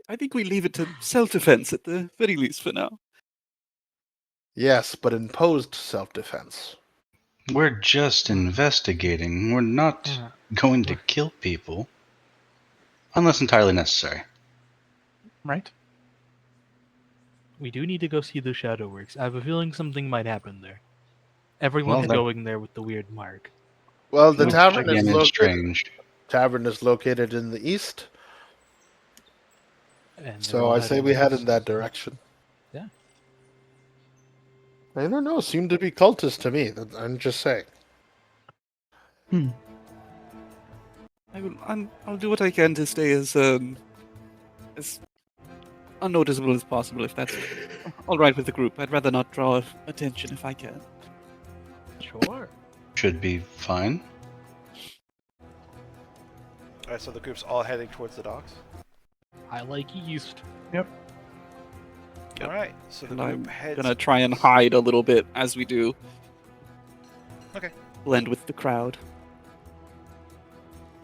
I think we leave it to self-defense at the very least for now. Yes, but imposed self-defense. We're just investigating. We're not Yeah. going to kill people. Unless entirely necessary. Right? We do need to go see the Shadow Works. I have a feeling something might happen there. Everyone's Well, that- going there with the weird mark. Well, the Which, tavern is again, is located. strange. Tavern is located in the east, And they're so all I say heading we head east. in that direction. Yeah. I don't know. Seem to be cultists to me. I'm just saying. I'll do what I can to stay as unnoticeable as possible, if that's all right with the group. I'd rather not draw attention if I can. Sure. Should be fine. Alright, so the group's all heading towards the docks. I like east. Alright, so the And group I'm heads. gonna try and hide a little bit as we do. Okay. Blend with the crowd.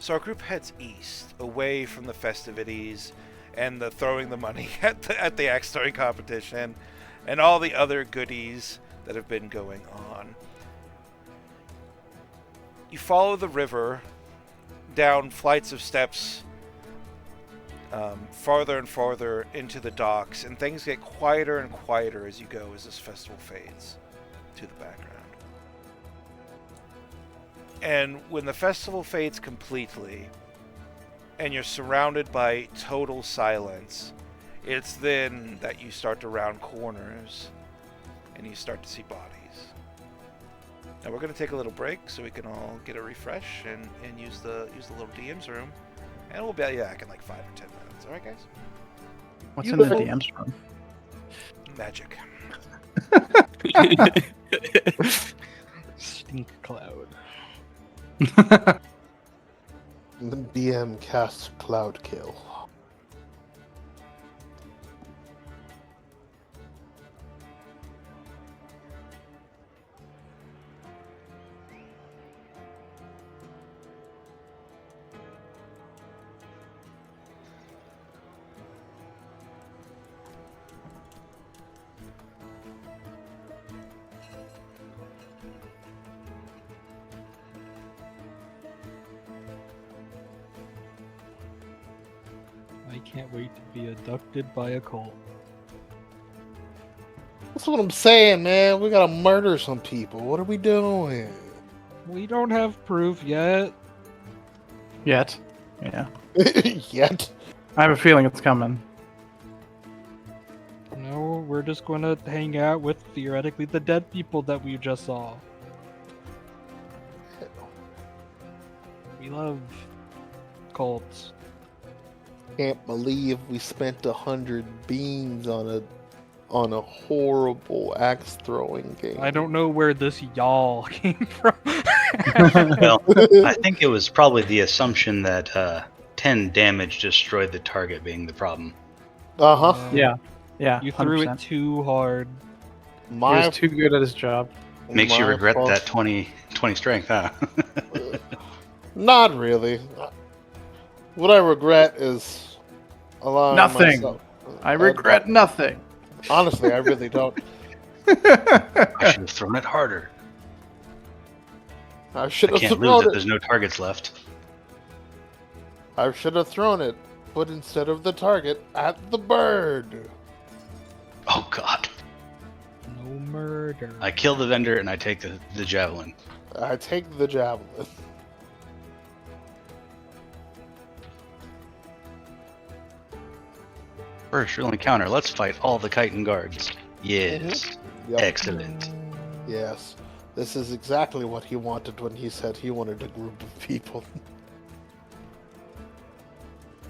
So our group heads east, away from the festivities and the throwing the money at the axe throwing competition and all the other goodies that have been going on. You follow the river down flights of steps, farther and farther into the docks, and things get quieter and quieter as you go as this festival fades to the background. And when the festival fades completely, and you're surrounded by total silence, it's then that you start to round corners, and you start to see bodies. Now we're gonna take a little break so we can all get a refresh and use the little DM's room, and we'll be back in like 5 or 10 minutes. All right, guys? What's in the Beautiful. DM's room? Magic. Stink cloud. The DM casts Cloud Kill. I can't wait to be abducted by a cult. That's what I'm saying, man. We gotta murder some people. What are we doing? We don't have proof yet. Yet. Yeah. Yet. I have a feeling it's coming. No, we're just gonna hang out with theoretically the dead people that we just saw. We love cults. Can't believe we spent 100 beans on a horrible axe throwing game. I don't know where this y'all came from. Well, I think it was probably the assumption that 10 damage destroyed the target being the problem. Uh-huh. Yeah. Yeah. You threw 100%. it too hard. He My was too good at his job. Makes you my regret fault. that 20 strength, huh? Not really. What I regret is allowing Nothing. myself. I regret nothing. Honestly, I really don't. I should have thrown it harder. I should I have can't lose thrown if it. there's no targets left. I should have thrown it, but instead of the target, at the bird. Oh god. No murder. I kill the vendor and I take the javelin. I take the javelin. First real encounter, let's fight all the chitin guards. Yes. Yep. Excellent. Yes. This is exactly what he wanted when he said he wanted a group of people.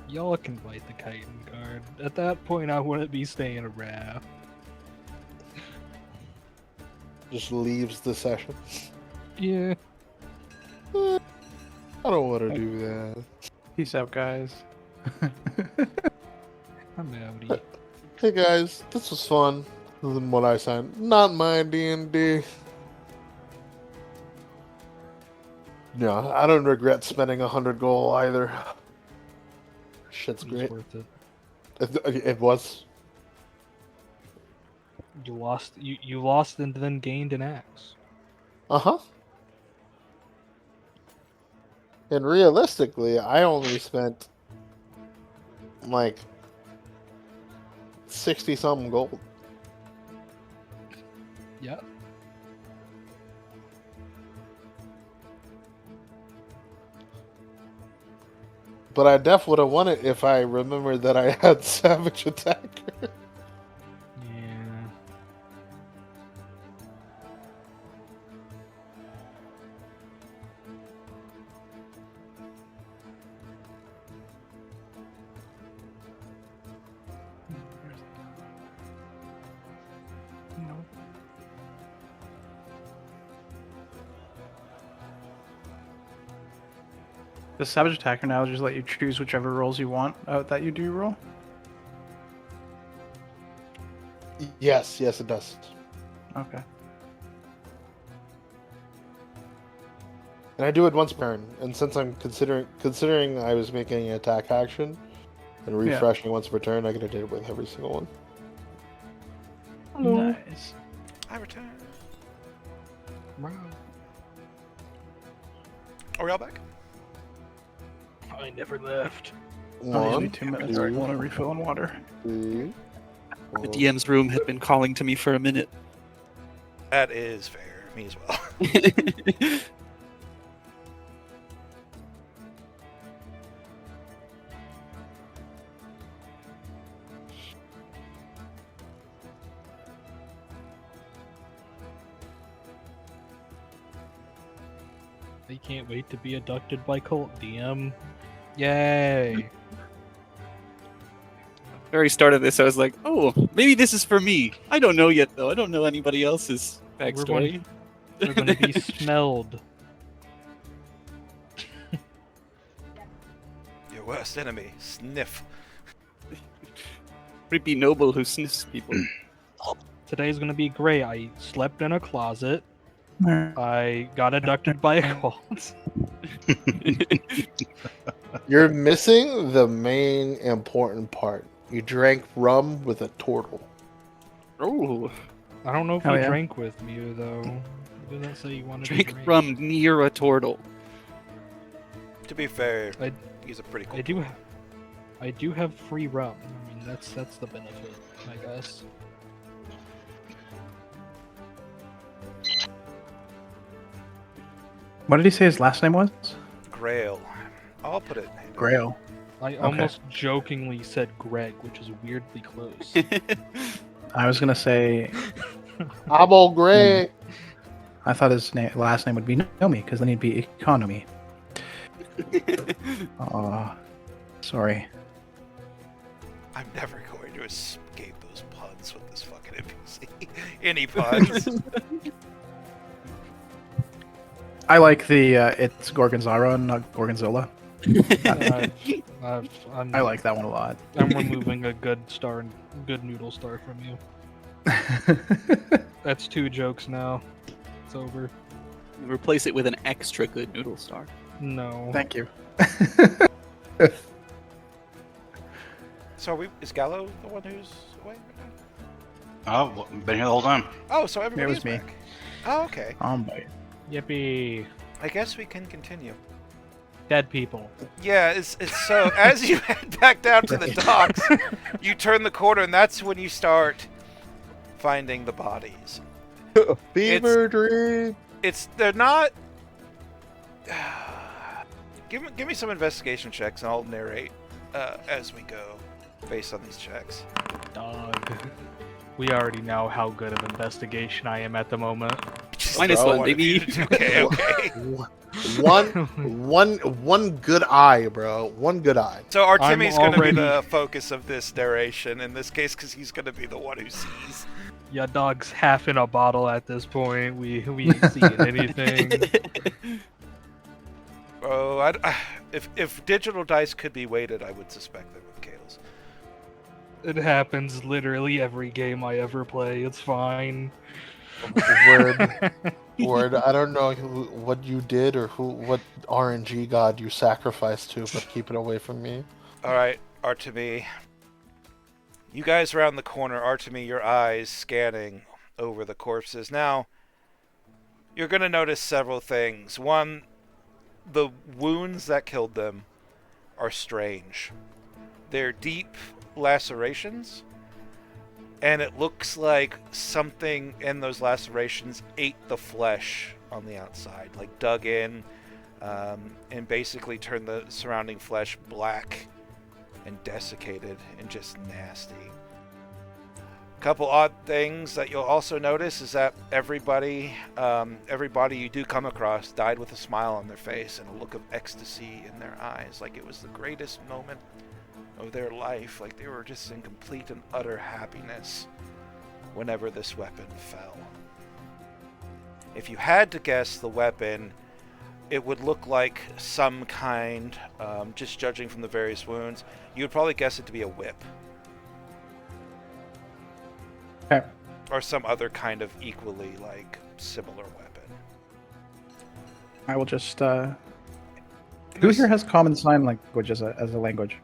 Y'all can fight the chitin guard. At that point, I wouldn't be staying around. Just leaves the session. Yeah. I don't want to do that. Peace out, guys. I'm outie. Hey guys, this was fun. This is what I signed. Not my D&D. Yeah, I don't regret spending 100 gold either. Shit's It was great. worth it. It was. You lost. You lost and then gained an axe. Uh-huh. And realistically, I only spent like 60 something gold. Yeah. But I def would have won it if I remembered that I had Savage Attacker. Yeah. No. The Savage Attacker now just let you choose whichever rolls you want that you do roll. Yes, it does. Okay. And I do it once per turn. And since I'm considering I was making an attack action and refreshing once per turn, I could have did it with every single one. Hello. Nice. I return. Wow. Are we all back? I never left. Only One, 2 minutes. I want to refill on water. 3, The DM's room had been calling to me for a minute. That is fair. Me as well. I can't wait to be abducted by Cult DM. Yay! Very start of this, I was like, oh, maybe this is for me. I don't know yet, though. I don't know anybody else's backstory. We're going to be smelled. Your worst enemy, Sniff. Creepy noble who sniffs people. Today's going to be great. I slept in a closet. Alright. I got abducted by a cult. You're missing the main important part. You drank rum with a turtle. Oh, I don't know if Hell you yeah. drank with me, though. You didn't say you wanted to drink drink. rum near a turtle. To be fair, I- he's a pretty cool. I do have free rum. I mean, that's the benefit, I guess. What did he say his last name was? Grail. I'll put it. Grail. I almost jokingly said Greg, which is weirdly close. I was gonna say I'm all gray. I thought his last name would be Nomi, because then he'd be Economy. Oh, sorry. I'm never going to escape those puns with this fucking NPC. Any puns? I like the it's Gorgonzara, not Gorgonzola. I like that one a lot. I'm removing a good noodle star from you. That's 2 jokes now. It's over. Replace it with an extra good noodle star. No. Thank you. So is Gallo the one who's away? Oh, well, been here the whole time. Oh, so everybody was is me. back. Oh, okay. Boy. Yippee. I guess we can continue. Dead people. Yeah, it's so as you head back down to the docks, you turn the corner, and that's when you start finding the bodies. Fever dream. They're not. Give me some investigation checks, and I'll narrate as we go, based on these checks. Dog. We already know how good of investigation I am at the moment. Minus Oh, one, baby. Okay, okay. One good eye, bro. One good eye. So Artemi's going to be already- the focus of this narration in this case, because he's going to be the one who sees. Yeah, dog's half in a bottle at this point. We ain't seeing anything. Oh, if digital dice could be weighted, I would suspect them with Kales. It happens literally every game I ever play. It's fine. Word. I don't know what you did or what RNG god you sacrificed to, but keep it away from me. All right, Artemi. You guys around the corner, Artemi, your eyes scanning over the corpses. Now, you're going to notice several things. One, the wounds that killed them are strange. They're deep lacerations, and it looks like something in those lacerations ate the flesh on the outside, like dug in, and basically turned the surrounding flesh black and desiccated and just nasty. A couple odd things that you'll also notice is that everybody you do come across died with a smile on their face and a look of ecstasy in their eyes, like it was the greatest moment of their life, like they were just in complete and utter happiness whenever this weapon fell. If you had to guess the weapon, it would look like some kind, just judging from the various wounds, you would probably guess it to be a whip. Okay. Or some other kind of equally, similar weapon. I will just. Who here has common sign language as a language?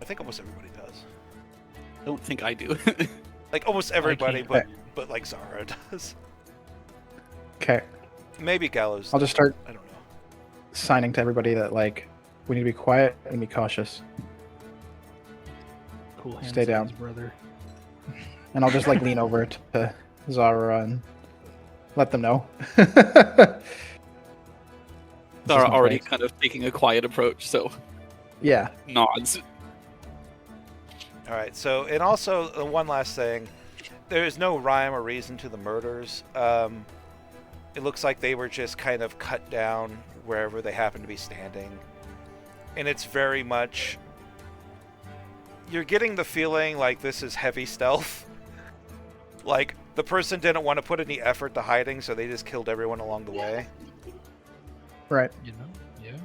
I think almost everybody does. Don't think I do. Almost everybody, can't. but Zara does. Okay. Maybe Gallows. I'll just start I don't know. signing to everybody that we need to be quiet and be cautious. Cool hand Stay down. signs, brother. And I'll just lean over to Zara and let them know. Zara my already face. kind of taking a quiet approach, so Yeah. nods. All right. So, and also one last thing, there is no rhyme or reason to the murders. It looks like they were just kind of cut down wherever they happen to be standing. And it's very much... You're getting the feeling like this is heavy stealth. Like, the person didn't want to put any effort to hiding, so they just killed everyone along the way. Right. You know, yeah.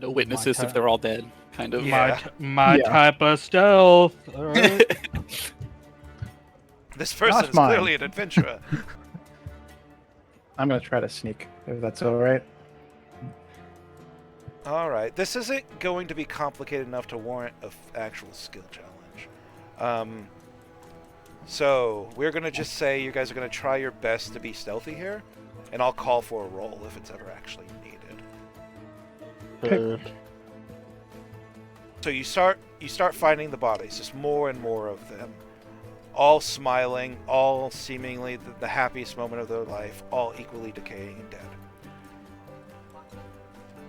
No witnesses if they're all dead, kind of. Yeah. My Yeah. type of stealth. All right. This person Not is mine. clearly an adventurer. I'm gonna try to sneak, if that's all right. Alright, this isn't going to be complicated enough to warrant an actual skill challenge. So, we're going to just say you guys are going to try your best to be stealthy here, and I'll call for a roll if it's ever actually needed. So you start finding the bodies, just more and more of them. All smiling, all seemingly the happiest moment of their life, all equally decaying and dead.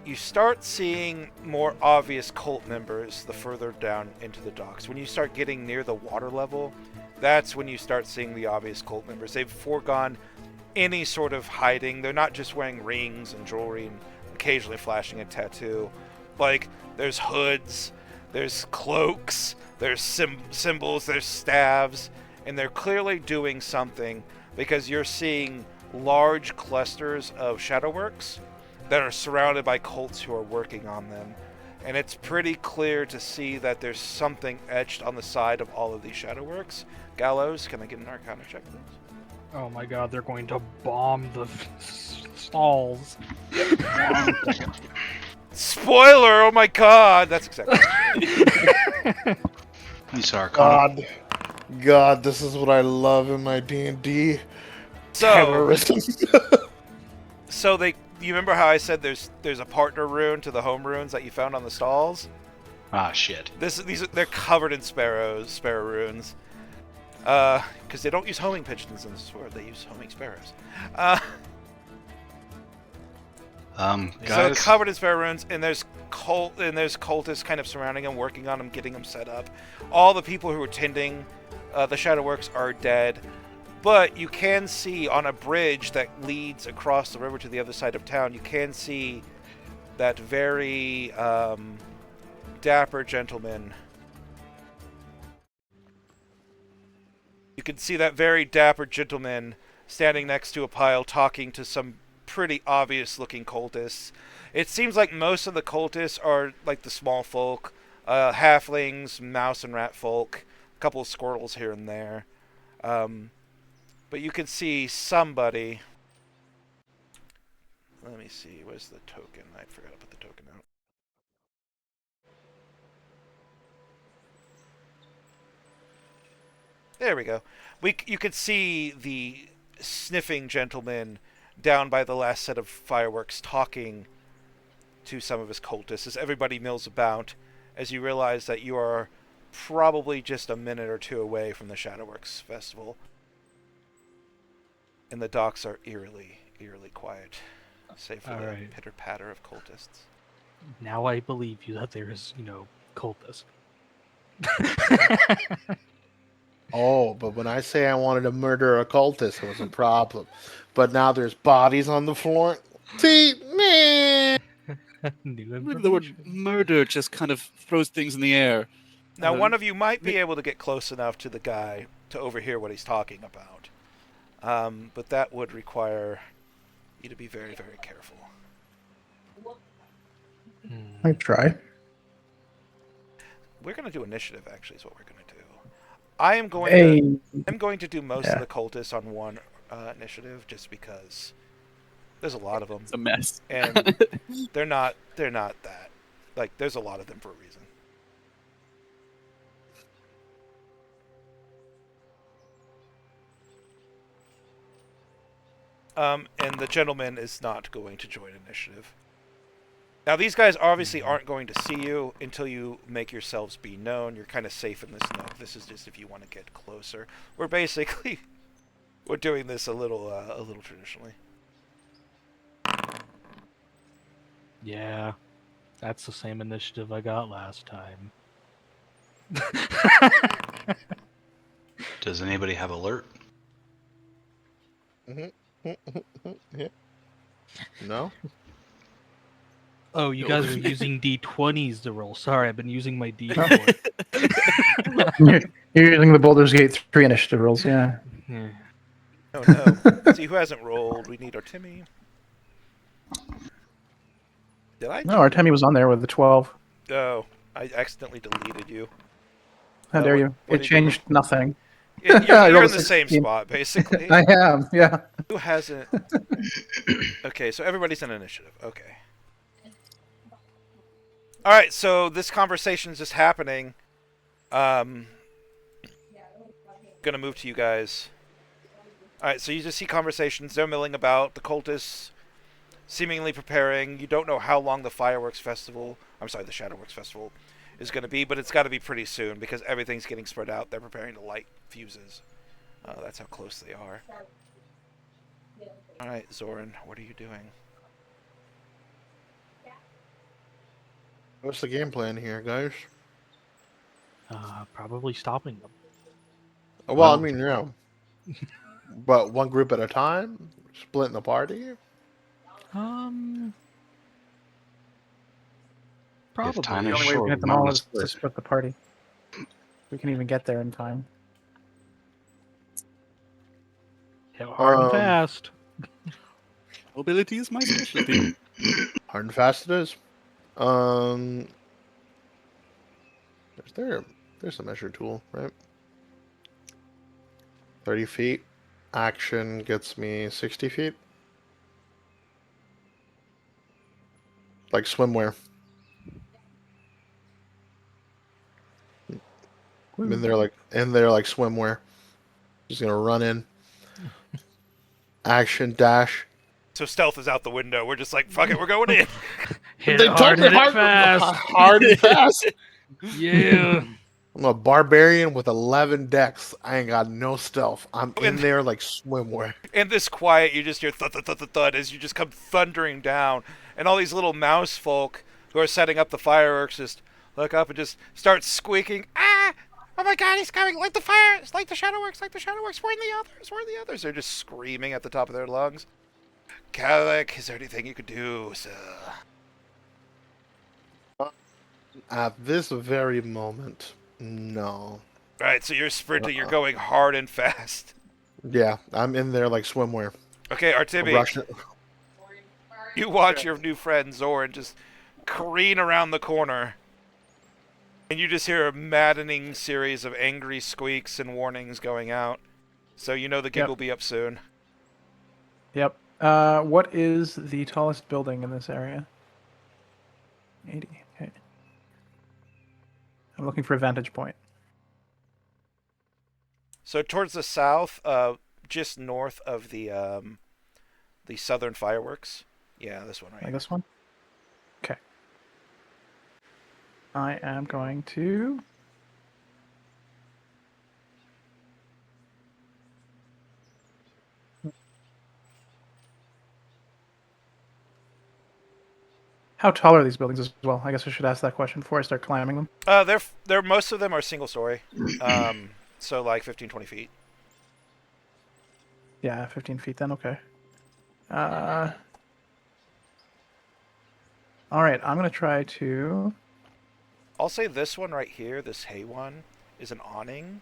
You start seeing more obvious cult members the further down into the docks. When you start getting near the water level, that's when you start seeing the obvious cult members. They've foregone any sort of hiding. They're not just wearing rings and jewelry and occasionally flashing a tattoo. Like, there's hoods, there's cloaks, there's symbols, there's staves, and they're clearly doing something because you're seeing large clusters of shadowworks that are surrounded by cults who are working on them. And it's pretty clear to see that there's something etched on the side of all of these shadowworks. Gallows, can I get an Arcana check, please? Oh my god, they're going to bomb the stalls. Spoiler! Oh my god! That's exactly You saw Arcana. God, this is what I love in my D&D. So, Terrorism. so you remember how I said there's a partner rune to the home runes that you found on the stalls? Ah, shit. They're covered in sparrow runes. Because they don't use homing pigeons in this world, they use homing sparrows. So they're Guys, covered in sparrow runes, and there's cultists kind of surrounding them, working on them, getting them set up. All the people who were tending the Shadowworks are dead, but you can see on a bridge that leads across the river to the other side of town, you can see that very dapper gentleman. You can see that very dapper gentleman standing next to a pile talking to some pretty obvious looking cultists. It seems like most of the cultists are like the small folk, halflings, mouse and rat folk, a couple of squirrels here and there. But you can see somebody. Let me see, where's the token? I forgot to put the token out. There we go. You could see the sniffing gentleman down by the last set of fireworks talking to some of his cultists as everybody mills about, as you realize that you are probably just a minute or two away from the Shadowworks Festival. And the docks are eerily quiet, save for the pitter-patter of cultists. Now I believe you that there's, cultists. Oh, but when I say I wanted to murder a cultist, it was a problem. But now there's bodies on the floor. See, man. The word murder just kind of throws things in the air. Now, one of you might be able to get close enough to the guy to overhear what he's talking about. But that would require you to be very, very careful. I try. We're going to do initiative, actually, is what we're going to do. I'm going to do most of the cultists on one initiative, just because there's a lot of them. It's a mess. And they're not that. Like, there's a lot of them for a reason. And the gentleman is not going to join initiative. Now, these guys obviously aren't going to see you until you make yourselves be known. You're kind of safe in this nook. This is just if you want to get closer. We're doing this a little traditionally. Yeah, that's the same initiative I got last time. Does anybody have alert? Yeah. No. Oh, you guys are using D20s to roll. Sorry, I've been using my Oh. D4. You're using the Baldur's Gate 3 initiative rules, yeah. Yeah. Oh no. See who hasn't rolled. We need Artemi. Did I? No, Artemi was on there with the 12. Oh, I accidentally deleted you. How dare you? What It did you roll? changed nothing. You're, I you're rolled in a the same 16. spot, basically. I am, yeah. Who hasn't? Okay, so everybody's in initiative. Okay. All right, so this conversation's just happening. Gonna move to you guys. All right, so you just see conversations. They're milling about. The cultists seemingly preparing. You don't know how long the fireworks festival. I'm sorry, the Shadowworks festival is going to be, but it's got to be pretty soon because everything's getting spread out. They're preparing to light fuses. That's how close they are. All right, Zoran, what are you doing? What's the game plan here, guys? Probably stopping them. Well, I mean, but one group at a time, splitting the party. Probably. time The is only way we short, can hit them we might all as is well to split. split the party. We can even get there in time. Hit hard and Um, fast. Mobility is my specialty. Hard and fast it is. Um, there's a measure tool, right? 30 feet. Action gets me 60 feet. Like swimwear. I'm in there like swimwear. Just gonna run in. Action dash. So stealth is out the window. We're just like, fuck it, we're going in. Hit it hard, hit it fast. Hard and fast. Yeah. I'm a barbarian with 11 decks. I ain't got no stealth. I'm in And- there like swimwear. In this quiet, you just hear thud, thud, thud, thud, thud as you just come thundering down. And all these little mouse folk who are setting up the fireworks just look up and just start squeaking. Ah! Oh my god, he's coming! Light the fire! Light the Shadowworks! Light the Shadowworks! Where are the others? Where are the others? They're just screaming at the top of their lungs. Kalik, is there anything you could do, sir? At this very moment, no. Right, so you're sprinting, you're going hard and fast. Yeah, I'm in there like swimwear. Okay, Artemi, Russian. you watch your new friend Zoran just careen around the corner. And you just hear a maddening series of angry squeaks and warnings going out. So you know the gig Yep. will be up soon. Yep. What is the tallest building in this area? 80. Okay. I'm looking for a vantage point. So towards the south, just north of the southern fireworks. Yeah, this one right Like here. this one? Okay. I am going to... How tall are these buildings as well? I guess I should ask that question before I start climbing them. They're most of them are single story. So like 15, 20 feet. Yeah, 15 feet then, okay. Alright, I'm going to try to... I'll say this one right here, this hay one, is an awning.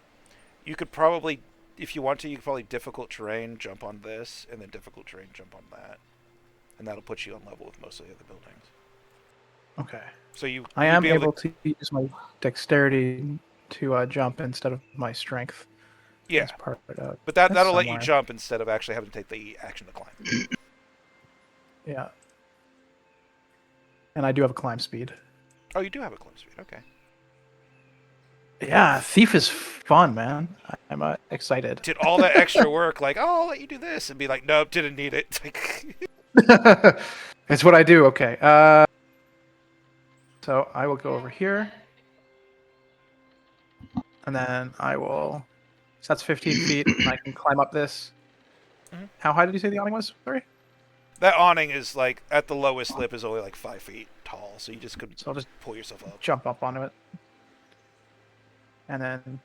You could probably, if you want to, you could probably difficult terrain, jump on this, and then difficult terrain, jump on that. And that'll put you on level with most of the other buildings. Okay. So I you'd am be able to use my dexterity to jump instead of my strength. Yeah, As part of, but that's that'll let you somewhere. jump instead of actually having to take the action to climb. Yeah. And I do have a climb speed. Oh, you do have a climb speed. Okay. Yeah, Thief is fun, man. I'm excited. Did all that extra work, like, oh, I'll let you do this, and be like, nope, didn't need it. It's what I do. Okay. So I will go over here. And then I will... So that's 15 feet. And I can climb up this. Mhm. How high did you say the awning was? Sorry? That awning is like at the lowest lip is only like 5 feet tall, so you just could So I'll just pull yourself up. jump up onto it. And then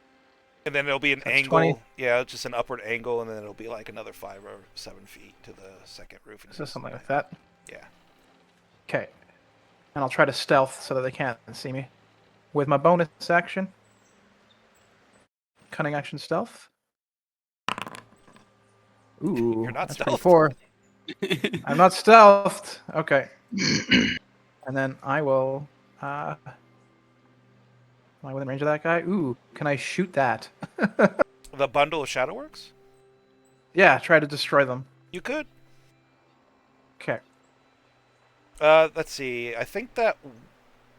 And then it'll be an That's angle. 20. Yeah, just an upward angle, and then it'll be like another 5 or 7 feet to the second roof. So something like that. Yeah. Okay. And I'll try to stealth so that they can't see me. With my bonus action. Cunning action stealth. Ooh, You're not that's stealthed. 24. I'm not stealthed. Okay. And then I will. Am I within range of that guy? Ooh, can I shoot that? The bundle of Shadowworks? Yeah, try to destroy them. You could. Okay. Let's see. I think that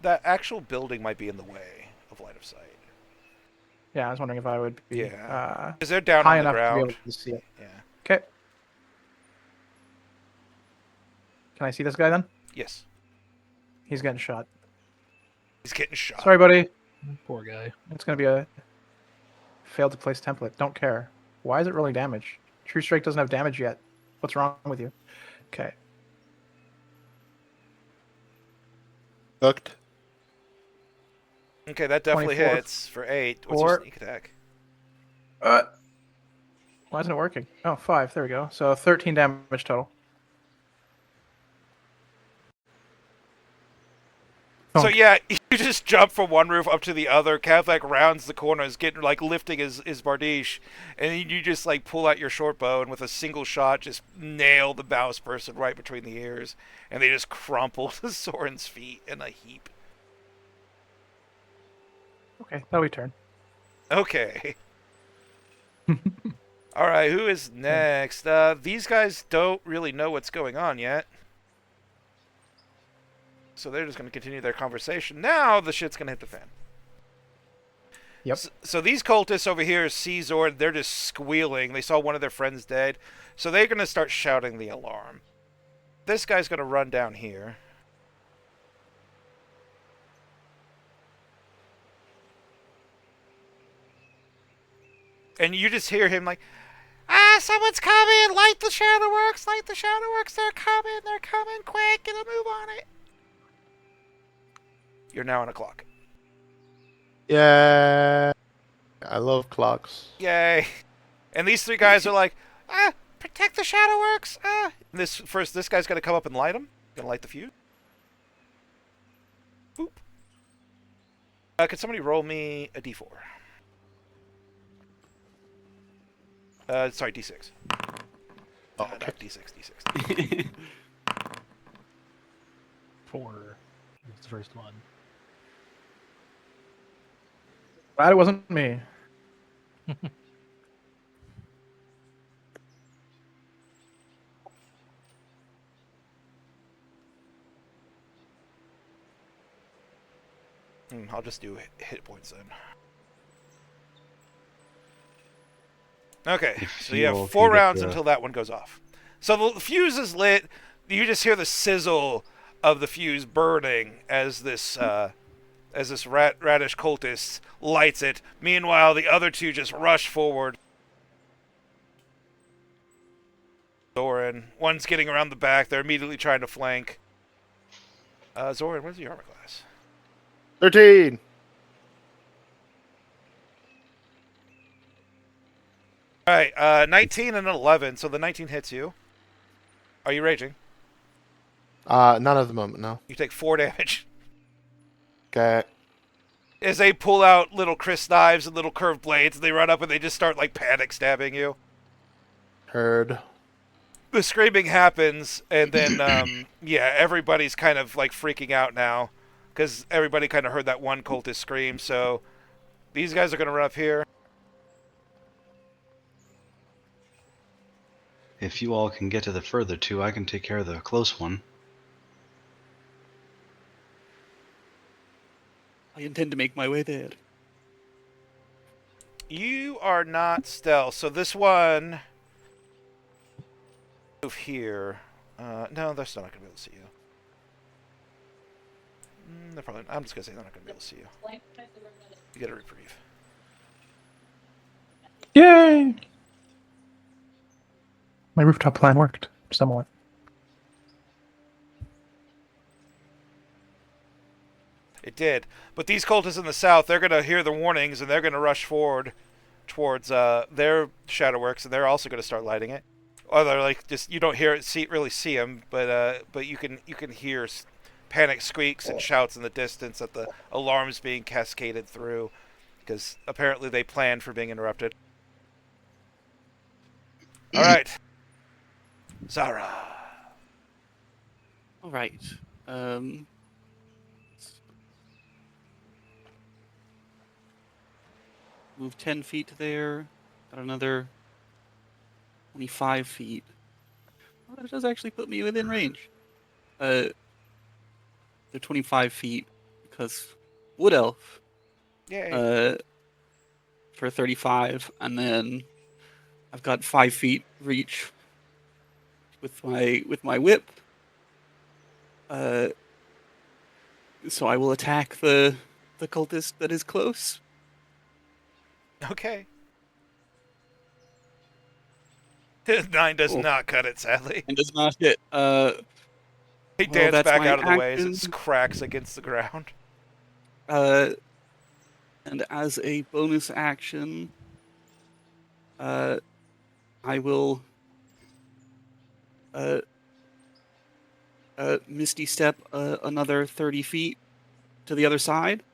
actual building might be in the way of line of sight. Yeah, I was wondering if I would be Yeah. Because they're down high on the enough to be ground. able to see it. Yeah. Okay. Can I see this guy then? Yes. He's getting shot. He's getting shot. Sorry, buddy. Poor guy. It's going to be a failed to place template. Don't care. Why is it rolling damage? True Strike doesn't have damage yet. What's wrong with you? Okay. Hooked. Okay, that definitely 24. hits for 8. What's your 4. sneak attack? Why isn't it working? Oh, 5. There we go. So 13 damage total. So Bonk. yeah, you just jump from one roof up to the other. Cav like rounds the corners, getting like lifting his bardiche, and you just like pull out your short bow and with a single shot just nail the mouse person right between the ears, and they just crumple to Soren's feet in a heap. Okay, that'll be turn. Okay. All right, who is next? These guys don't really know what's going on yet. So they're just going to continue their conversation. Now the shit's going to hit the fan. Yep. So these cultists over here see Zord. They're just squealing. They saw one of their friends dead. So they're going to start shouting the alarm. This guy's going to run down here. And you just hear him like, someone's coming! Light the Shadowworks! Light the Shadowworks! They're coming! Quick! Get a move on it! You're now on a clock. Yeah. I love clocks. Yay! And these 3 guys are like, protect the Shadowworks! This guy's gonna come up and light them. Gonna light the fuse. Boop. Can somebody roll me a d4? Sorry, d6. Oh, okay. Not d6. 4. It's the first one. Glad it wasn't me. I'll just do hit points then. Okay, so you have 4 rounds until that one goes off. So the fuse is lit. You just hear the sizzle of the fuse burning as this radish cultist lights it. Meanwhile, the other 2 just rush forward. Zoran, one's getting around the back. They're immediately trying to flank. Zoran, what's your armor class? 13. All right, 19 and an 11. So the 19 hits you. Are you raging? None at the moment, no. You take 4 damage. Okay. As they pull out little Chris knives and little curved blades, they run up and they just start like panic stabbing you. Heard. The screaming happens, and then yeah, everybody's kind of like freaking out now because everybody kind of heard that one cultist scream. So these guys are going to run up here. If you all can get to the further 2, I can take care of the close one. I intend to make my way there. You are not stealth, so this one move here. No, they're still not going to be able to see you. They're probably. I'm just going to say they're not going to be able to see you. You get a reprieve. Yay! My rooftop plan worked somewhat. It did. But these cultists in the south, they're going to hear the warnings and they're going to rush forward. towards their shadow works, and they're also going to start lighting it. Or they're like just you don't hear it, really see them, but you can hear panic squeaks and shouts in the distance that the alarm's being cascaded through, because apparently they planned for being interrupted. All right, Zara. All right. Um, move 10 feet to there. Got another 25 feet. Well, that does actually put me within range. They're 25 feet because Wood Elf. Yay. For 35, and then I've got 5 feet reach with my whip. So I will attack the cultist that is close. Okay. 9 does not cut it, sadly. And does not hit. He Well, danced that's back my out of the way as action. it cracks against the ground. And as a bonus action, I will Misty Step another 30 feet to the other side.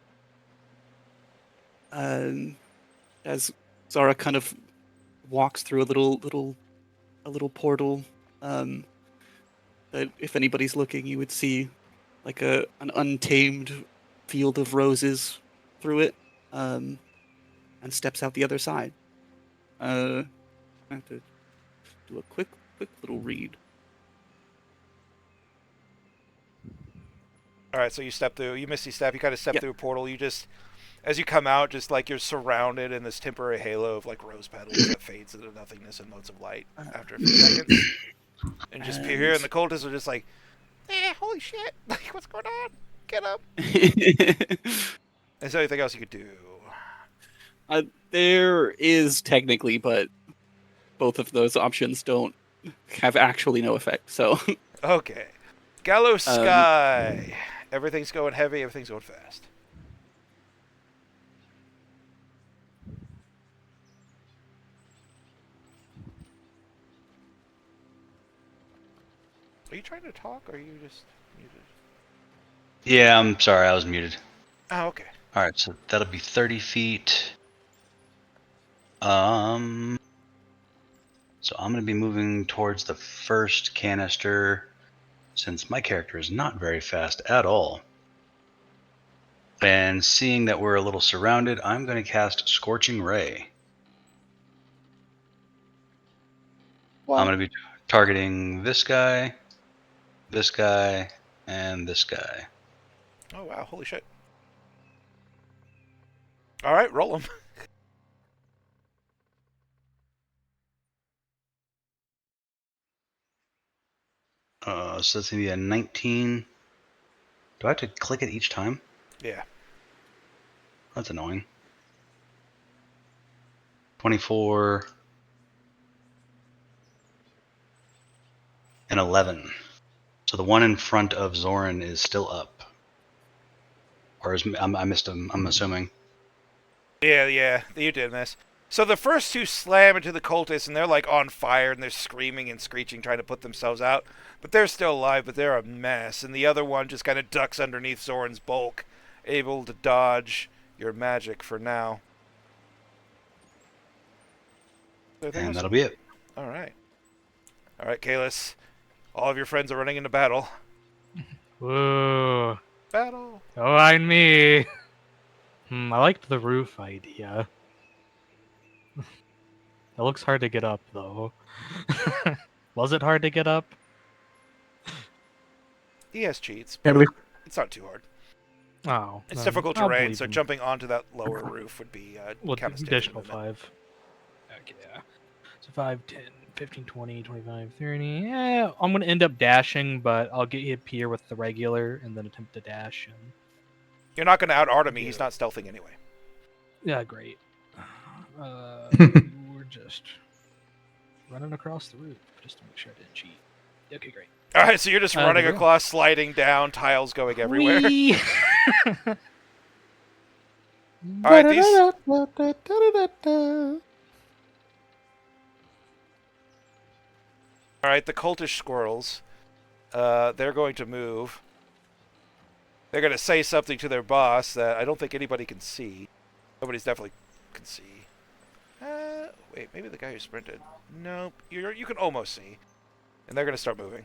As Zara kind of walks through a little portal, that if anybody's looking, you would see like an untamed field of roses through it, and steps out the other side. I have to do a quick little read. All right, so you step through. You misty step. You kind of step Yep. through a portal. You just, as you come out, just like you're surrounded in this temporary halo of like rose petals that fades into nothingness and motes of light after a few seconds. And just peer here, and the cultists are just like, holy shit! Like, what's going on? Get up! Is there anything else you could do? There is technically, but both of those options don't have actually no effect. So Okay. Gallows Sky. Everything's going heavy. Everything's going fast. Are you trying to talk, or are you just muted? Yeah, I'm sorry, I was muted. Oh, okay. All right, so that'll be 30 feet. So I'm going to be moving towards the first canister, since my character is not very fast at all. And seeing that we're a little surrounded, I'm going to cast Scorching Ray. I'm going to be targeting this guy, and this guy. Oh, wow. Holy shit. All right, roll them. So that's going to be a 19. Do I have to click it each time? Yeah. That's annoying. 24 and 11. So the one in front of Zoran is still up. Or I missed him, I'm assuming. Yeah, you did miss. So the first two slam into the cultists, and they're like on fire, and they're screaming and screeching, trying to put themselves out. But they're still alive, but they're a mess. And the other one just kind of ducks underneath Zoran's bulk, able to dodge your magic for now. And that'll be it. All right, Kalis. All of your friends are running into battle. Whoa. Battle. Don't mind me. I liked the roof idea. It looks hard to get up, though. Was it hard to get up? He has cheats, Yeah, but it's not too hard. Oh. It's difficult I'll terrain, believe so him. jumping onto that lower roof would be With kind of additional 5. Okay, yeah. So 5, 10, 15, 20, 25, 30. Yeah, I'm going to end up dashing, but I'll get hit here with the regular and then attempt to dash. And... You're not going to out-Artem me. He's not stealthing anyway. Yeah, great. We're just running across the roof just to make sure I didn't cheat. Okay, great. All right, so you're just running the roof. across, sliding down, tiles going everywhere. Whee! All right, these. Da-da-da-da-da-da-da-da. All right, the cultish squirrels. They're going to move. They're going to say something to their boss that I don't think anybody can see. Nobody's definitely can see. Wait, maybe the guy who sprinted. Nope, you can almost see. And they're going to start moving.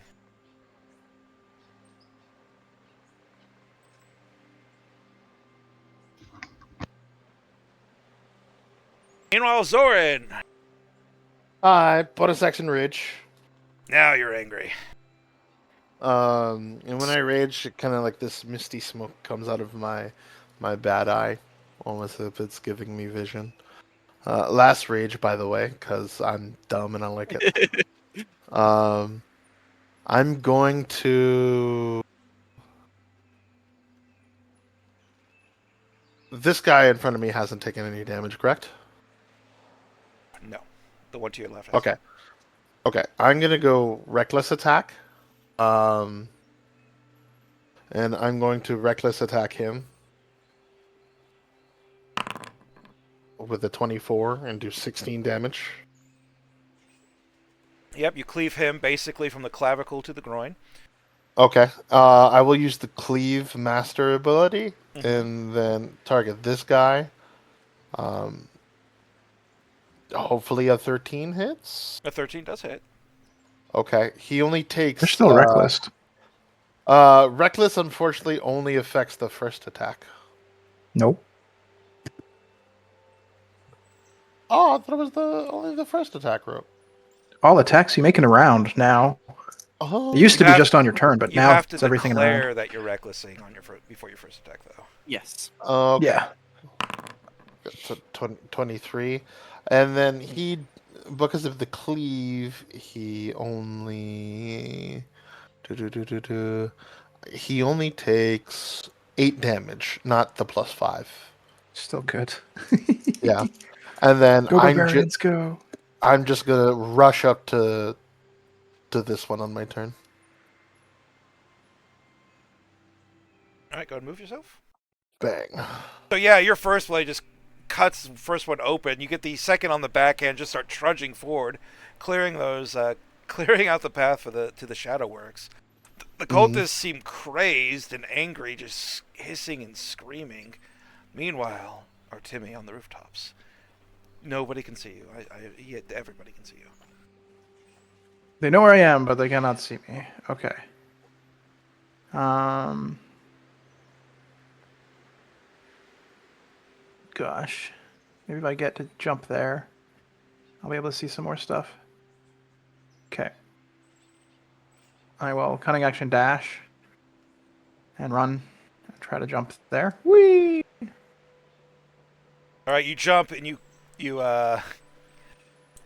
Meanwhile, Zoran. Hi, bonus action rage. Now you're angry. And when I rage, it kind of like this misty smoke comes out of my bad eye, almost as if it's giving me vision. Last rage, by the way, because I'm dumb and I like it. I'm going to. This guy in front of me hasn't taken any damage, correct? No, the one to your left. Has Okay. Okay, I'm gonna go reckless attack. And I'm going to reckless attack him with a 24 and do 16 damage. Yep, you cleave him basically from the clavicle to the groin. Okay. I will use the cleave master ability and then target this guy. Hopefully a 13 hits. A 13 does hit. Okay. He only takes. They're still reckless. Reckless, unfortunately, only affects the first attack. Nope. Oh, I thought it was only the first attack rope. All attacks you make in a round now. Oh. It used to You be have- just on your turn, but You now have to it's everything declare around. that you're recklessing on your before your first attack, though. Yes. Okay. Yeah. So 23. And then because of the cleave, he only. He only takes 8 damage, not the +5. Still good. Yeah. And then Go barbarians, go. I'm just gonna rush up to this one on my turn. All right, go ahead and move yourself. Bang. So yeah, your first blade just cuts the first one open. You get the second on the backhand, just start trudging forward, clearing clearing out the path to the shadow works. The cultists seem crazed and angry, just hissing and screaming. Meanwhile, Artemi on the rooftops. Nobody can see you. Everybody can see you. They know where I am, but they cannot see me. Okay. Gosh. Maybe if I get to jump there, I'll be able to see some more stuff. Okay. I will cunning action dash and run and try to jump there. Whee! All right, you jump and you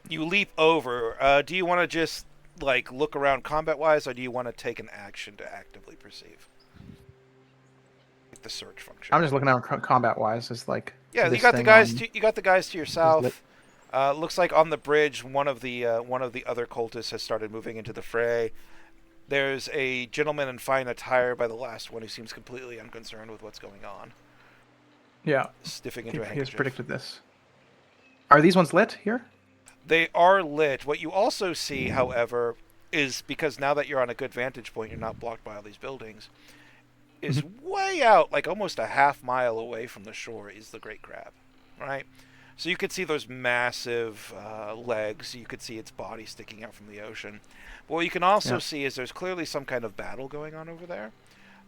leap over. Do you want to just like look around combat-wise, or do you want to take an action to actively perceive? Like the search function. I'm just looking at combat-wise. It's like Yeah, this you got the thing guys. on- You got the guys to your lit. south. Looks like on the bridge, one of the other cultists has started moving into the fray. There's a gentleman in fine attire by the last one who seems completely unconcerned with what's going on. Yeah, Sniffing into a he has handkerchief. predicted this. Are these ones lit here? They are lit. What you also see, however, is because now that you're on a good vantage point, you're not blocked by all these buildings, is way out, like almost a half mile away from the shore, is the great crab, right? So you could see those massive legs. You could see its body sticking out from the ocean. But what you can also see is there's clearly some kind of battle going on over there,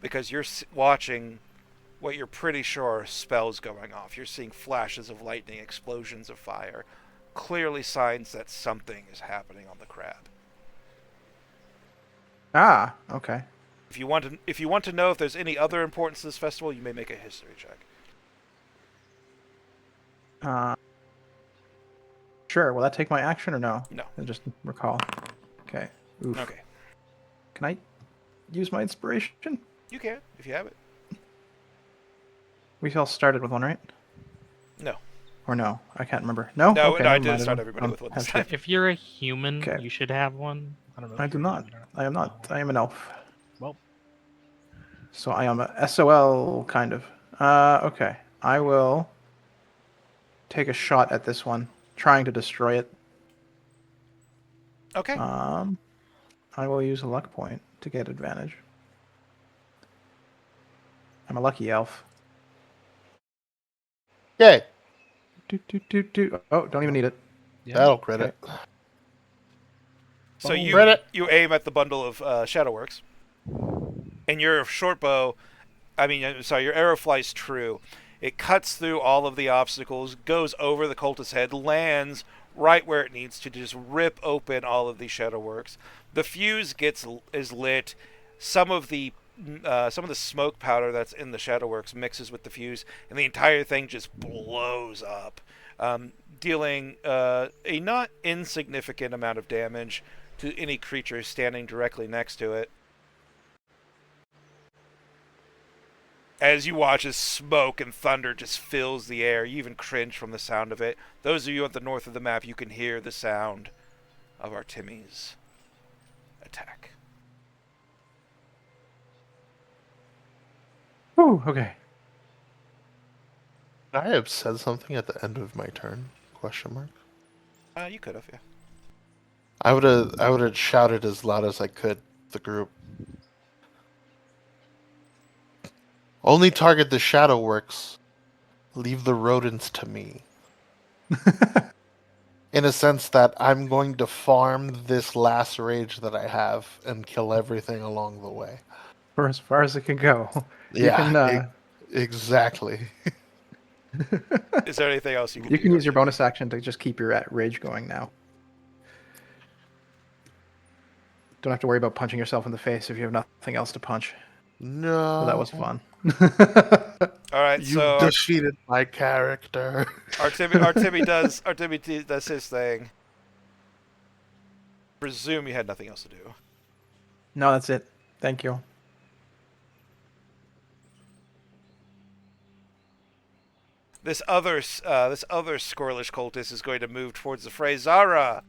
because you're watching what you're pretty sure are spells going off. You're seeing flashes of lightning, explosions of fire, clearly signs that something is happening on the crab. Ah, okay. If you want to know if there's any other importance to this festival, you may make a history check. Sure. Will that take my action or no? No. I'll just recall. Okay. Oof. Okay. Can I use my inspiration? You can, if you have it. We all started with one, right? No. Or no? I can't remember. No? No, Okay, no, I never didn't mind. start everybody with one have this time. shit. If you're a human, Okay. you should have one. I don't know. I if do you're not. human or I am not. I am an elf. Well, So I am a SOL, kind of. Okay. I will take a shot at this one, trying to destroy it. Okay. I will use a luck point to get advantage. I'm a lucky elf. Yay! Oh, don't even need it. Yeah. That'll crit Okay. it. So Oh. Crit it. you aim at the bundle of Shadowworks, and your short bow, your arrow flies true. It cuts through all of the obstacles, goes over the cultist's head, lands right where it needs to just rip open all of these Shadowworks. The fuse is lit. Some of the smoke powder that's in the Shadowworks mixes with the fuse, and the entire thing just blows up, dealing a not insignificant amount of damage to any creature standing directly next to it. As you watch as smoke and thunder just fills the air, you even cringe from the sound of it. Those of you at the north of the map, you can hear the sound of Artemi's attack. Whew, okay. Could I have said something at the end of my turn? Question mark. You could have, yeah. I would have shouted as loud as I could. The group. Only target the Shadowworks. Leave the rodents to me. In a sense that I'm going to farm this last rage that I have and kill everything along the way. For as far as it can go. Yeah, exactly. Is there anything else you can do? You can use your Artemi? bonus action to just keep your rage going now. Don't have to worry about punching yourself in the face if you have nothing else to punch. No. So that was fun. All right, You so defeated my character. Artemi does his thing. Presume you had nothing else to do. No, that's it. Thank you. This other squirrelish cultist is going to move towards the fray. Zara,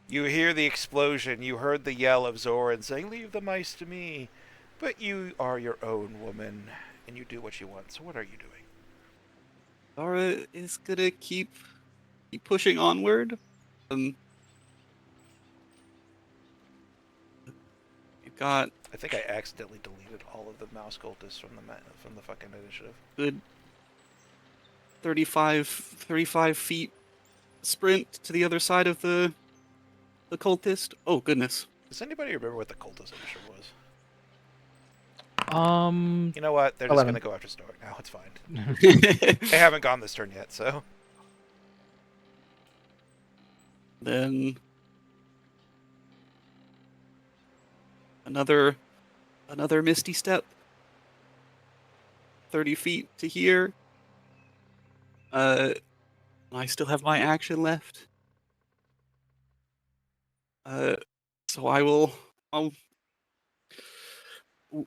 you hear the explosion. You heard the yell of Zoran saying, "Leave the mice to me." But you are your own woman, and you do what you want. So what are you doing? Zara is gonna keep pushing onward. You've got I think I accidentally deleted all of the mouse cultists from the fucking initiative. good 35 feet sprint to the other side of the cultist. Oh goodness. Does anybody remember what the cultist initiative was? Um, You know what? They're just 11. going to go after Stark now. It's fine. They haven't gone this turn yet, so. Then another misty step. 30 feet to here. I still have my action left. So I'll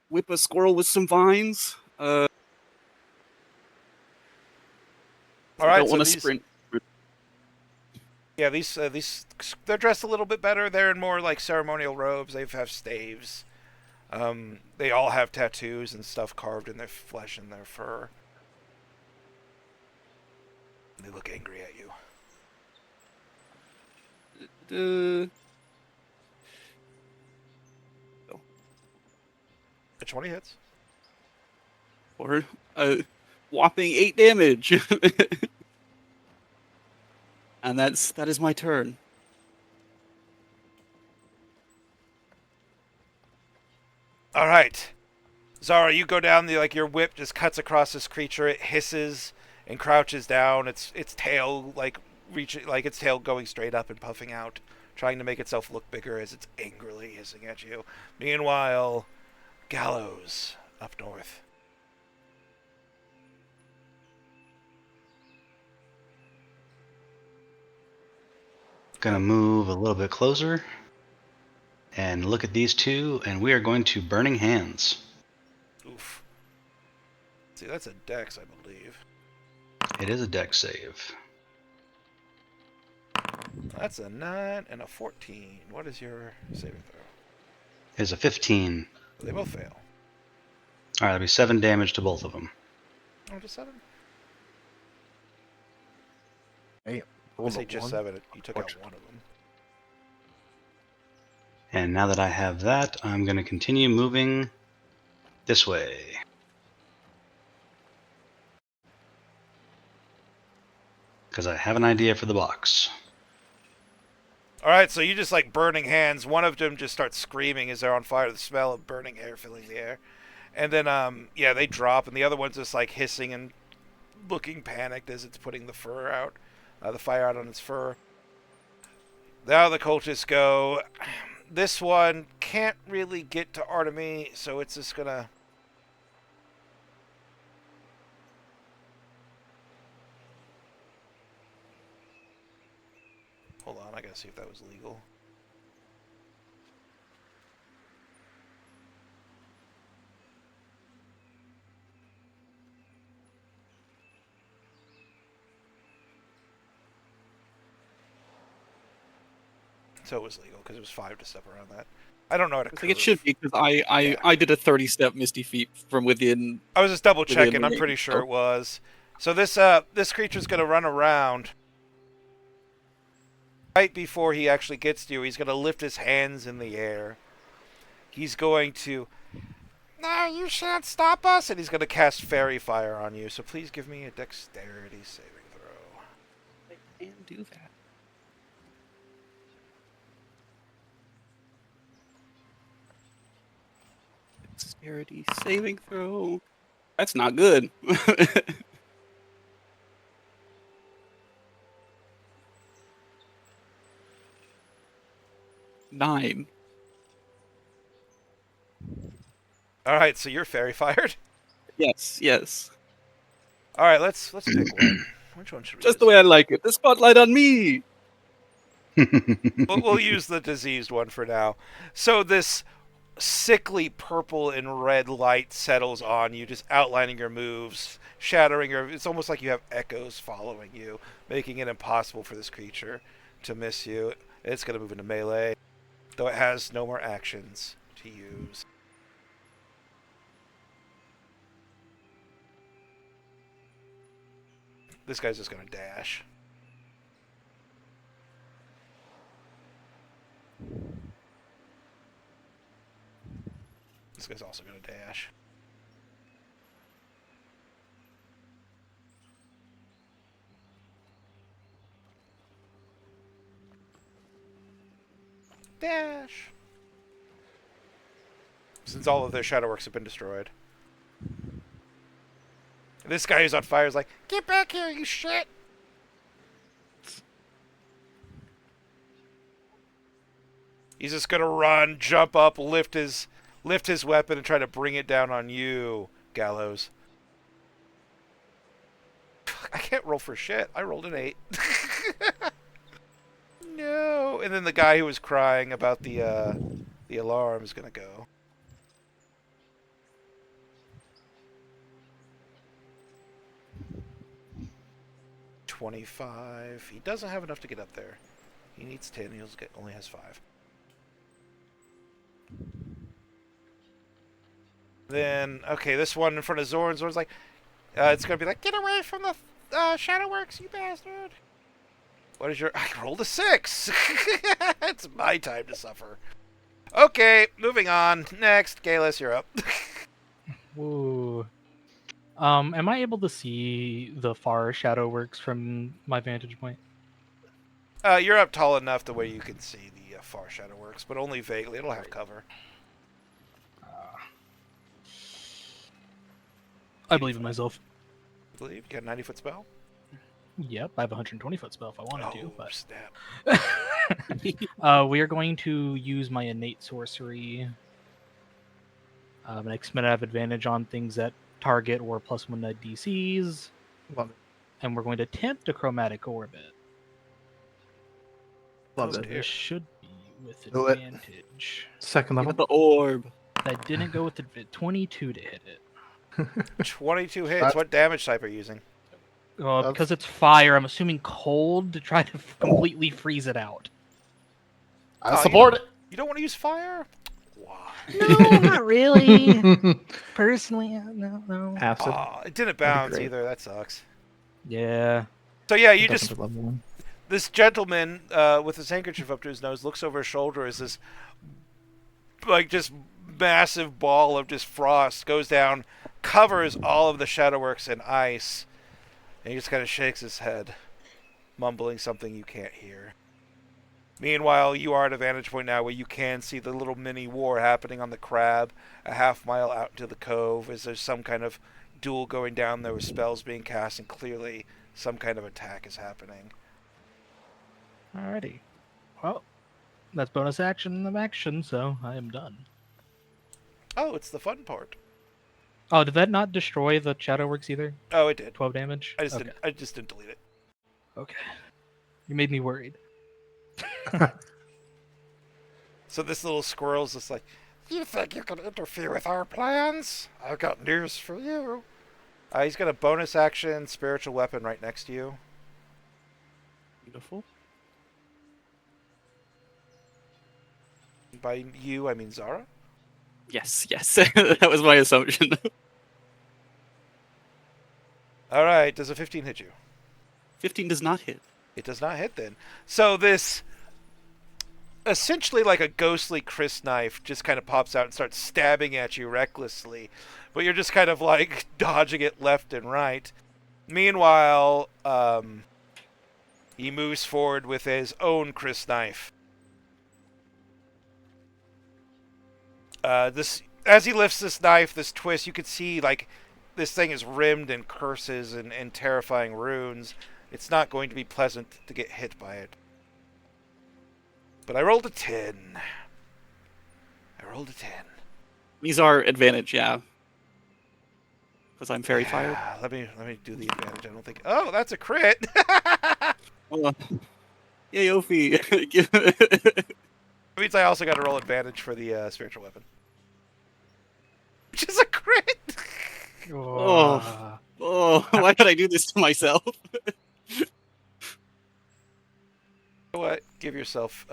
whip a squirrel with some vines. All I right, don't so want to these, sprint. yeah, these they're dressed a little bit better. They're in more like ceremonial robes. They have staves. They all have tattoos and stuff carved in their flesh and their fur. They look angry at you. A 20 hits. For a whopping 8 damage. And that is my turn. All right, Zara, you go down. Your whip just cuts across this creature. It hisses and crouches down. Its tail its tail going straight up and puffing out, trying to make itself look bigger as it's angrily hissing at you. Meanwhile, Gallows up north. Gonna move a little bit closer and look at these two, and we are going to Burning Hands. Oof. See, that's a dex, I believe. It is a dex save. That's a 9 and a 14. What is your saving throw? It is a 15. They both fail. Alright, that'll be 7 damage to both of them. Oh, just 7? Hey, I say just 7. You took out one of them. And now that I have that, I'm going to continue moving this way. Because I have an idea for the box. All right, so you just like burning hands. One of them just starts screaming as they're on fire. The smell of burning hair filling the air, and then yeah, they drop, and the other one's just like hissing and looking panicked as it's putting the fur out, the fire out on its fur. Now the cultists go. This one can't really get to Artemy, so it's just gonna. Hold on, I gotta see if that was legal. So it was legal because it was 5 to step around that. I don't know how to. I think it should be because I did a 30-step Misty Feet from within. I was just double checking. within I'm range, pretty sure so- it was. So this creature's gonna run around. Right before he actually gets to you, he's gonna lift his hands in the air. He's going to. No, you shan't stop us! And he's gonna cast Fairy Fire on you. So please give me a Dexterity saving throw. I can do that. Dexterity saving throw. That's not good. 9. All right, so you're Fairy Fired. Yes, yes. All right, let's pick one. Which one should we Just use? the way I like it. The spotlight on me. We'll use the diseased one for now. So this sickly purple and red light settles on you, just outlining your moves, shattering your. It's almost like you have echoes following you, making it impossible for this creature to miss you. It's going to move into melee, though it has no more actions to use. This guy's just going to dash. This guy's also going to dash. Dash. Since all of their shadow works have been destroyed. This guy who's on fire is like, get back here, you shit! He's just gonna run, jump up, lift his weapon, and try to bring it down on you, Gallows. I can't roll for shit. I rolled an 8. No. And then the guy who was crying about the alarm is gonna go. $25. He doesn't have enough to get up there. He needs 10. He only has 5. Then, okay, this one in front of Zorn. Zorn's like, it's gonna be like, get away from the Shadowworks, you bastard. What is your? I rolled a 6. It's my time to suffer. Okay, moving on. Next, Galus, you're up. Woo. Am I able to see the far shadow works from my vantage point? You're up tall enough to where you can see the far Shadowworks, but only vaguely. It'll have cover. I believe in myself. I believe you got a 90-foot spell. Yep, I have a 120-foot spell if I wanted to, but snap! we are going to use my innate sorcery. Next minute, I have advantage on things that target or +1 DCs. Love it. And we're going to attempt a chromatic orbit. Love So it. this should be with Do it. advantage. Second Look level. at the orb. I didn't go with the 22 to hit it. 22 hits. What damage type are you using? Because it's fire, I'm assuming cold to try to completely freeze it out. I support it. You don't want to use fire? Why? No, not really. Personally, no. Acid. It didn't bounce great. either. That sucks. Yeah. So yeah, It you doesn't just level 1. this gentleman with his handkerchief up to his nose looks over his shoulder as this like just massive ball of just frost goes down, covers all of the Shadowworks in ice, and he just kind of shakes his head, mumbling something you can't hear. Meanwhile, you are at a vantage point now where you can see the little mini war happening on the crab a half mile out into the cove as there's some kind of duel going down there with spells being cast, and clearly some kind of attack is happening. Alrighty. Well, that's bonus action of action, so I am done. Oh, it's the fun part. Oh, did that not destroy the Shadowworks either? Oh, it did. 12 damage? I just Okay. didn't. I just didn't delete it. Okay. You made me worried. So this little squirrel's just like, you think you can interfere with our plans? I've got news for you. He's got a bonus action spiritual weapon right next to you. Beautiful. By you, I mean Zara. Yes, yes. That was my assumption. All right, does a 15 hit you? 15 does not hit. It does not hit then. So this, essentially like a ghostly Chris knife, just kind of pops out and starts stabbing at you recklessly. But you're just kind of like dodging it left and right. Meanwhile, he moves forward with his own Chris knife. As he lifts this knife, this twist, you can see like this thing is rimmed in curses and terrifying runes. It's not going to be pleasant to get hit by it. But I rolled a 10. These are advantage, yeah. Because I'm fairy fired. Let me do the advantage. I don't think. Oh, that's a crit. Yay, Ophi. That means I also got to roll advantage for the spiritual weapon, which is a crit. Oh, why did I do this to myself? What? Give yourself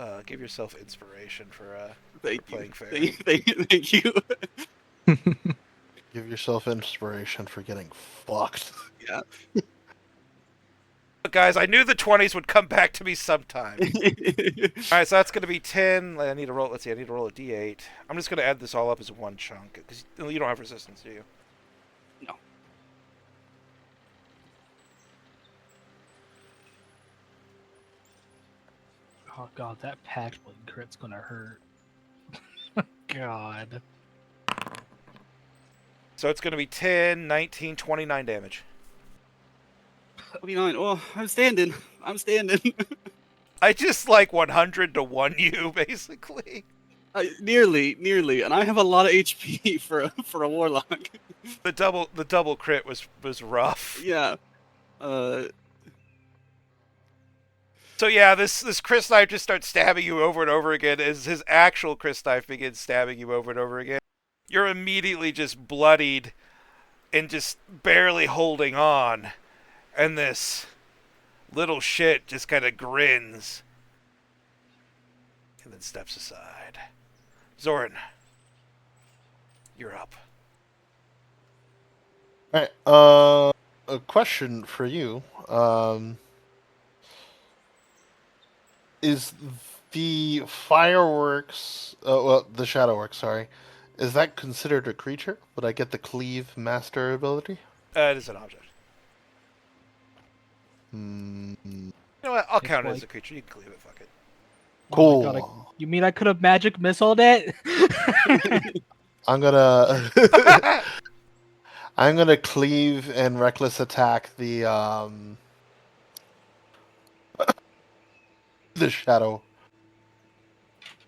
inspiration for playing fair. Thank you. Give yourself inspiration for getting fucked. Yeah. But guys, I knew the 20s would come back to me sometime. All right, so that's going to be 10. I need to roll. Let's see. I need to roll a d8. I'm just going to add this all up as one chunk because you don't have resistance, do you? No. Oh god, that patch blade crit's gonna hurt. God. So it's going to be 10, 19, 29 damage. 29. Oh, I'm standing. I just like 100 to 1 you, basically. Nearly, and I have a lot of HP for a warlock. The double crit was rough. Yeah. So yeah, this Chris knife just starts stabbing you over and over again as his actual Chris knife begins stabbing you over and over again. You're immediately just bloodied and just barely holding on. And this little shit just kind of grins and then steps aside. Zoran, you're up. All right. A question for you. Is the fireworks, the Shadowworks, sorry, is that considered a creature? Would I get the Cleave Master ability? It is an object. Hmm. You know what? I'll It's count it as like- a creature. You can cleave it. Fuck it. Cool. Oh my God, you mean I could have magic missiled it? I'm gonna I'm gonna cleave and reckless attack the the shadow.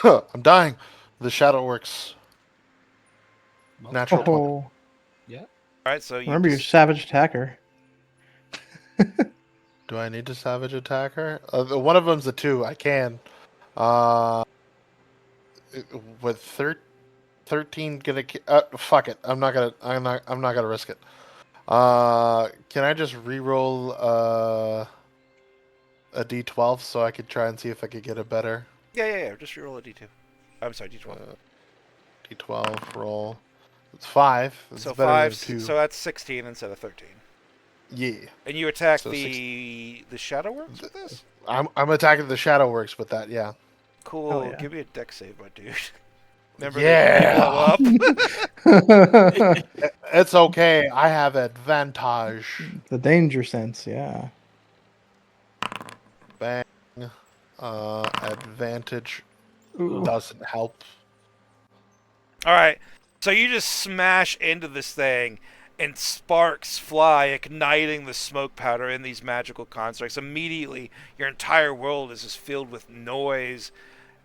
I'm dying. The shadow works. Natural 20. Oh, All right. So you remember your savage attacker. Do I need to savage attacker? One of them's a 2. I can. With 13 gonna fuck it. I'm not gonna risk it. Can I just re-roll a d12 so I could try and see if I could get a better Yeah. Just reroll a d2. I'm sorry, d12. d12 roll? It's 5. It's So better 5. than 2. So that's 16 instead of 13. Yeah. And you attack So the Shadow Works with this? I'm attacking the Shadow Works with that. Yeah. Cool. yeah. Give me a deck save, my dude. Remember they blow Yeah. up. It's okay. I have advantage. The danger sense, yeah. Bang. Advantage Ooh. doesn't help. All right. So you just smash into this thing, and sparks fly, igniting the smoke powder in these magical constructs. Immediately, your entire world is just filled with noise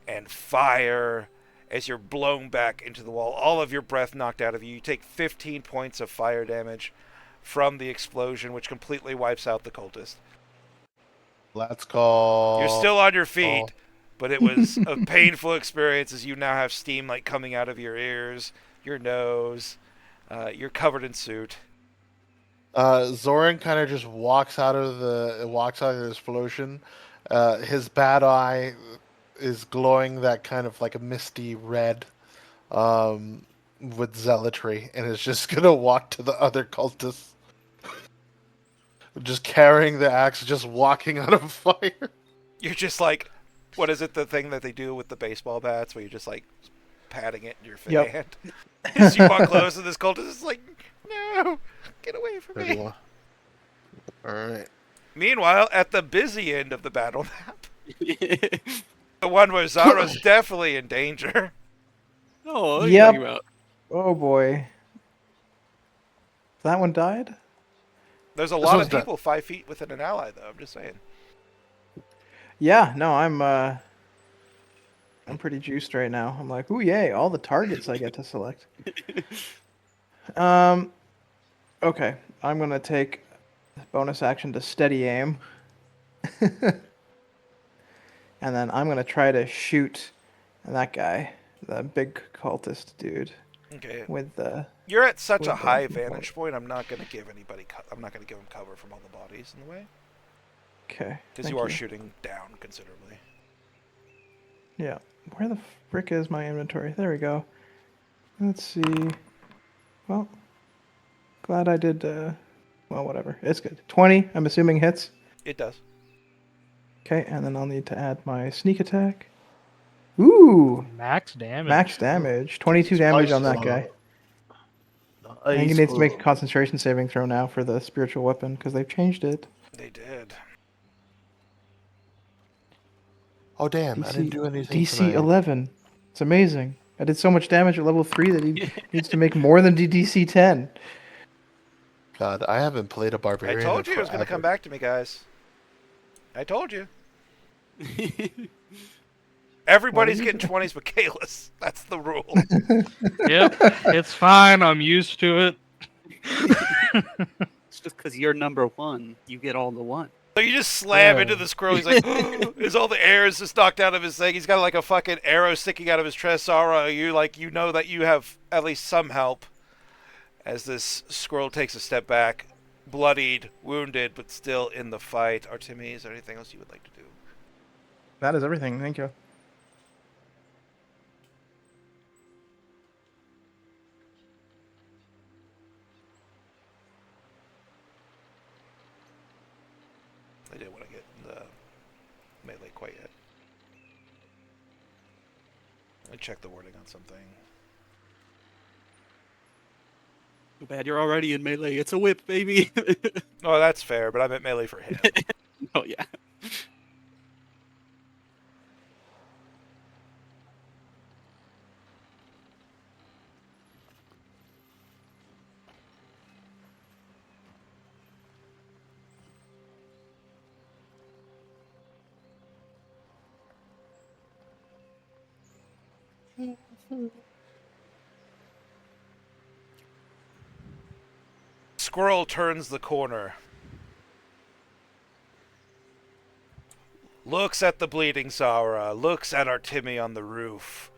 and fire as you're blown back into the wall. All of your breath knocked out of you. You take 15 points of fire damage from the explosion, which completely wipes out the cultist. Let's go. You're still on your feet, but it was a painful experience as you now have steam like coming out of your ears, your nose. You're covered in soot. Zoran kind of just walks out of the explosion. His bad eye is glowing that kind of like a misty red, with zealotry, and is just gonna walk to the other cultists, just carrying the axe, just walking out of fire. You're just like, what is it? The thing that they do with the baseball bats, where you're just like patting it in your Yep. hand. As you walk close, and this cultist is like, "No, get away from me!" 31. All right. Meanwhile, at the busy end of the battle map, the one where Zara's definitely in danger. Oh, what are you Yep. talking about? Oh boy. That one died? There's a This lot one's of done. people 5 feet within an ally, though. I'm just saying. Yeah, no, I'm pretty juiced right now. I'm like, ooh yay, all the targets I get to select. Okay. I'm gonna take bonus action to steady aim. And then I'm gonna try to shoot that guy, the big cultist dude, Okay. with the You're at such with a the high bolt. vantage point. I'm not going to give anybody. I'm not going to give them cover from all the bodies in the way, Okay. because thank you are shooting down considerably. Yeah. Where the frick is my inventory? There we go. Let's see. Well, glad I did. Well, whatever. It's good. 20. I'm assuming hits. It does. Okay, and then I'll need to add my sneak attack. Ooh, Max damage. max damage. 22 damage on that guy. I think he needs to make a concentration saving throw now for the spiritual weapon because they've changed it. They did. Oh damn! I didn't DC do anything DC tonight. 11. It's amazing. I did so much damage at level 3 that he needs to make more than DC 10. God, I haven't played a I barbarian. told you in it was going to come forever. back to me, guys. I told you. Everybody's getting 20s with Kalis. That's the rule. Yep, it's fine. I'm used to it. It's just because you're number one. You get all the one. So you just slam Yeah. into the scroll. He's like, as all the air is just knocked out of his thing. He's got like a fucking arrow sticking out of his chest. Zara, you know that you have at least some help. As this squirrel takes a step back, bloodied, wounded, but still in the fight. Artemi, is there anything else you would like to do? That is everything. Thank you. I didn't want to get the melee quite yet. Let me check the wording on something. Too bad you're already in melee. It's a whip, baby. Oh, that's fair, but I meant melee for him. Oh yeah. Squirrel turns the corner. Looks at the bleeding Zara. Looks at Artemi on the roof.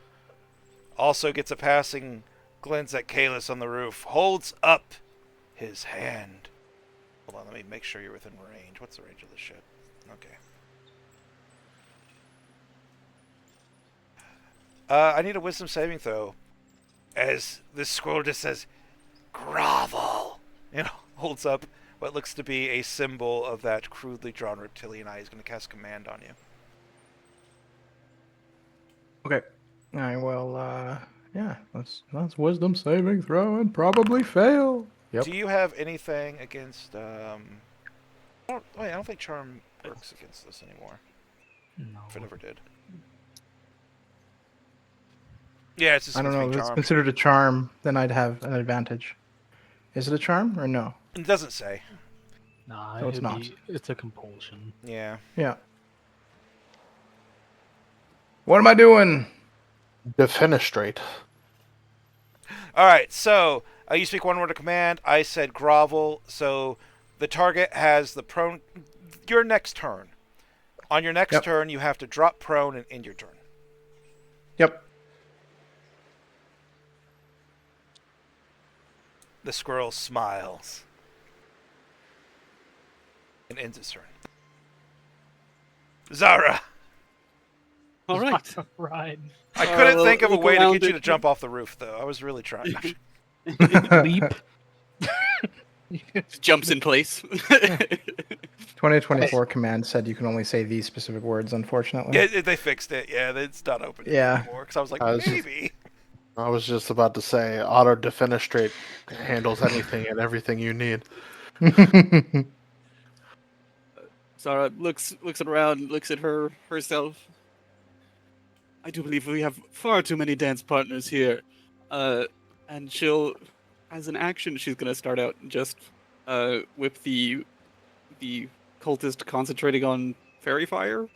Also gets a passing glance at Kalis on the roof. Holds up his hand. Hold on, let me make sure you're within range. What's the range of this shit? Okay. I need a wisdom saving throw. As this squirrel just says, grovel. Holds up what looks to be a symbol of that crudely drawn reptilian eye. He's going to cast command on you. Okay. I will, yeah, that's wisdom saving throw and probably fail. Yep. Do you have anything against, I don't think charm works against this anymore. No. If it ever did. Yeah, it's just I don't know. supposed If to be it's charmed. considered a charm, then I'd have an advantage. Is it a charm or no? It doesn't say. Nah, No, it's not. It's a compulsion. Yeah. Yeah. What am I doing? Defenestrate. All right, so you speak one word of command. I said grovel. So the target has the prone. Your next turn. On your next Yep. turn, you have to drop prone and end your turn. Yep. The squirrel smiles and ends its turn. Zara, All right. Right. I couldn't well, think of a look way to around get you it. to jump off the roof, though. I was really trying. Leap. Jumps in place. 2024 command said you can only say these specific words, unfortunately. Yeah, they fixed it. Yeah, it's not open Yeah. anymore. Because I was like, I was just- maybe. I was just about to say, auto defenestrate handles anything and everything you need. Zara looks around, looks at herself. I do believe we have far too many dance partners here. And she'll, as an action, she's gonna start out and just whip the cultist concentrating on fairy fire.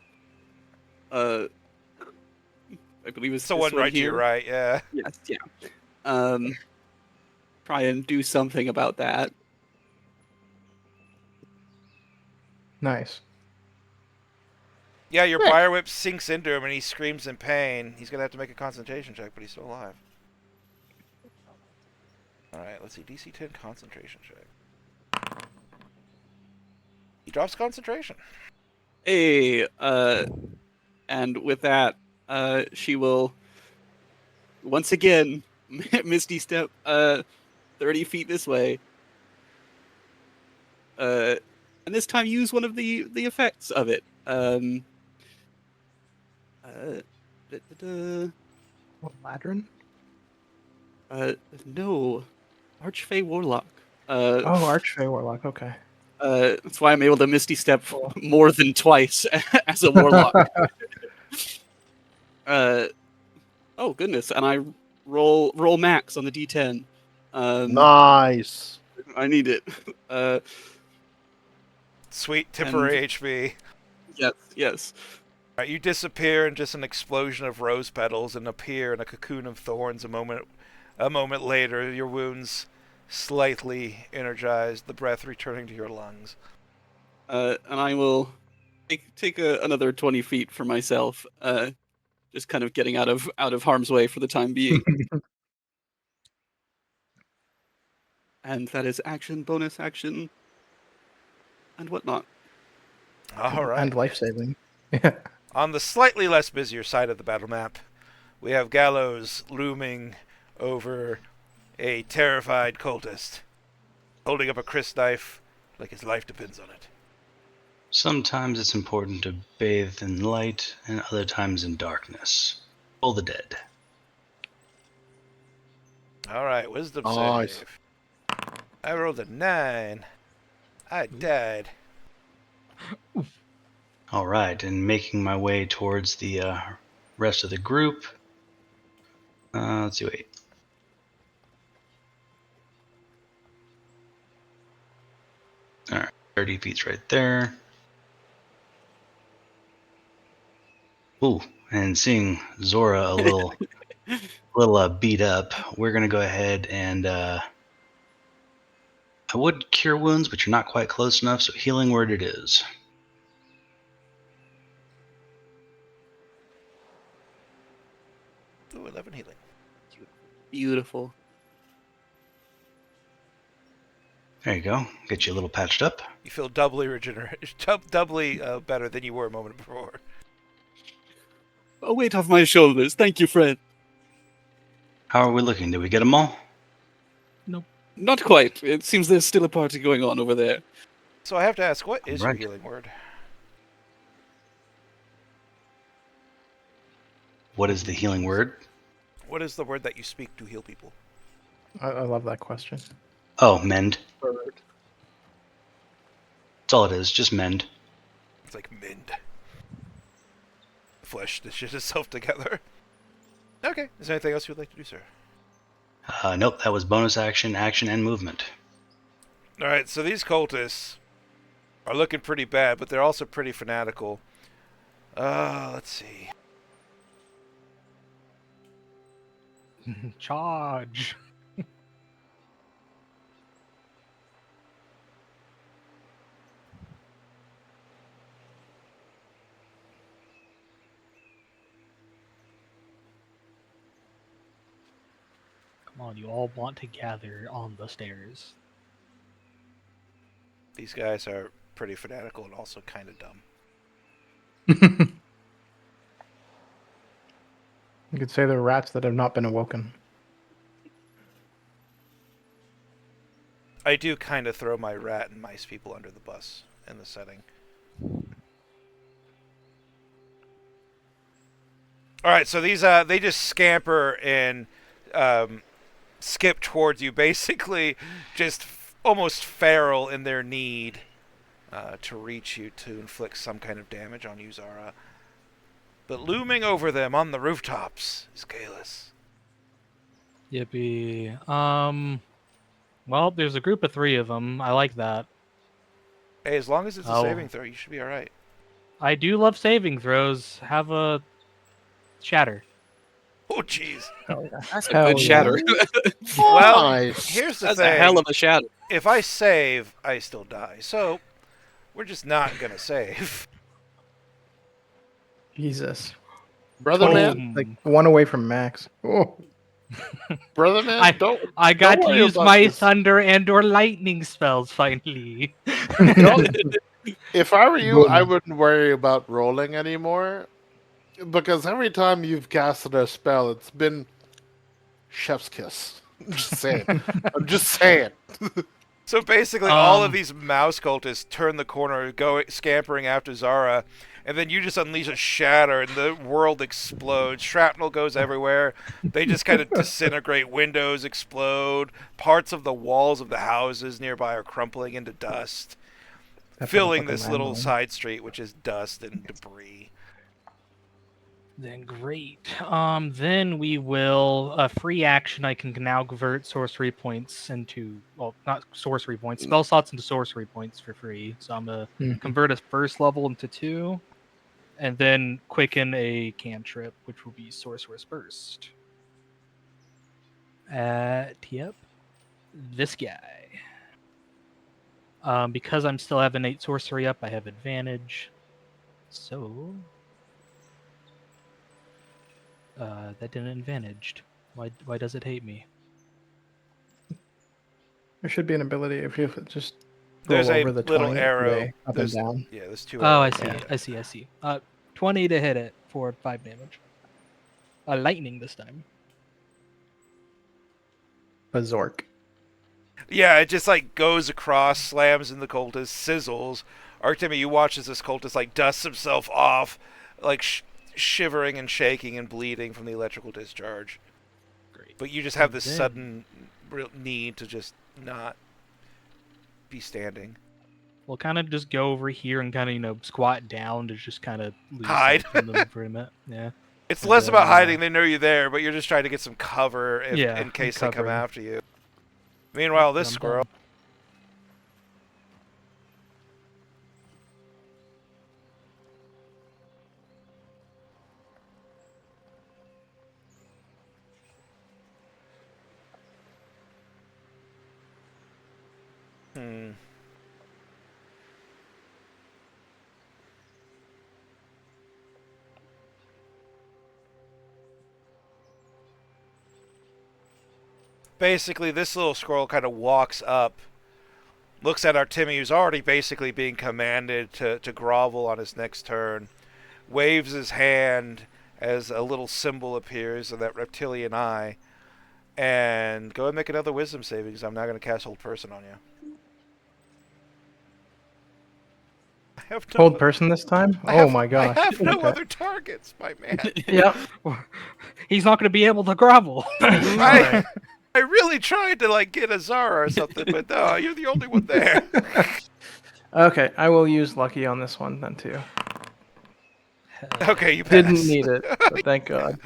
I believe it's So this one right to here. your right, yeah. Yes, yeah. Try and do something about that. Nice. Yeah, your Right. fire whip sinks into him and he screams in pain. He's going to have to make a concentration check, but he's still alive. Alright, let's see. DC 10 concentration check. He drops concentration. Hey, and with that, she will once again Misty step 30 feet this way. And this time use one of the effects of it. What, Ladrin? No, Archfey Warlock. Oh, Archfey Warlock. Okay. That's why I'm able to Misty Step more than twice as a Warlock. Oh goodness, and I roll max on the D10. Nice. I need it. Sweet temporary HP. Yes. Right, you disappear in just an explosion of rose petals and appear in a cocoon of thorns a moment later, your wounds slightly energized, the breath returning to your lungs. And I will take another 20 feet for myself. Just kind of getting out of harm's way for the time being. And that is action, bonus action, and whatnot. All right. And life saving. Yeah. On the slightly less busier side of the battle map, we have Gallows looming over a terrified cultist, holding up a crisp knife like his life depends on it. Sometimes it's important to bathe in light, and other times in darkness. Roll the dead. All right, wisdom Nice. save. I rolled a 9. I died. All right, and making my way towards the rest of the group. Let's see, wait. All right, 30 feet's right there. Ooh, and seeing Zora a little beat up, we're gonna go ahead and I would cure wounds, but you're not quite close enough, so healing word it is. Ooh, 11 healing. Beautiful. There you go. Get you a little patched up. You feel doubly doubly better than you were a moment before. A weight off my shoulders. Thank you, friend. How are we looking? Did we get them all? Not quite. It seems there's still a party going on over there. So I have to ask, what is your Right. healing word? What is the healing word? What is the word that you speak to heal people? I love that question. Oh, mend. Bird. That's all it is. Just mend. It's like mend. Flesh stitches itself together. Okay. Is there anything else you would like to do, sir? Nope, that was bonus action, action, and movement. Alright, so these cultists are looking pretty bad, but they're also pretty fanatical. Let's see. Charge. Come on, you all want to gather on the stairs. These guys are pretty fanatical and also kind of dumb. You could say they're rats that have not been awoken. I do kind of throw my rat and mice people under the bus in the setting. Alright, so these they just scamper and skip towards you, basically just almost feral in their need to reach you to inflict some kind of damage on you, Zara. But looming over them on the rooftops is Kalis. Yippee. Well, there's a group of 3 of them. I like that. Hey, as long as it's a Oh. saving throw, you should be alright. I do love saving throws. Have a shatter. Oh, jeez. That's a Hell good yeah. shatter. Well, Nice. here's the That's thing. a hell of a shatter. If I save, I still die. So, we're just not going to save. Jesus. Brother Oh. man, Like one away from max. Oh. brother man, I- don't I got Don't to worry use about my this. thunder and or lightning spells finally. If I were you, Boom. I wouldn't worry about rolling anymore, because every time you've casted a spell, it's been chef's kiss. I'm just saying. I'm just saying. So basically, all of Um, these mouse cultists turn the corner, go scampering after Zara, and then you just unleash a shatter, and the world explodes. Shrapnel goes everywhere. They just kind of disintegrate. Windows explode. Parts of the walls of the houses nearby are crumpling into dust, That's filling a this fucking little landmine. side street, which is dust and debris. Then great. Then we will a free action. I can now convert sorcery points into not sorcery points, spell slots into sorcery points for free. So I'm gonna Mhm. convert a first level into 2, and then quicken a cantrip, which will be Sorcerer's Burst. Yep, this guy. Because I'm still have innate sorcery up, I have advantage. So that didn't advantaged. Why does it hate me? There should be an ability if you just There's roll a over the little 20 arrow. way, up and There's, down. yeah, there's 2 Oh, arrows. I see. 20 to hit it for 5 damage. Lightning this time. Bazork. Yeah, it just like goes across, slams in the cultist, sizzles. Artemi, you watch as this cultist like dusts himself off, like shivering and shaking and bleeding from the electrical discharge. Great. But you just have this Then- sudden real need to just not be standing. We'll kind of just go over here and kind of squat down to just kind of lose Hide. sight from them for a minute. Yeah. It's And less then, about hiding; they know you're there, but you're just trying to get some cover in case they come covering. after you. Meanwhile, this I'm squirrel. Basically, this little squirrel kind of walks up, looks at Artemi, who's already basically being commanded to grovel on his next turn, waves his hand as a little symbol appears of that reptilian eye, And go and make another wisdom saving, because I'm now going to cast Hold Person on you. I have no Hold person this time? Oh my I gosh. have no Okay. other targets, my man. Yep. He's not going to be able to grovel. I really tried to like get a Zara or something, but no, you're the only one there. Okay, I will use lucky on this one then too. Okay, you pass. Didn't need it, but thank God.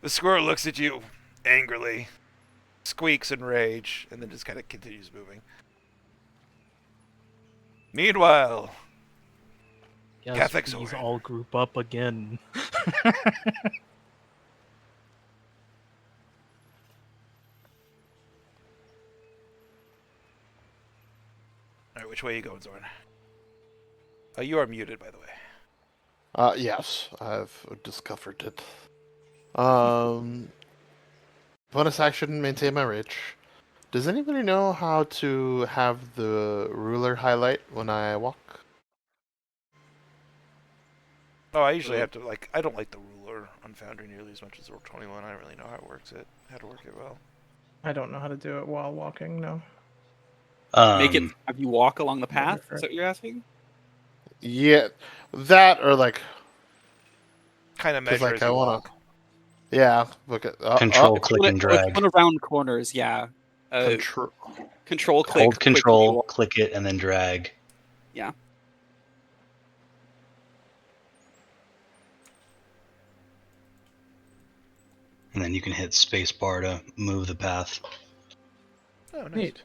The squirrel looks at you angrily, squeaks in rage, and then just kind of continues moving. Meanwhile, Yes, Catholic please Soren. all group up again. All right, which way are you going, Zorn? Oh, you are muted, by the way. Yes, I've discovered it. Bonus action, maintain my rage. Does anybody know how to have the ruler highlight when I walk? Oh, I usually have to I don't like the ruler on Foundry nearly as much as Roll 21. I don't really know how to work it well. I don't know how to do it while walking, no. Make it have you walk along the path? Sure. Is that what you're asking? Yeah, that or like, Kind of 'cause, measure like, as I you wanna. walk. Yeah, look at Control, If click, you and wanna, if drag. you want to round corners, yeah. control. Control click. Hold quick when you control, walk. click it, and then drag. Yeah. And then you can hit spacebar to move the path. Oh, nice. Neat.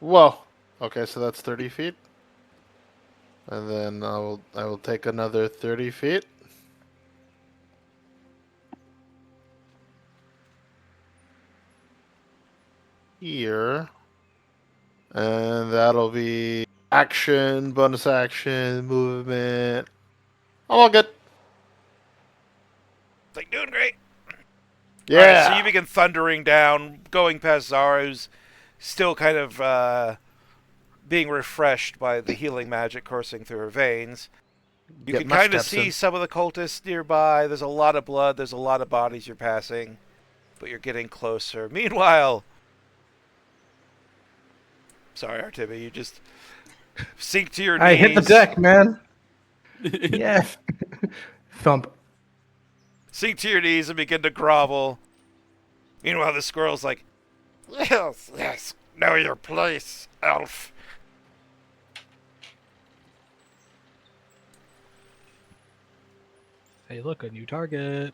Whoa. Okay, so that's 30 feet, and then I will take another 30 feet. Here, and that'll be action, bonus action, movement. I'm all good. It's like doing great. Yeah. All right, so you begin thundering down, going past Zara, who's still kind of being refreshed by the healing magic coursing through her veins. You Get can my kind of steps see in. some of the cultists nearby. There's a lot of blood. There's a lot of bodies you're passing, but you're getting closer. Meanwhile, sorry, Artemi, you just sink to your knees. I hit the deck, man. Yeah. Thump. Sink to your knees and begin to grovel. Meanwhile, the squirrel's like, yes, yes, know your place, elf. Hey, look, a new target.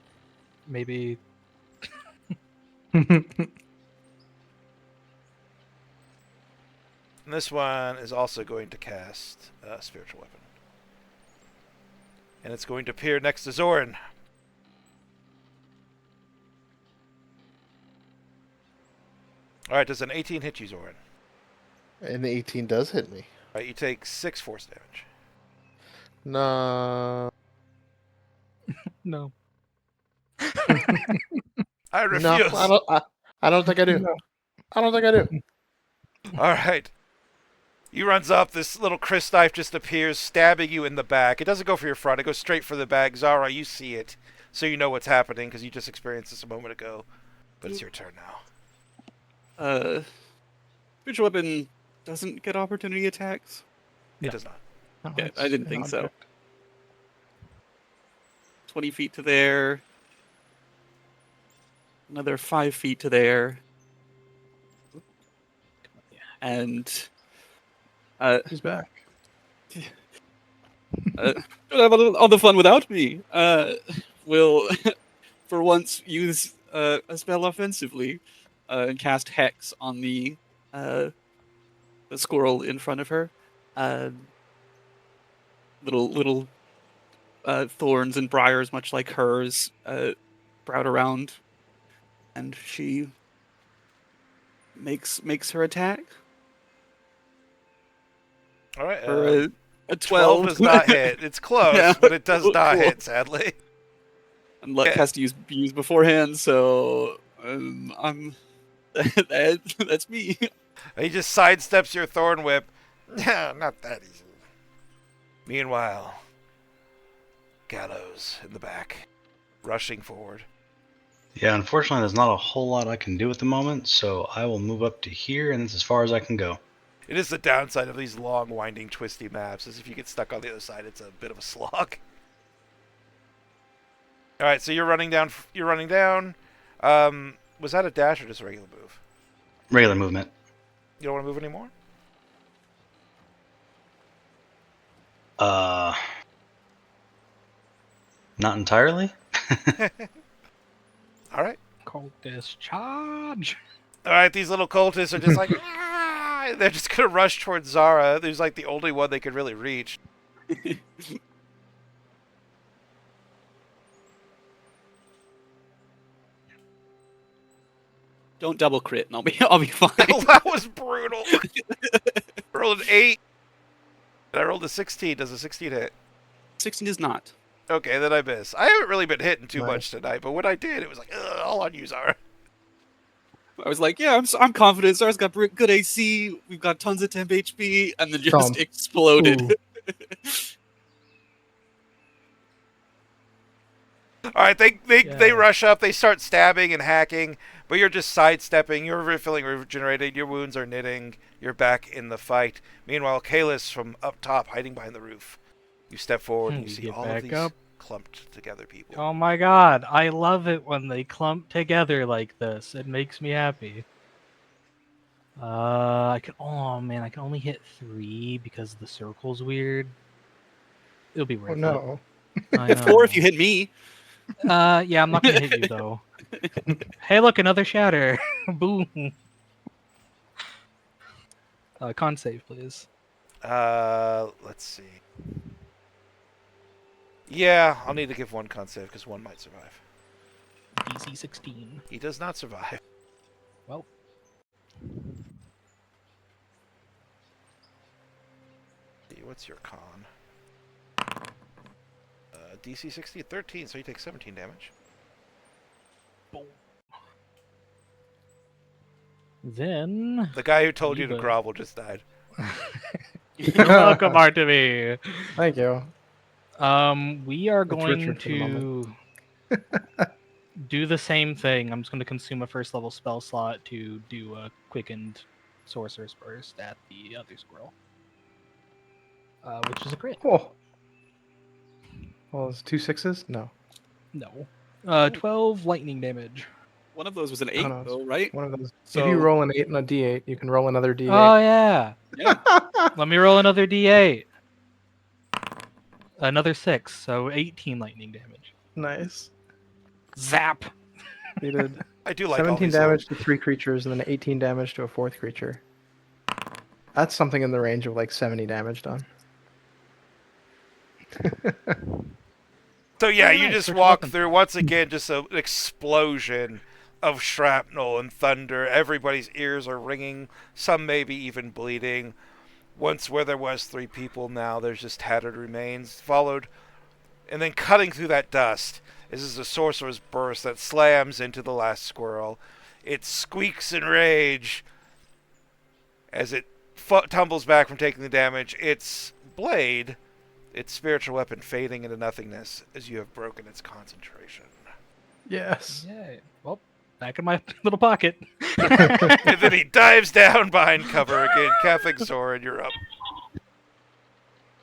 Maybe. And this one is also going to cast a spiritual weapon. And it's going to appear next to Zoran. Alright, does an 18 hit you, Zoran? And 18 does hit me. Alright, you take 6 force damage. No. No. I refuse. No, I don't think I do. No. I don't think I do. Alright. He runs up, this little Chris knife just appears, stabbing you in the back. It doesn't go for your front, it goes straight for the back. Zara, you see it, so you know what's happening, because you just experienced this a moment ago. But it's your turn now. Spiritual weapon doesn't get opportunity attacks. It does not. Oh, Yeah, it's I didn't an think so. object. 20 feet to there. Another 5 feet to there. And He's back. don't have all the fun without me. Will, for once, use a spell offensively and cast Hex on the squirrel in front of her. Little thorns and briars, much like hers, sprout around, and she makes her attack. Alright, For a 12 12. does not hit. It's close, Yeah. but it does not Cool. hit, sadly. And luck has to be used beforehand, so I'm that's me. He just sidesteps your thorn whip. Not that easy. Meanwhile, Gallows in the back, rushing forward. Yeah, unfortunately, there's not a whole lot I can do at the moment, so I will move up to here, and that's as far as I can go. It is the downside of these long, winding, twisty maps, is if you get stuck on the other side, it's a bit of a slog. All right, so you're running down. You're running down. Was that a dash or just a regular move? Regular movement. You don't want to move anymore? Not entirely. All right. Cultist charge. All right, these little cultists are just like, ah! They're just gonna rush towards Zara, who's like the only one they could really reach. Don't double crit, and I'll be fine. Well, that was brutal. I rolled an 8, and I rolled a 16. Does a 16 hit? 16 is not. Okay, then I miss. I haven't really been hitting too Nice. much tonight, but when I did, it was like, ugh, all on you, Zara. I was like, yeah, I'm confident. Zara's got good AC. We've got tons of temp HP, and then just Thump. exploded. Ooh. All right, they Yeah. rush up, they start stabbing and hacking, but you're just sidestepping. You're feeling regenerated. Your wounds are knitting. You're back in the fight. Meanwhile, Kalis from up top, hiding behind the roof. You step forward and you You see get all of back these up. clumped together people. Oh my god, I love it when they clump together like this. It makes me happy. Oh man, I can only hit 3 because the circle's weird. It'll be worth Oh no. it. I know. 4 if you hit me. Yeah, I'm not gonna hit you though. Hey, look, another shatter. Boom. Con save, please. Let's see. Yeah, I'll need to give one con save because one might survive. DC 16. He does not survive. Well, What's your con? DC 60, 13, so you take 17 damage. boom. Then The guy who told you to Eva. grovel just died. you're welcome, Artemy. Thank you. We are It's going Richard for the to do the same thing. I'm just going to consume a first level spell slot to do a quickened sorcerer's burst at the other squirrel, which is a crit. Oh. Well, it's 2 6s? No. No. 12 lightning damage. One of those was an 8, no, it's- though, right? One of those. So- If you roll an 8 and a D8, you can roll another D8. Oh yeah. Yeah. Let me roll another D8. Another 6, so 18 lightning damage. Nice. Zap. You did I do like all 17 these damage to 3 creatures and then 18 damage to a 4th creature. That's something in the range of like 70 damage done. So yeah, Oh, you nice, just special walk weapon. through once again, just an explosion of shrapnel and thunder. Everybody's ears are ringing. Some maybe even bleeding. Once where there was 3 people, now there's just tattered remains. Followed, and then cutting through that dust is a sorcerer's burst that slams into the last squirrel. It squeaks in rage as it tumbles back from taking the damage. Its blade, its spiritual weapon, fading into nothingness as you have broken its concentration. Yes. Yay. Well, back in my little pocket. And then he dives down behind cover again. Catholic Soren, you're up.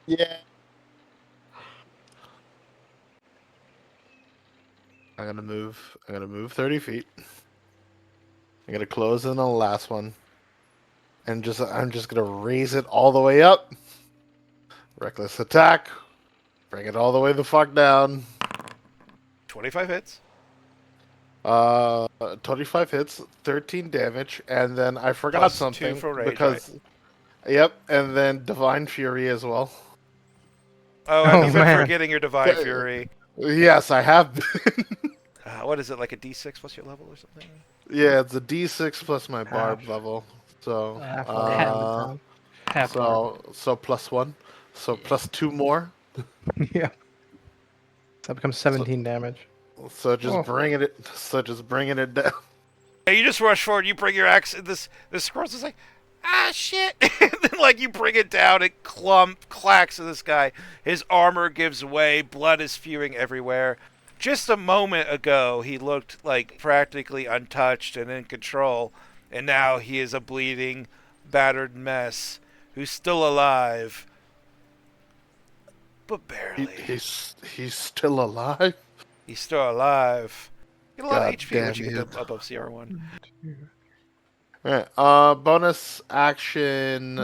Yeah. I'm gonna move 30 feet. I'm gonna close in on the last one. And I'm just gonna raise it all the way up. Reckless attack. Bring it all the way the fuck down. 25 hits. 25 hits, 13 damage, and then I forgot Plus 2 something for rage, because yep, and then Divine Fury as well. Oh, have Oh, you been man. forgetting your Divine Fury? Yes, I have been. What is it, like a D6 plus your level or something? Yeah, it's a D6 plus my barb Half. level. So Half Half so plus 1. So plus 2 more. Yeah. That becomes 17 damage. So just Oh. bringing it down. Yeah, you just rush forward, you bring your axe, and this squirrel's just like, ah, shit! And then, like, you bring it down, it clacks to this guy. His armor gives way, blood is spewing everywhere. Just a moment ago, he looked like practically untouched and in control, and now he is a bleeding, battered mess who's still alive, but barely. He's still alive. He's still alive. Get a lot of God HP damn once you you. get above CR1. Alright, bonus action,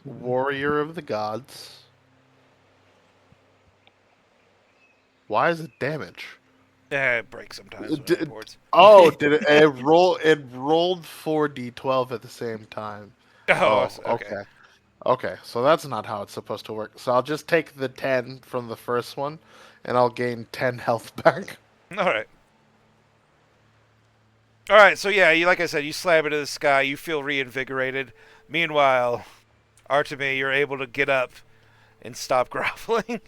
Warrior of the Gods. Why is it damage? It breaks sometimes when it boards. Did it roll? It rolled 4d12 at the same time. Oh, okay. Okay, so that's not how it's supposed to work. So I'll just take the 10 from the first one, and I'll gain 10 health back. Alright. Alright, so yeah, like I said, you slam into the sky, you feel reinvigorated. Meanwhile, Artemi, you're able to get up and stop groveling.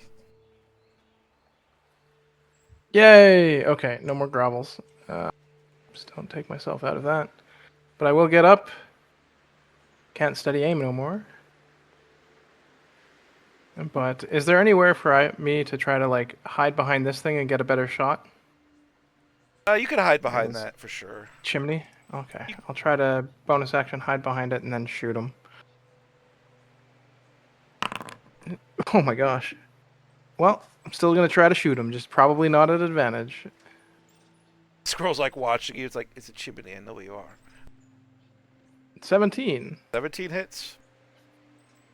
Yay! Okay, no more grovels. Just don't take myself out of that. But I will get up. Can't steady aim no more. But is there anywhere for me to try to like hide behind this thing and get a better shot? You can hide behind that for sure. Chimney? Okay. I'll try to bonus action hide behind it and then shoot him. Oh my gosh. Well, I'm still going to try to shoot him, just probably not at advantage. Squirrel's like watching you. It's like, it's a chimney. I know where you are. 17. 17 hits.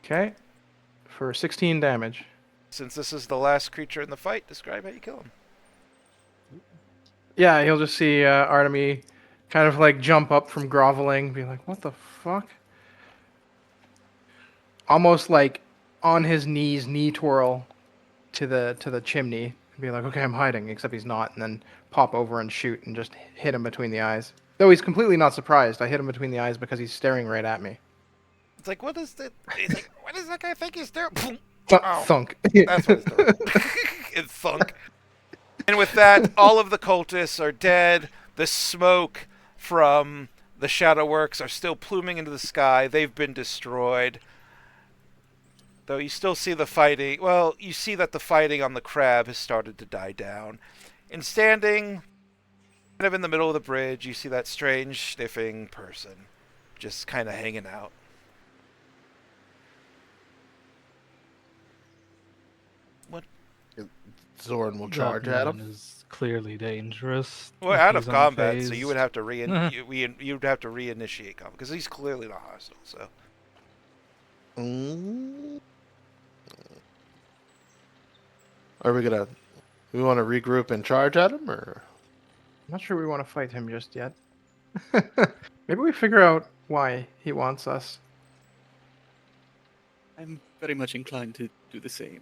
Okay. For 16 damage. Since this is the last creature in the fight, describe how you kill him. Yeah, he'll just see Artemi kind of like jump up from groveling, be like, what the fuck? Almost like on his knees, knee twirl to the chimney, and be like, okay, I'm hiding, except he's not, and then pop over and shoot and just hit him between the eyes. Though he's completely not surprised. I hit him between the eyes because he's staring right at me. It's like, what is that? He's like, what does that guy think he's doing? Thunk. That's what it's doing. It's thunk. And with that, all of the cultists are dead. The smoke from the shadow works are still pluming into the sky. They've been destroyed. Though you still see the fighting. Well, you see that the fighting on the crab has started to die down. And standing kind of in the middle of the bridge, you see that strange sniffing person just kind of hanging out. What? Zorn will charge That at man him. is clearly dangerous. Well, if out of he's combat, so you unfazed. would have to you'd have to reinitiate combat because he's clearly not hostile. So Are we gonna? We want to regroup and charge at him, or? I'm not sure we want to fight him just yet. Maybe we figure out why he wants us. I'm very much inclined to do the same.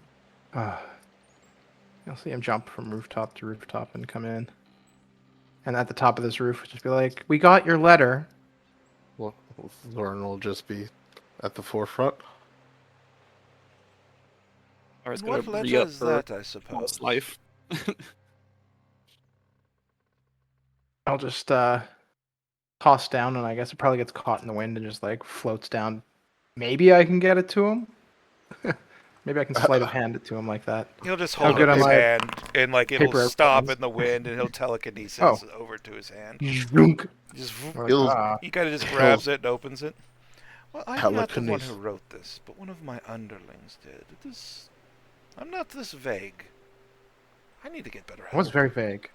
You'll see him jump from rooftop to rooftop and come in. And at the top of this roof, just be like, we got your letter. Well, Zorn will just be at the forefront. Or it's what gonna letter re-up is her that? I suppose. past life. I'll just toss down, and I guess it probably gets caught in the wind and just like floats down. Maybe I can get it to him. Maybe I can sleight of hand it to him like that. He'll just How hold good up his am I at hand and like it'll paper stop airplanes? in the wind and he'll telekinesis over to his hand. Zhunk. Just Like, He'll- he kind of just grabs it and opens it. Well, I'm not the one Telekinesis. who wrote this, but one of my underlings did. I'm not this vague. I need to get better It was help. very vague.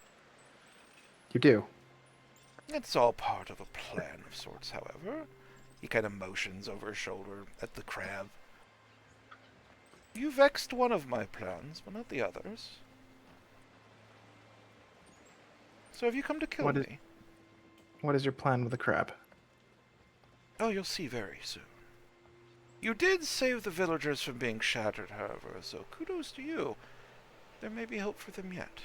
You do. It's all part of a plan of sorts, however. He kind of motions over his shoulder at the crab. You vexed one of my plans, but not the others. So have you come to kill What is- me? What is your plan with the crab? Oh, you'll see very soon. You did save the villagers from being shattered, however, so kudos to you. There may be hope for them yet.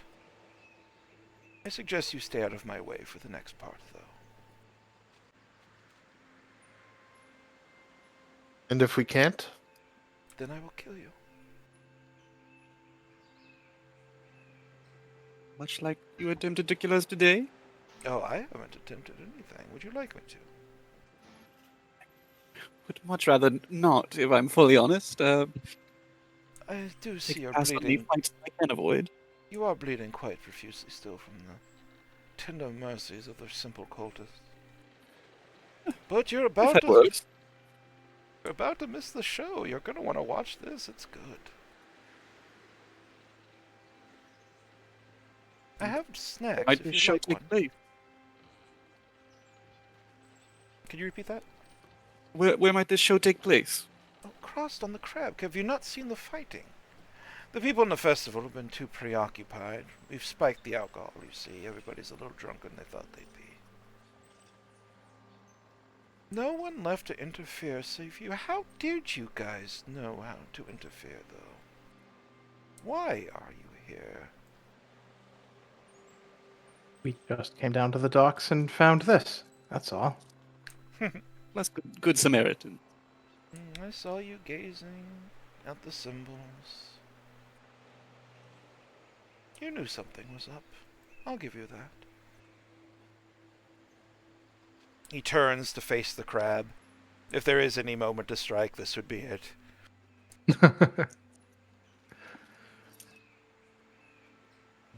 I suggest you stay out of my way for the next part, though. And if we can't, Then I will kill you. Much like you attempted to kill us today. Oh, I haven't attempted anything. Would you like me to? Would much rather not, if I'm fully honest. I do see Take you're past on the bleeding. fights I can avoid. You are bleeding quite profusely still from the tender mercies of the simple cultists. But you're I've about had to worse. you're about to miss the show. You're gonna want to watch this. It's good. I have snacks Might if this you'd show like take one. place? Can you repeat that? Where might this show take place? Oh, crossed on the crab. Have you not seen the fighting? The people in the festival have been too preoccupied. We've spiked the alcohol, you see. Everybody's a little drunker than they thought they'd be. No one left to interfere save you. How did you guys know how to interfere, though? Why are you here? We just came down to the docks and found this. That's all. That's good Samaritan. I saw you gazing at the symbols. You knew something was up. I'll give you that. He turns to face the crab. If there is any moment to strike, this would be it.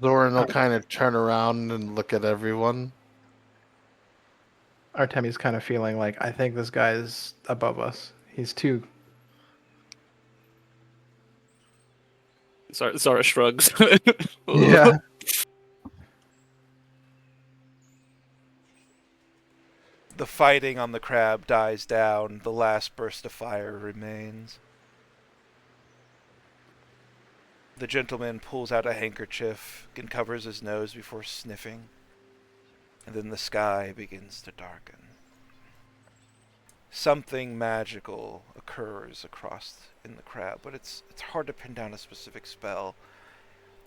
Zoran will kind of turn around and look at everyone. Artemi's kind of feeling like, I think this guy is above us. He's too. Zara shrugs. Yeah. The fighting on the crab dies down. The last burst of fire remains. The gentleman pulls out a handkerchief and covers his nose before sniffing. And then the sky begins to darken. Something magical occurs across in the crab, but it's hard to pin down a specific spell.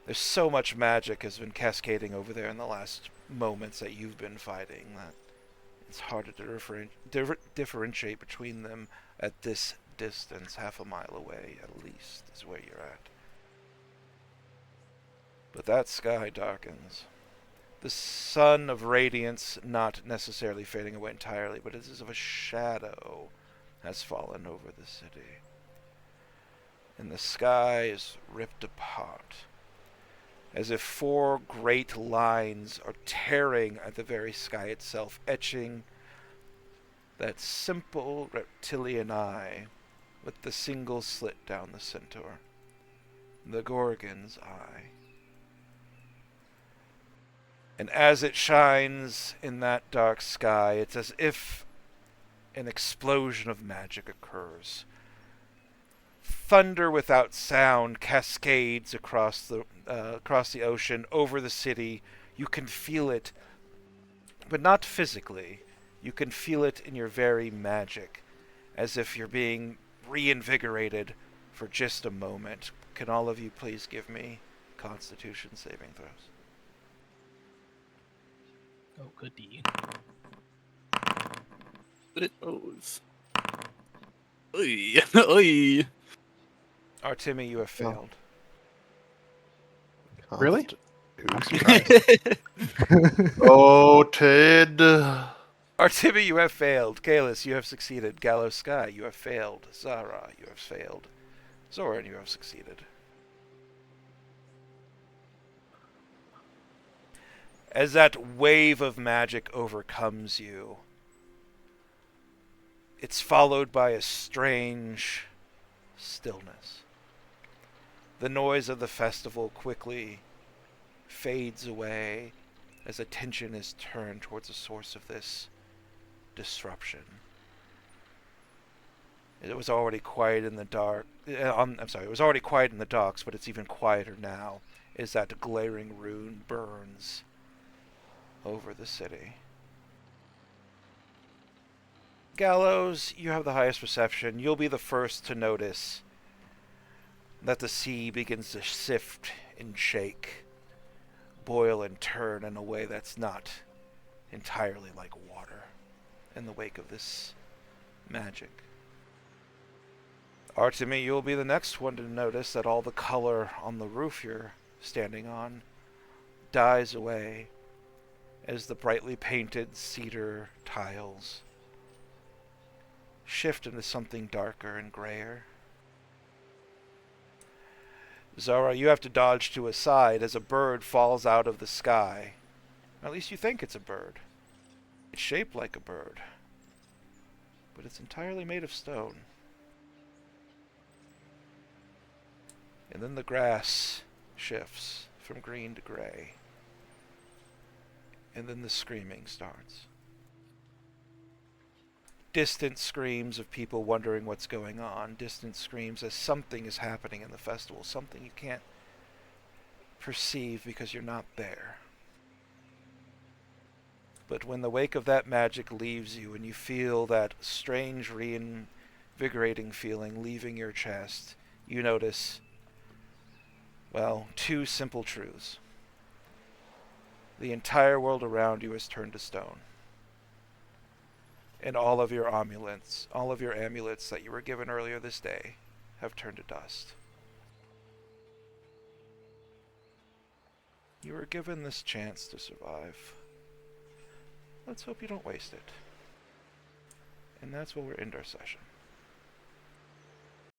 There's so much magic has been cascading over there in the last moments that you've been fighting that it's harder to differentiate between them at this distance, half a mile away at least, is where you're at. But that sky darkens. The sun of radiance not necessarily fading away entirely, but it is as if a shadow has fallen over the city. And the sky is ripped apart, as if four great lines are tearing at the very sky itself, etching that simple reptilian eye with the single slit down the center, the Gorgon's eye. And as it shines in that dark sky, it's as if an explosion of magic occurs. Thunder without sound cascades across the ocean, over the city. You can feel it, but not physically. You can feel it in your very magic, as if you're being reinvigorated for just a moment. Can all of you please give me Constitution saving throws? Oh, goody. But it goes. Oy. Oy. Artemi, you have failed. Really? I'm Constitution. Oh, Ted. Artemi, you have failed. Kalis, you have succeeded. Gallows Sky, you have failed. Zara, you have failed. Zoran, you have succeeded. As that wave of magic overcomes you, it's followed by a strange stillness. The noise of the festival quickly fades away as attention is turned towards the source of this disruption. It was already quiet in the dark. It was already quiet in the docks, but it's even quieter now as that glaring rune burns over the city. Gallows, you have the highest perception. You'll be the first to notice that the sea begins to sift and shake, boil and turn in a way that's not entirely like water in the wake of this magic. Artemi, you'll be the next one to notice that all the color on the roof you're standing on dies away as the brightly painted cedar tiles shift into something darker and grayer. Zara, you have to dodge to a side as a bird falls out of the sky. At least you think it's a bird. It's shaped like a bird, but it's entirely made of stone. And then the grass shifts from green to gray. And then the screaming starts. Distant screams of people wondering what's going on. Distant screams as something is happening in the festival. Something you can't perceive because you're not there. But when the wake of that magic leaves you and you feel that strange reinvigorating feeling leaving your chest, you notice, well, two simple truths. The entire world around you has turned to stone. And all of your amulets that you were given earlier this day have turned to dust. You were given this chance to survive. Let's hope you don't waste it. And that's where we'll end our session.